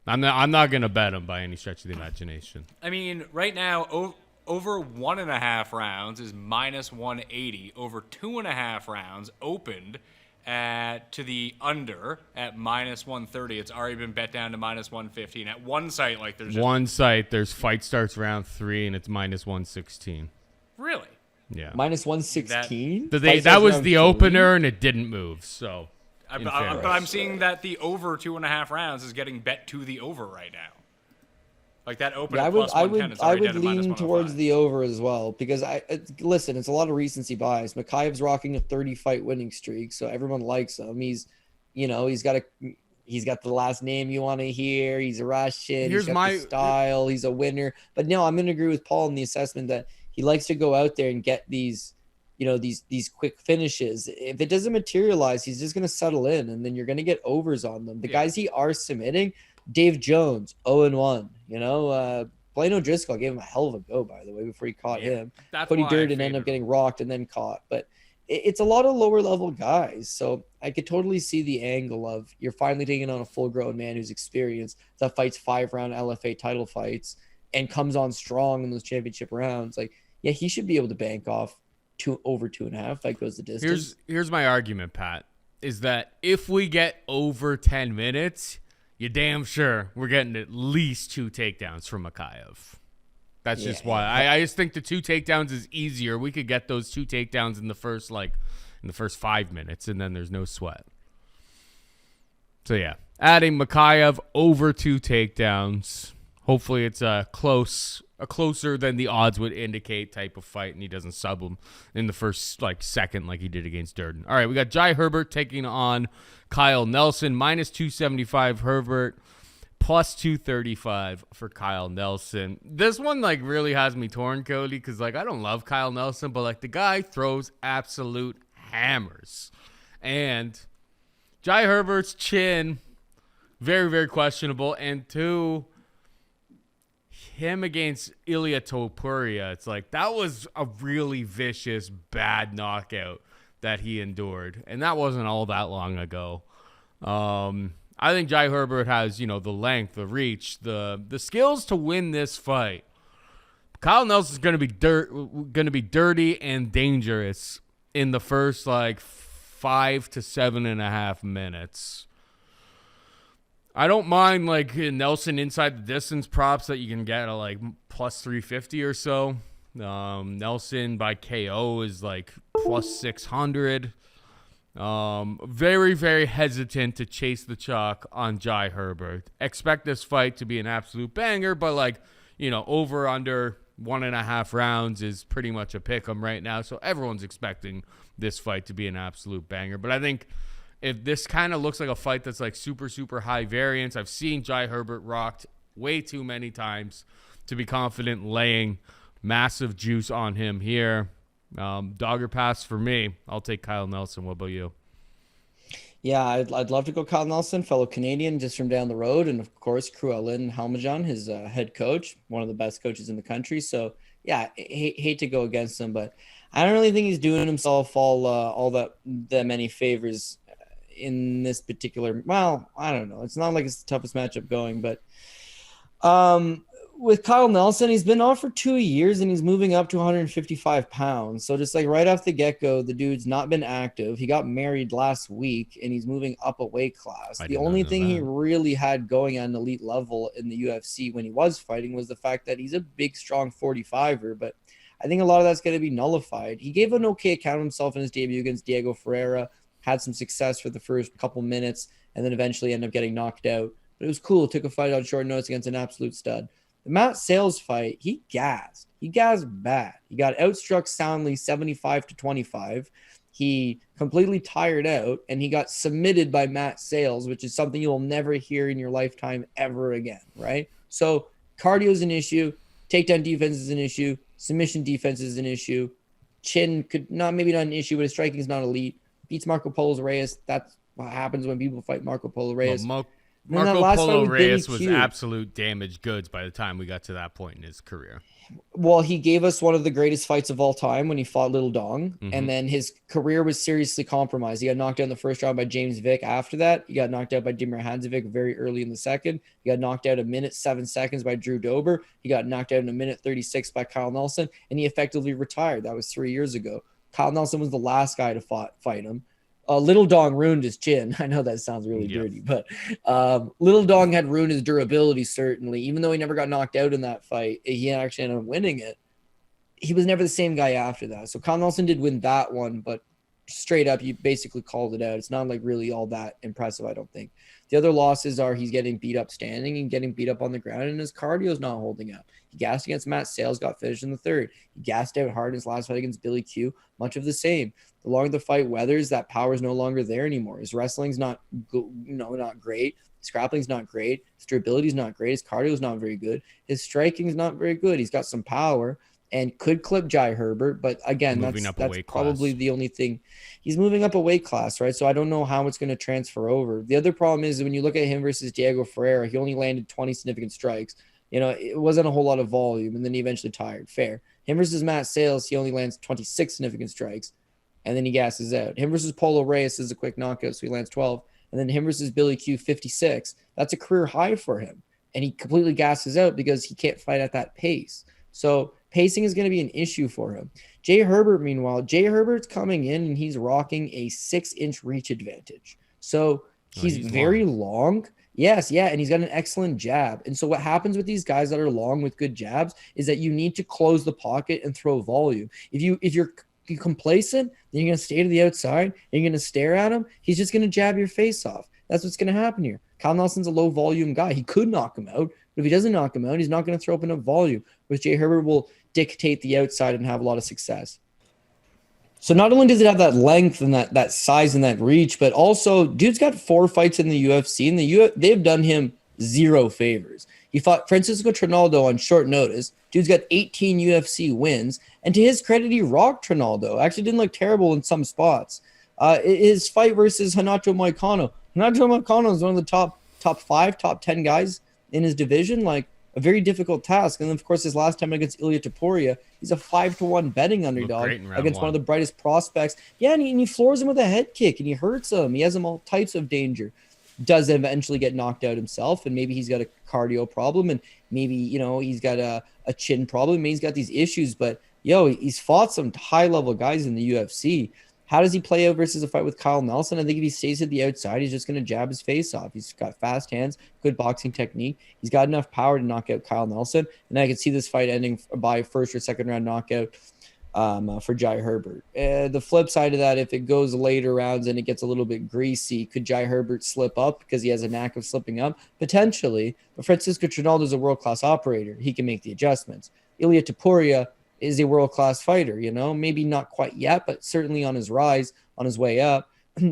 I'm not going to bet him by any stretch of the imagination. I mean, right now, over 1.5 rounds is minus 180. Over 2.5 rounds opened to the under at minus 130. It's already been bet down to minus 115. At one site, there's fight starts round 3 and it's minus 116. Really? Yeah. Minus 116? That was the opener and it didn't move. So, but I'm seeing that the over 2.5 rounds is getting bet to the over right now. Like that open I plus 110 is already down to minus lean towards 105. the over as well because listen, it's a lot of recency bias. Mokaev's rocking a 30-fight winning streak, so everyone likes him. He's got the last name you want to hear. He's a Russian. He's got the style. He's a winner. But no, I'm going to agree with Paul in the assessment that he likes to go out there and get these these quick finishes. If it doesn't materialize, he's just going to settle in, and then you're going to get overs on them. The guys he are submitting, Dave Jones, 0-1. Blaine O'Driscoll gave him a hell of a go, by the way, before he caught him. Cody Durden ended up getting rocked and then caught. But it's a lot of lower level guys. So I could totally see the angle of you're finally taking on a full grown man who's experienced, that fights 5-round LFA title fights and comes on strong in those championship rounds. Like, yeah, he should be able to bank off over 2.5. That goes the distance. Here's my argument, Pat, is that if we get over 10 minutes, you're damn sure we're getting at least 2 takedowns from Mokaev. That's just why. I just think the 2 takedowns is easier. We could get those 2 takedowns in the first 5 minutes, and then there's no sweat. So yeah, adding Mokaev over 2 takedowns. Hopefully it's a closer than the odds would indicate type of fight, and he doesn't sub him in the first second like he did against Durden. All right, we got Jai Herbert taking on Kyle Nelson, -275 Herbert, +235 for Kyle Nelson. This one really has me torn, Cody, because I don't love Kyle Nelson, but the guy throws absolute hammers. And Jai Herbert's chin, very, very questionable. And 2, him against Ilia Topuria, it's that was a really vicious, bad knockout that he endured. And that wasn't all that long ago. I think Jai Herbert has, the length, the reach, the skills to win this fight. Kyle Nelson's going to be dirty and dangerous in the first 5 to 7.5 minutes. I don't mind Nelson inside the distance props that you can get at +350 or so. Nelson by KO is +600. Very, very hesitant to chase the chalk on Jai Herbert. Expect this fight to be an absolute banger, but over under 1.5 rounds is pretty much a pick 'em right now. So everyone's expecting this fight to be an absolute banger. But I think if this kind of looks like a fight that's super, super high variance, I've seen Jai Herbert rocked way too many times to be confident laying massive juice on him here. Dogger pass for me. I'll take Kyle Nelson. What about you? Yeah, I'd love to go Kyle Nelson, fellow Canadian, just from down the road. And, of course, Krylov Halmajan, his head coach, one of the best coaches in the country. So, yeah, hate to go against him. But I don't really think he's doing himself all that many favors in this particular – well, I don't know. It's not like it's the toughest matchup going. But with Kyle Nelson, he's been off for 2 years and he's moving up to 155 pounds. So just right off the get-go, the dude's not been active. He got married last week and he's moving up a weight class. The only thing he really had going on an elite level in the UFC when he was fighting was the fact that he's a big, strong 45er. But I think a lot of that's going to be nullified. He gave an okay account of himself in his debut against Diego Ferreira, had some success for the first couple minutes, and then eventually ended up getting knocked out. But it was cool. Took a fight on short notice against an absolute stud. The Matt Sales fight, he gassed. He gassed bad. He got outstruck soundly 75-25. He completely tired out, and he got submitted by Matt Sales, which is something you'll never hear in your lifetime ever again, right? So cardio is an issue. Takedown defense is an issue. Submission defense is an issue. Chin maybe not an issue, but his striking is not elite. Beats Marco Polo Reyes. That's what happens when people fight Marco Polo Reyes. Well, Marco Polo Reyes was absolute damaged goods by the time we got to that point in his career. Well, he gave us one of the greatest fights of all time when he fought Little Dong, and then his career was seriously compromised. He got knocked out in the first round by James Vick. After that, he got knocked out by Damir Hadzovic very early in the second. He got knocked out 1:07 by Drew Dober. He got knocked out in 1:36 by Kyle Nelson, and he effectively retired. That was 3 years ago. Kyle Nelson was the last guy to fight him. Little Dong ruined his chin. I know that sounds really dirty, but Little Dong had ruined his durability, certainly. Even though he never got knocked out in that fight, he actually ended up winning it. He was never the same guy after that. So Kyle Nelson did win that one, but straight up, you basically called it out. It's not really all that impressive, I don't think. The other losses are he's getting beat up standing and getting beat up on the ground, and his cardio is not holding up. He gassed against Matt Sales, got finished in the third. He gassed out hard in his last fight against Billy Q. Much of the same. The longer the fight weathers, that power is no longer there anymore. His wrestling's not great. His grappling's not great. His durability's not great. His cardio is not very good. His striking's not very good. He's got some power, and could clip Jai Herbert. But again, Moving that's up a weight probably class. the only thing. He's moving up a weight class, right? So I don't know how it's going to transfer over. The other problem is when you look at him versus Diego Ferreira, he only landed 20 significant strikes. It wasn't a whole lot of volume, and then he eventually tired. Fair. Him versus Matt Sales, he only lands 26 significant strikes, and then he gasses out. Him versus Polo Reyes is a quick knockout, so he lands 12. And then him versus Billy Q, 56. That's a career high for him. And he completely gasses out because he can't fight at that pace. So pacing is going to be an issue for him. Jay Herbert, meanwhile, Jay Herbert's coming in and he's rocking a 6-inch reach advantage. So he's very long. Yes, yeah, and he's got an excellent jab. And so what happens with these guys that are long with good jabs is that you need to close the pocket and throw volume. If you're complacent, then you're going to stay to the outside and you're going to stare at him. He's just going to jab your face off. That's what's going to happen here. Kyle Nelson's a low volume guy. He could knock him out, but if he doesn't knock him out, he's not going to throw up enough volume, which Jay Herbert will dictate the outside and have a lot of success. So not only does it have that length and that size and that reach, but also dude's got 4 fights in the UFC, and they've done him 0 favors. He fought Francisco Trinaldo on short notice. Dude's got 18 UFC wins, and to his credit, he rocked Trinaldo. Actually didn't look terrible in some spots. His fight versus Renato Moicano. Renato Moicano is one of the top 5, top 10 guys in his division. Like, a very difficult task. And then, of course, his last time against Ilia Topuria, he's a 5-1 betting underdog against one of the brightest prospects. Yeah, and he floors him with a head kick, and he hurts him. He has him all types of danger. Does eventually get knocked out himself, and maybe he's got a cardio problem, and maybe, he's got a chin problem. Maybe he's got these issues, but, he's fought some high-level guys in the UFC. How does he play out versus a fight with Kyle Nelson? I think if he stays at the outside, he's just going to jab his face off. He's got fast hands, good boxing technique. He's got enough power to knock out Kyle Nelson. And I can see this fight ending by first or second round knockout for Jai Herbert. The flip side of that, if it goes later rounds and it gets a little bit greasy, could Jai Herbert slip up because he has a knack of slipping up? Potentially. But Francisco Trinaldo is a world-class operator. He can make the adjustments. Ilia Topuria is a world-class fighter, maybe not quite yet, but certainly on his rise, on his way up,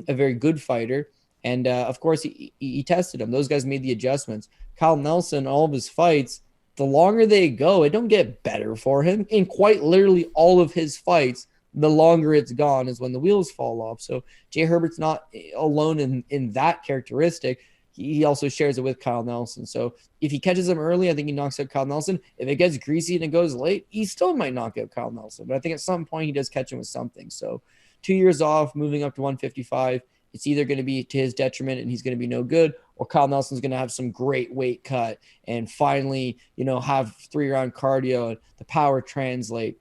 a very good fighter. And of course, he tested him. Those guys made the adjustments. Kyle Nelson, all of his fights, the longer they go, it don't get better for him. And quite literally all of his fights, the longer it's gone is when the wheels fall off. So Jay Herbert's not alone in that characteristic. He also shares it with Kyle Nelson. So if he catches him early, I think he knocks out Kyle Nelson. If it gets greasy and it goes late, he still might knock out Kyle Nelson. But I think at some point he does catch him with something. So 2 years off, moving up to 155, it's either going to be to his detriment and he's going to be no good, or Kyle Nelson's going to have some great weight cut and finally, have 3-round cardio and the power translate.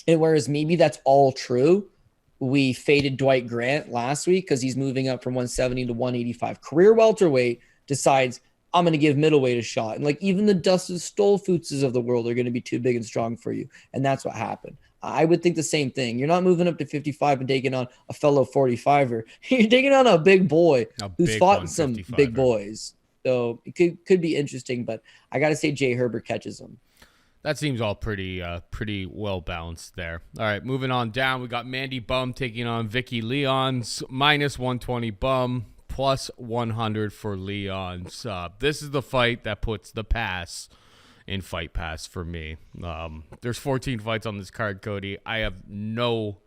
And whereas maybe that's all true, we faded Dwight Grant last week because he's moving up from 170 to 185. Career welterweight decides, I'm going to give middleweight a shot. And even the Dustin Stolfuzes of the world are going to be too big and strong for you. And that's what happened. I would think the same thing. You're not moving up to 55 and taking on a fellow 45er. You're taking on a big boy who's fought some big boys. So it could be interesting, but I got to say Jay Herbert catches him. That seems all pretty well balanced there. All right, moving on down, we got Mandy Bohm taking on Vicky Leon's -120 Bohm, +100 for Leon's. This is the fight that puts the pass in Fight Pass for me. There's 14 fights on this card, Cody. I have no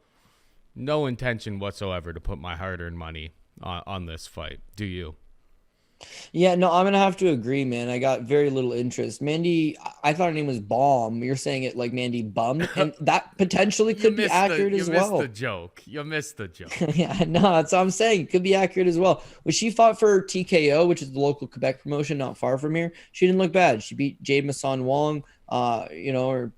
intention whatsoever to put my hard-earned money on this fight. Do you? Yeah, no, I'm going to have to agree, man. I got very little interest. Mandy, I thought her name was Bohm. You're saying it like Mandy Bum, and that potentially could be accurate as well. You missed the joke. Yeah, no, that's what I'm saying. Could be accurate as well. When she fought for TKO, which is the local Quebec promotion not far from here, she didn't look bad. She beat Jade Masson Wong, her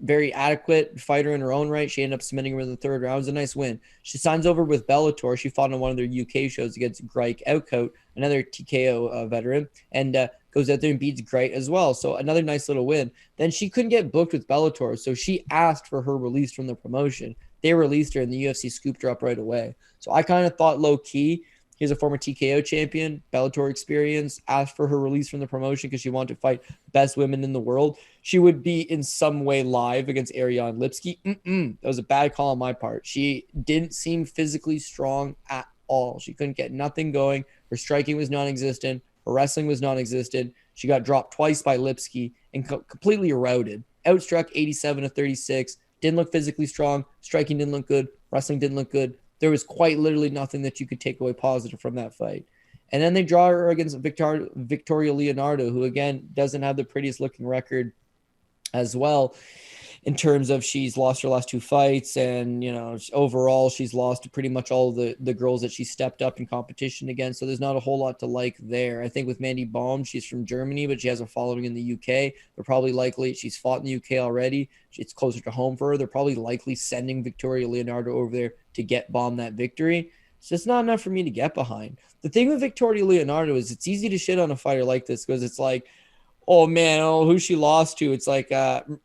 very adequate fighter in her own right. She ended up submitting her in the 3rd round. It was a nice win. She signs over with Bellator. She fought on one of their UK shows against Greg Outcoat, another TKO veteran, and goes out there and beats Greg as well. So another nice little win. Then she couldn't get booked with Bellator, so she asked for her release from the promotion. They released her, and the UFC scooped her up right away. So I kind of thought low-key, here's a former TKO champion, Bellator experience, asked for her release from the promotion because she wanted to fight best women in the world. She would be in some way live against Ariane Lipski. That was a bad call on my part. She didn't seem physically strong at all. She couldn't get nothing going. Her striking was non-existent. Her wrestling was non-existent. She got dropped twice by Lipski and completely routed. outstruck 87-36. Didn't look physically strong. Striking didn't look good. Wrestling didn't look good. There was quite literally nothing that you could take away positive from that fight. And then they draw her against Victoria Leonardo, who, again, doesn't have the prettiest looking record as well, in terms of she's lost her last 2 fights. And, overall, she's lost to pretty much all the girls that she stepped up in competition against. So there's not a whole lot to like there. I think with Mandy Bohm, she's from Germany, but she has a following in the UK. They're probably likely, she's fought in the UK already. It's closer to home for her. They're probably likely sending Victoria Leonardo over there to get Bohm that victory. It's just not enough for me to get behind. The thing with Victoria Leonardo is it's easy to shit on a fighter like this because it's like, oh, man, who she lost to? It's like,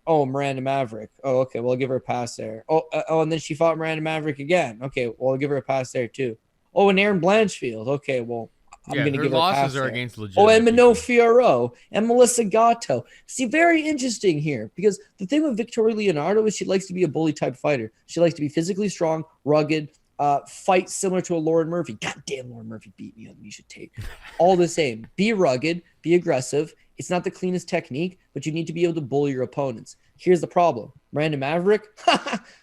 Miranda Maverick. Oh, okay, well, I'll give her a pass there. And then she fought Miranda Maverick again. Okay, well, I'll give her a pass there, too. Oh, and Erin Blanchfield. Okay, well, I'm going to give her a pass losses are there. against legit. Oh, and Mano Fiorot and Melissa Gatto. See, very interesting here, because the thing with Victoria Leonardo is she likes to be a bully-type fighter. She likes to be physically strong, rugged, fight similar to a Lauren Murphy. Goddamn, Lauren Murphy beat me on the Misha tape. All the same. Be rugged, be aggressive. It's not the cleanest technique, but you need to be able to bully your opponents. Here's the problem. Miranda Maverick,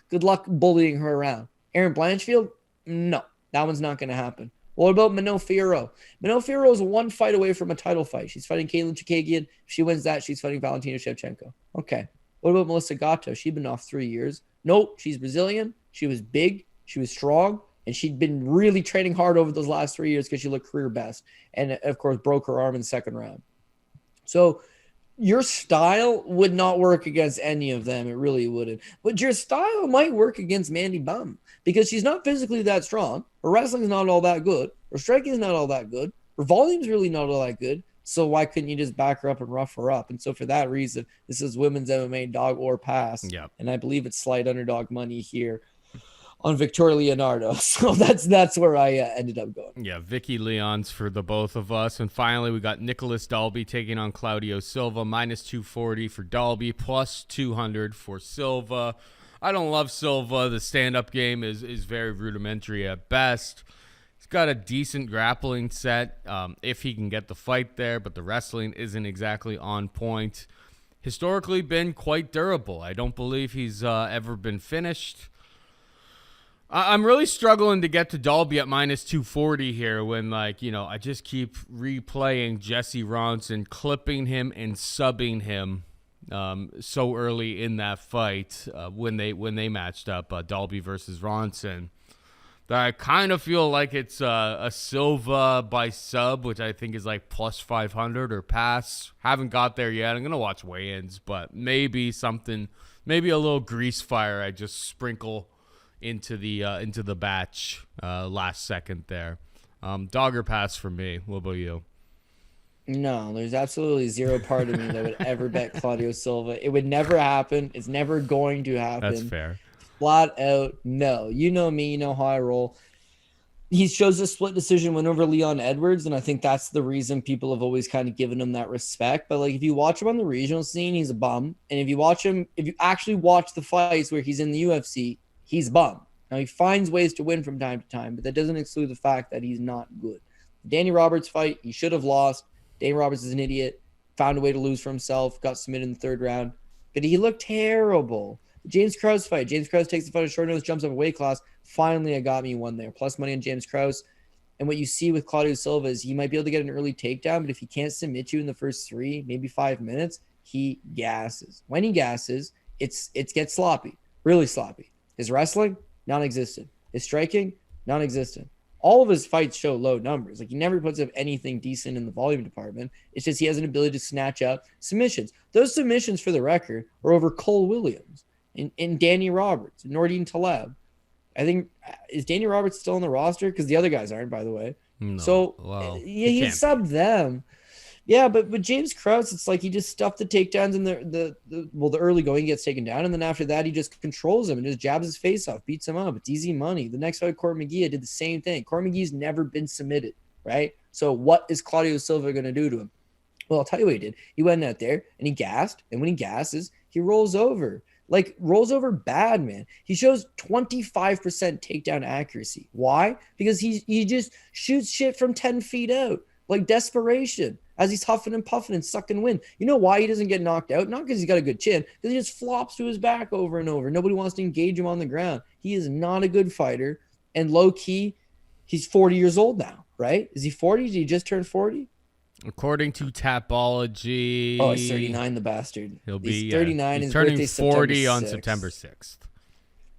good luck bullying her around. Erin Blanchfield, no, that one's not going to happen. What about Mano Fiorot? Mano Fiorot is 1 fight away from a title fight. She's fighting Caitlin Chikagian. If she wins that, she's fighting Valentina Shevchenko. Okay. What about Melissa Gatto? She'd been off 3 years. Nope, she's Brazilian. She was big. She was strong. And she'd been really training hard over those last 3 years because she looked career best. And, of course, broke her arm in the second round. So your style would not work against any of them. It really wouldn't. But your style might work against Mandy Bohm because she's not physically that strong. Her wrestling's not all that good. Her striking's not all that good. Her volume's really not all that good. So why couldn't you just back her up and rough her up? And so for that reason, this is women's MMA dog or pass. Yep. And I believe it's slight underdog money here on Victoria Leonardo. So that's where I ended up going. Yeah, Vicky Leon's for the both of us. And finally, we got Nicholas Dalby taking on Claudio Silva, -240 for Dalby, +200 for Silva. I don't love Silva. The stand-up game is very rudimentary at best. He's got a decent grappling set if he can get the fight there, but the wrestling isn't exactly on point. Historically been quite durable. I don't believe he's ever been finished. I'm really struggling to get to Dalby at -240 here when, I just keep replaying Jesse Ronson, clipping him and subbing him so early in that fight when they matched up Dalby versus Ronson. That I kind of feel like it's a Silva by sub, which I think is like +500 or pass. Haven't got there yet. I'm going to watch weigh-ins, but maybe a little grease fire I just sprinkle into the batch last second there. Dogger pass for me. What about you? No, there's absolutely zero part of me that would ever bet Claudio Silva. It would never happen. It's never going to happen. That's fair. Flat out, no. You know me. You know how I roll. He chose a split decision win over Leon Edwards, and I think that's the reason people have always kind of given him that respect. But if you watch him on the regional scene, he's a bum. And if you actually watch the fights where he's in the UFC, he's bum. Now, he finds ways to win from time to time, but that doesn't exclude the fact that he's not good. The Danny Roberts fight, he should have lost. Danny Roberts is an idiot, found a way to lose for himself, got submitted in the third round, but he looked terrible. The James Krause fight, James Krause takes the fight of short notice, jumps up a weight class. Finally, I got me one there. Plus money on James Krause. And what you see with Claudio Silva is he might be able to get an early takedown, but if he can't submit you in the first 3, maybe 5 minutes, he gasses. When he gasses, it gets sloppy, really sloppy. His wrestling, non-existent. His striking, non-existent. All of his fights show low numbers. He never puts up anything decent in the volume department. It's just he has an ability to snatch up submissions. Those submissions, for the record, are over Cole Williams and Danny Roberts, and Nordine Taleb. I think, is Danny Roberts still on the roster? Because the other guys aren't, by the way. No. So, he subbed them. Yeah, but with James Krause, it's he just stuffed the takedowns in the early going, he gets taken down, and then after that, he just controls him and just jabs his face off, beats him up. It's easy money. The next fight, Court McGee did the same thing. Court McGee's never been submitted, right? So what is Claudio Silva going to do to him? Well, I'll tell you what he did. He went out there and he gassed, and when he gasses, he rolls over. Rolls over bad, man. He shows 25% takedown accuracy. Why? Because he just shoots shit from 10 feet out. Desperation. as he's huffing and puffing and sucking wind. You know why he doesn't get knocked out? Not because he's got a good chin, because he just flops to his back over and over. Nobody wants to engage him on the ground. He is not a good fighter. And low-key, he's 40 years old now, right? Is he 40? Did he just turn 40? According to Tapology. Oh, he's 39, the bastard. He's 39. He's His turning birthday's 40 on September September 6th.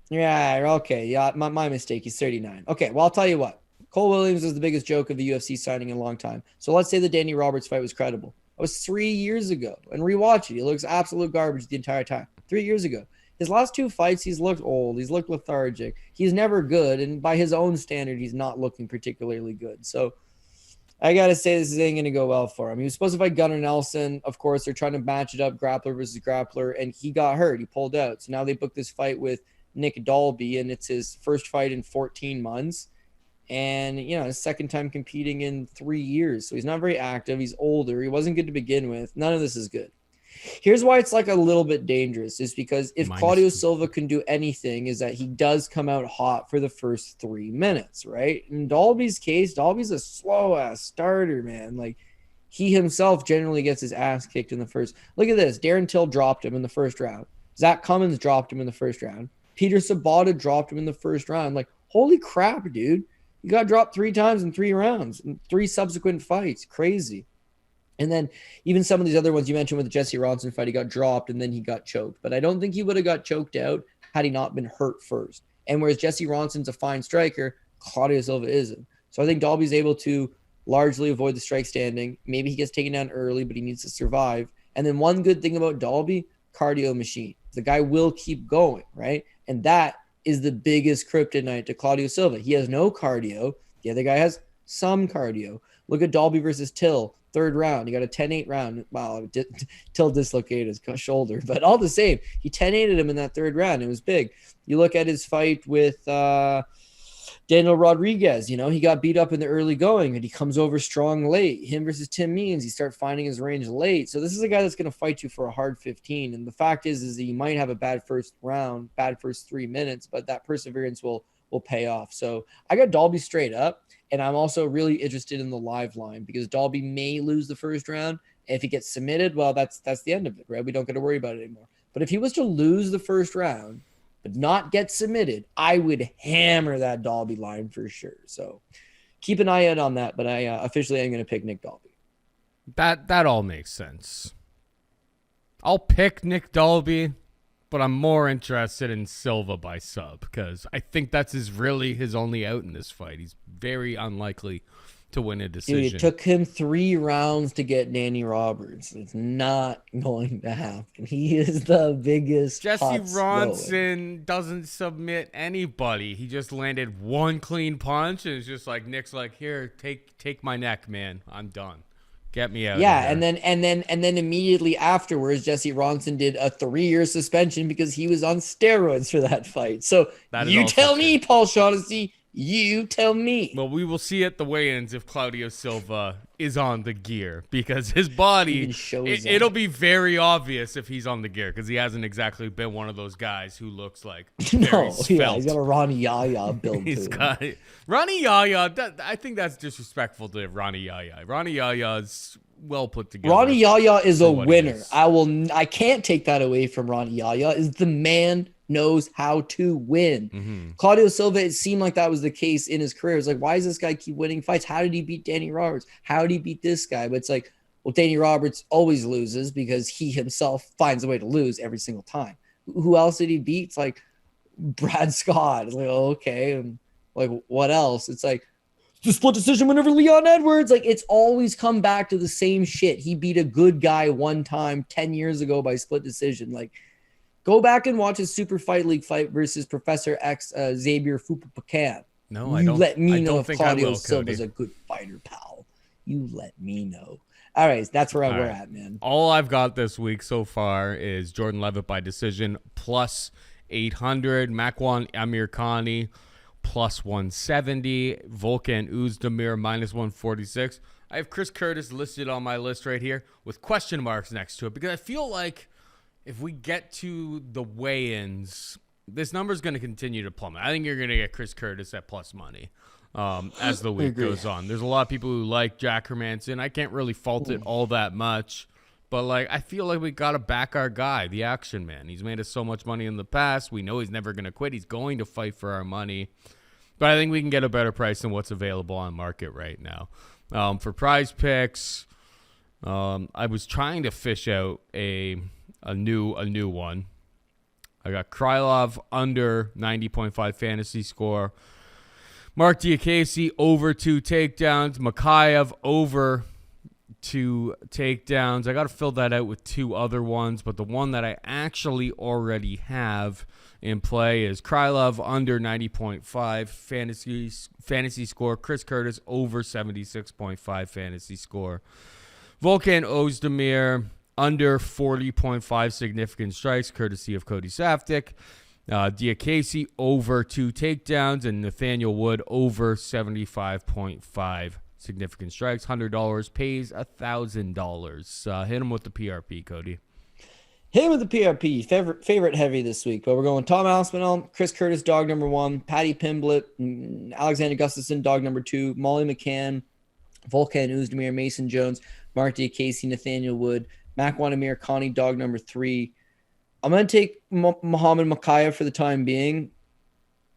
Yeah, okay. Yeah, my mistake. He's 39. Okay, well, I'll tell you what. Cole Williams is the biggest joke of the UFC signing in a long time. So let's say the Danny Roberts fight was credible. That was 3 years ago. And rewatch it. He looks absolute garbage the entire time. 3 years ago. His last 2 fights, he's looked old. He's looked lethargic. He's never good. And by his own standard, he's not looking particularly good. So I got to say this ain't going to go well for him. He was supposed to fight Gunnar Nelson. Of course, they're trying to match it up, grappler versus grappler. And he got hurt. He pulled out. So now they booked this fight with Nick Dalby. And it's his first fight in 14 months. And, his second time competing in 3 years. So he's not very active. He's older. He wasn't good to begin with. None of this is good. Here's why it's like a little bit dangerous is because if Claudio Silva can do anything is that he does come out hot for the first 3 minutes, right? In Dalby's case, Dalby's a slow-ass starter, man. Like, he himself generally gets his ass kicked in the first. Look at this. Darren Till dropped him in the first round. Zach Cummins dropped him in the first round. Peter Sabata dropped him in the first round. Like, holy crap, dude. You got dropped 3 times in 3 rounds, in 3 subsequent fights. Crazy. And then even some of these other ones you mentioned with the Jesse Ronson fight, he got dropped and then he got choked. But I don't think he would have got choked out had he not been hurt first. And whereas Jesse Ronson's a fine striker, Claudio Silva isn't. So I think Dalby's able to largely avoid the strike standing. Maybe he gets taken down early, but he needs to survive. And then one good thing about Dalby, cardio machine. The guy will keep going, right? And that is the biggest kryptonite to Claudio Silva. He has no cardio. The other guy has some cardio. Look at Dalby versus Till. 3rd round. He got a 10-8 round. Wow, Till dislocated his shoulder. But all the same, he 10-8'd him in that 3rd round. It was big. You look at his fight with Daniel Rodriguez. He got beat up in the early going, and he comes over strong late. Him versus Tim Means, he starts finding his range late. So this is a guy that's going to fight you for a hard 15. And the fact is that he might have a bad first round, bad first 3 minutes, but that perseverance will pay off. So I got Dalby straight up. And I'm also really interested in the live line because Dalby may lose the first round. And if he gets submitted, well, that's the end of it, right? We don't got to worry about it anymore. But if he was to lose the first round but not get submitted, I would hammer that Dalby line for sure. So keep an eye out on that. But I officially am going to pick Nick Dalby. That all makes sense. I'll pick Nick Dalby, but I'm more interested in Silva by sub because I think that's really his only out in this fight. He's very unlikely to win a decision. Dude, it took him 3 rounds to get Danny Roberts. It's not going to happen. He is the biggest. Jesse Ronson doesn't submit anybody. He just landed 1 clean punch and it's just like Nick's like, here, take my neck, man. I'm done. Get me out. Yeah, and then immediately afterwards, Jesse Ronson did a 3-year suspension because he was on steroids for that fight. So you tell me, Paul Shaughnessy. You tell me. Well, we will see at the weigh-ins if Claudio Silva is on the gear because his body, it'll be very obvious if he's on the gear because he hasn't exactly been one of those guys who looks like very svelte. Yeah, he's got a Ronnie Yaya build to him. Ronnie Yaya, I think that's disrespectful to Ronnie Yaya. Ronnie Yaya is well put together. Ronnie Yaya is a winner. I can't take that away from Ronnie Yaya. Is the man knows how to win. Mm-hmm. Claudio Silva, it seemed like that was the case in his career. It's like, why does this guy keep winning fights? How did he beat Danny Roberts? How did he beat this guy? But it's like, well, Danny Roberts always loses because he himself finds a way to lose every single time. Who else did he beat? It's like Brad Scott. It's like, oh, okay. And like, what else? It's like the split decision whenever Leon Edwards. Like, it's always come back to the same shit. He beat a good guy one time 10 years ago by split decision. Like, go back and watch his Super Fight League fight versus Professor X Xavier Fupapacan. No, I don't. Let me know if Claudio Silva's a good fighter, pal. You let me know. All right, that's where we're at, man. All I've got this week so far is Jordan Leavitt by decision plus 800, Makwan Amirkhani plus 170, Volkan Oezdemir minus 146. I have Chris Curtis listed on my list right here with question marks next to it because I feel like if we get to the weigh-ins, this number is going to continue to plummet. I think you're going to get Chris Curtis at plus money. as the week goes on. There's a lot of people who like Jack Hermansson. I can't really fault it all that much. But, like, I feel like we got to back our guy, the action man. He's made us so much money in the past. We know he's never going to quit. He's going to fight for our money. But I think we can get a better price than what's available on market right now. For prize picks, I was trying to fish out a new one. I got Krylov under 90.5 fantasy score. Marc Diakiese over 2 takedowns. Mokaev over 2 takedowns. I got to fill that out with 2 other ones, but the one that I actually already have in play is Krylov under 90.5 fantasy score. Chris Curtis over 76.5 fantasy score. Volkan Oezdemir under 40.5 significant strikes, courtesy of Cody Saftic. Diakiese over 2 takedowns, and Nathaniel Wood over 75.5 significant strikes. $100 pays $1,000. Hit him with the PRP, Cody. Hit him with the PRP. Favorite heavy this week. But we're going Tom Aspinall, Chris Curtis, dog number 1, Paddy Pimblett, Alexander Gustafsson, dog number 2, Molly McCann, Volkan Oezdemir, Mason Jones, Marc Diakiese, Nathaniel Wood, Makwan Amirkhani, dog number 3. I'm going to take Muhammad Mokaev for the time being,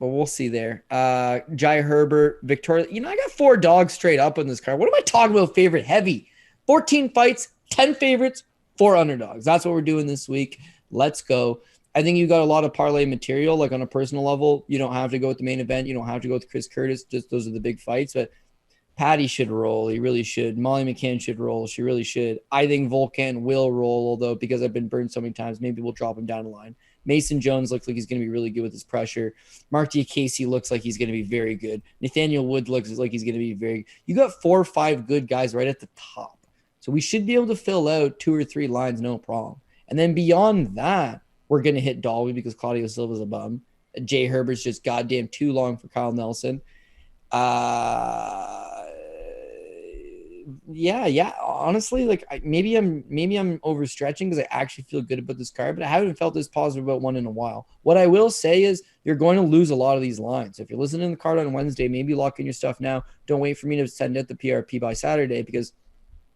but we'll see there. Jai Herbert, Victoria. I got 4 dogs straight up on this card. What am I talking about favorite heavy? 14 fights, 10 favorites, 4 underdogs. That's what we're doing this week. Let's go. I think you got a lot of parlay material, like on a personal level. You don't have to go with the main event. You don't have to go with Chris Curtis. Just those are the big fights. But Paddy should roll. He really should. Molly McCann should roll. She really should. I think Volkan will roll, although because I've been burned so many times, maybe we'll drop him down the line. Mason Jones looks like he's going to be really good with his pressure. Marc Diakiese looks like he's going to be very good. Nathaniel Wood looks like he's going to be very good. You got 4 or 5 good guys right at the top. So we should be able to fill out 2 or 3 lines, no problem. And then beyond that, we're going to hit Dolby because Claudio Silva's a bum. Jay Herbert's just goddamn too long for Kyle Nelson. Yeah. Honestly, like maybe I'm overstretching because I actually feel good about this card, but I haven't felt this positive about one in a while. What I will say is you're going to lose a lot of these lines. If you're listening to the card on Wednesday, maybe lock in your stuff now. Don't wait for me to send out the PRP by Saturday because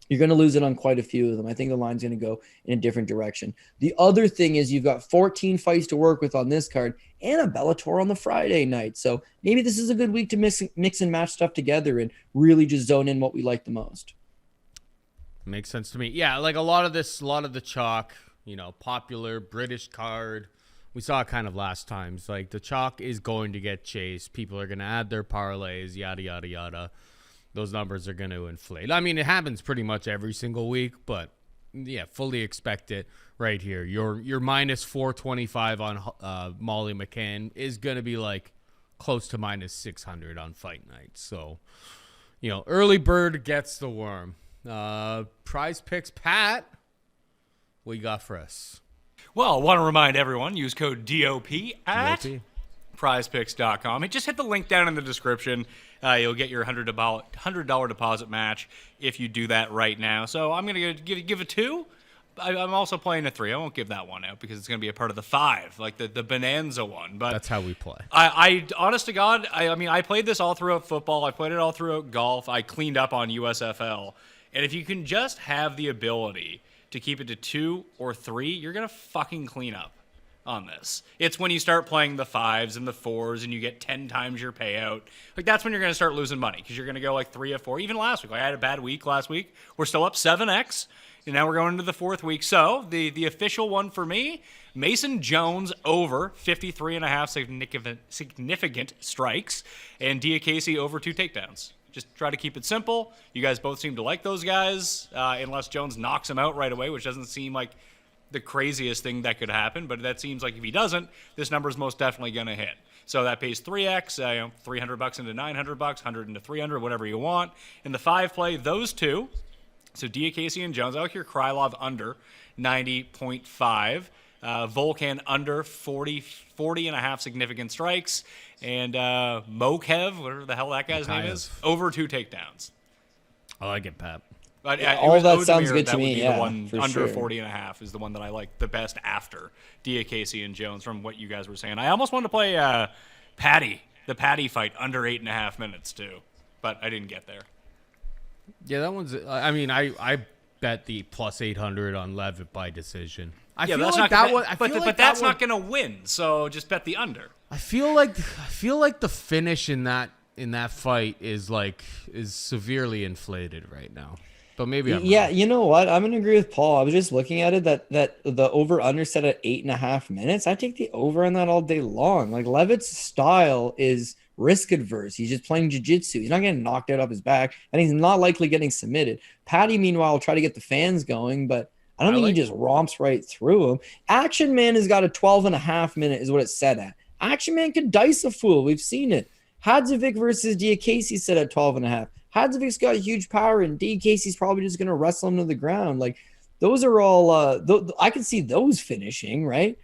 you're going to lose it on quite a few of them. I think the line's going to go in a different direction. The other thing is you've got 14 fights to work with on this card and a Bellator on the Friday night. So maybe this is a good week to mix and match stuff together and really just zone in what we like the most. Makes sense to me. Yeah, like a lot of the chalk, popular British card. We saw it kind of last time. It's like the chalk is going to get chased. People are going to add their parlays, yada, yada, yada. Those numbers are going to inflate. I mean, it happens pretty much every single week, but yeah, fully expect it right here. Your minus 425 on Molly McCann is going to be like close to minus 600 on fight night. So, early bird gets the worm. Prize picks, Pat, what you got for us? Well, I want to remind everyone, use code DOP at DOP. prizepicks.com. Just hit the link down in the description. You'll get your $100 deposit match if you do that right now. So I'm going to give a 2. I'm also playing a 3. I won't give that one out because it's going to be a part of the 5, like the Bonanza one. But that's how we play. I honest to God, I played this all throughout football. I played it all throughout golf. I cleaned up on USFL. And if you can just have the ability to keep it to 2 or 3, you're going to fucking clean up on this. It's when you start playing the 5s and the 4s and you get 10 times your payout. Like that's when you're going to start losing money because you're going to go like 3 or 4. Even last week, I had a bad week last week. We're still up 7x. And now we're going into the 4th week. So the official one for me, Mason Jones over 53.5 significant strikes and Diakiese over 2 takedowns. Just try to keep it simple. You guys both seem to like those guys, unless Jones knocks him out right away, which doesn't seem like the craziest thing that could happen. But that seems like if he doesn't, this number is most definitely going to hit. So that pays 3x, $300 into $900, 100 into 300, whatever you want. In the 5 play, those 2. So Diakiese and Jones. I like your Krylov under 90.5. Volkan under 40.5 significant strikes. And Mokaev, whatever the hell that guy's name is, over 2 takedowns. I like it, Pat. But, all that Oezdemir, sounds good to that would me. be Yeah, the one for under sure. 40.5 is the one that I like the best after Diakiese and Jones from what you guys were saying. I almost wanted to play Paddy the Paddy fight under 8.5 minutes too, but I didn't get there. Yeah, that one's. I mean, I bet the plus 800 on Leavitt by decision. I feel like that one. But that's not going to win. So just bet the under. I feel like the finish in that fight is severely inflated right now. But maybe I'm wrong. You know what? I'm gonna agree with Paul. I was just looking at it that the over under set at 8.5 minutes. I take the over on that all day long. Like Leavitt's style is risk adverse. He's just playing jiu-jitsu. He's not getting knocked out of his back, and he's not likely getting submitted. Paddy, meanwhile, will try to get the fans going, but I don't think he just romps right through him. Action Man has got a 12.5 minute is what it's set at. Action Man could dice a fool. We've seen it. Hadzovic versus Diakiese set at 12.5. Hadzovic's got huge power, and Diakiese's probably just going to wrestle him to the ground. Like, those are all I can see those finishing, right?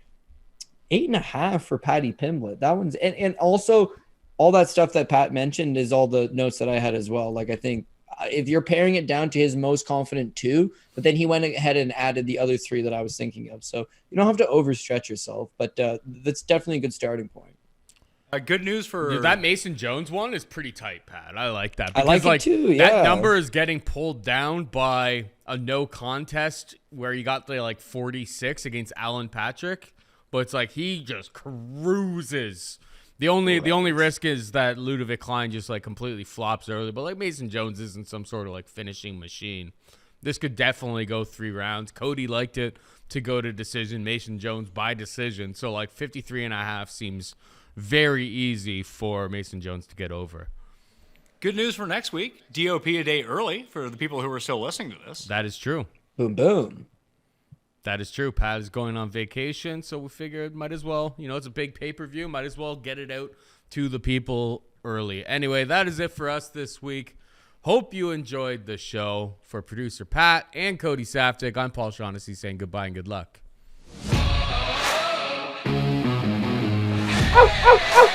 8.5 for Paddy Pimblett. That one's and also all that stuff that Pat mentioned is all the notes that I had as well. Like, I think if you're paring it down to his most confident 2, but then he went ahead and added the other 3 that I was thinking of. So you don't have to overstretch yourself, but that's definitely a good starting point. Good news for that Mason Jones one is pretty tight, Pat. I like that. I like it too. Yeah, that number is getting pulled down by a no contest where he got the 46 against Alan Patrick, but it's like he just cruises. The only risk is that Ludovic Klein just completely flops early, but Mason Jones isn't some sort of finishing machine. This could definitely go 3 rounds. Cody liked it to go to decision. Mason Jones by decision. So 53.5 seems very easy for Mason Jones to get over. Good news for next week. DOP a day early for the people who are still listening to this. That is true. Boom, boom. That is true. Pat is going on vacation, so we figured might as well, it's a big pay-per-view, might as well get it out to the people early. Anyway, that is it for us this week. Hope you enjoyed the show. For producer Pat and Cody Saftic, I'm Paul Shaughnessy saying goodbye and good luck. Ow, ow, ow.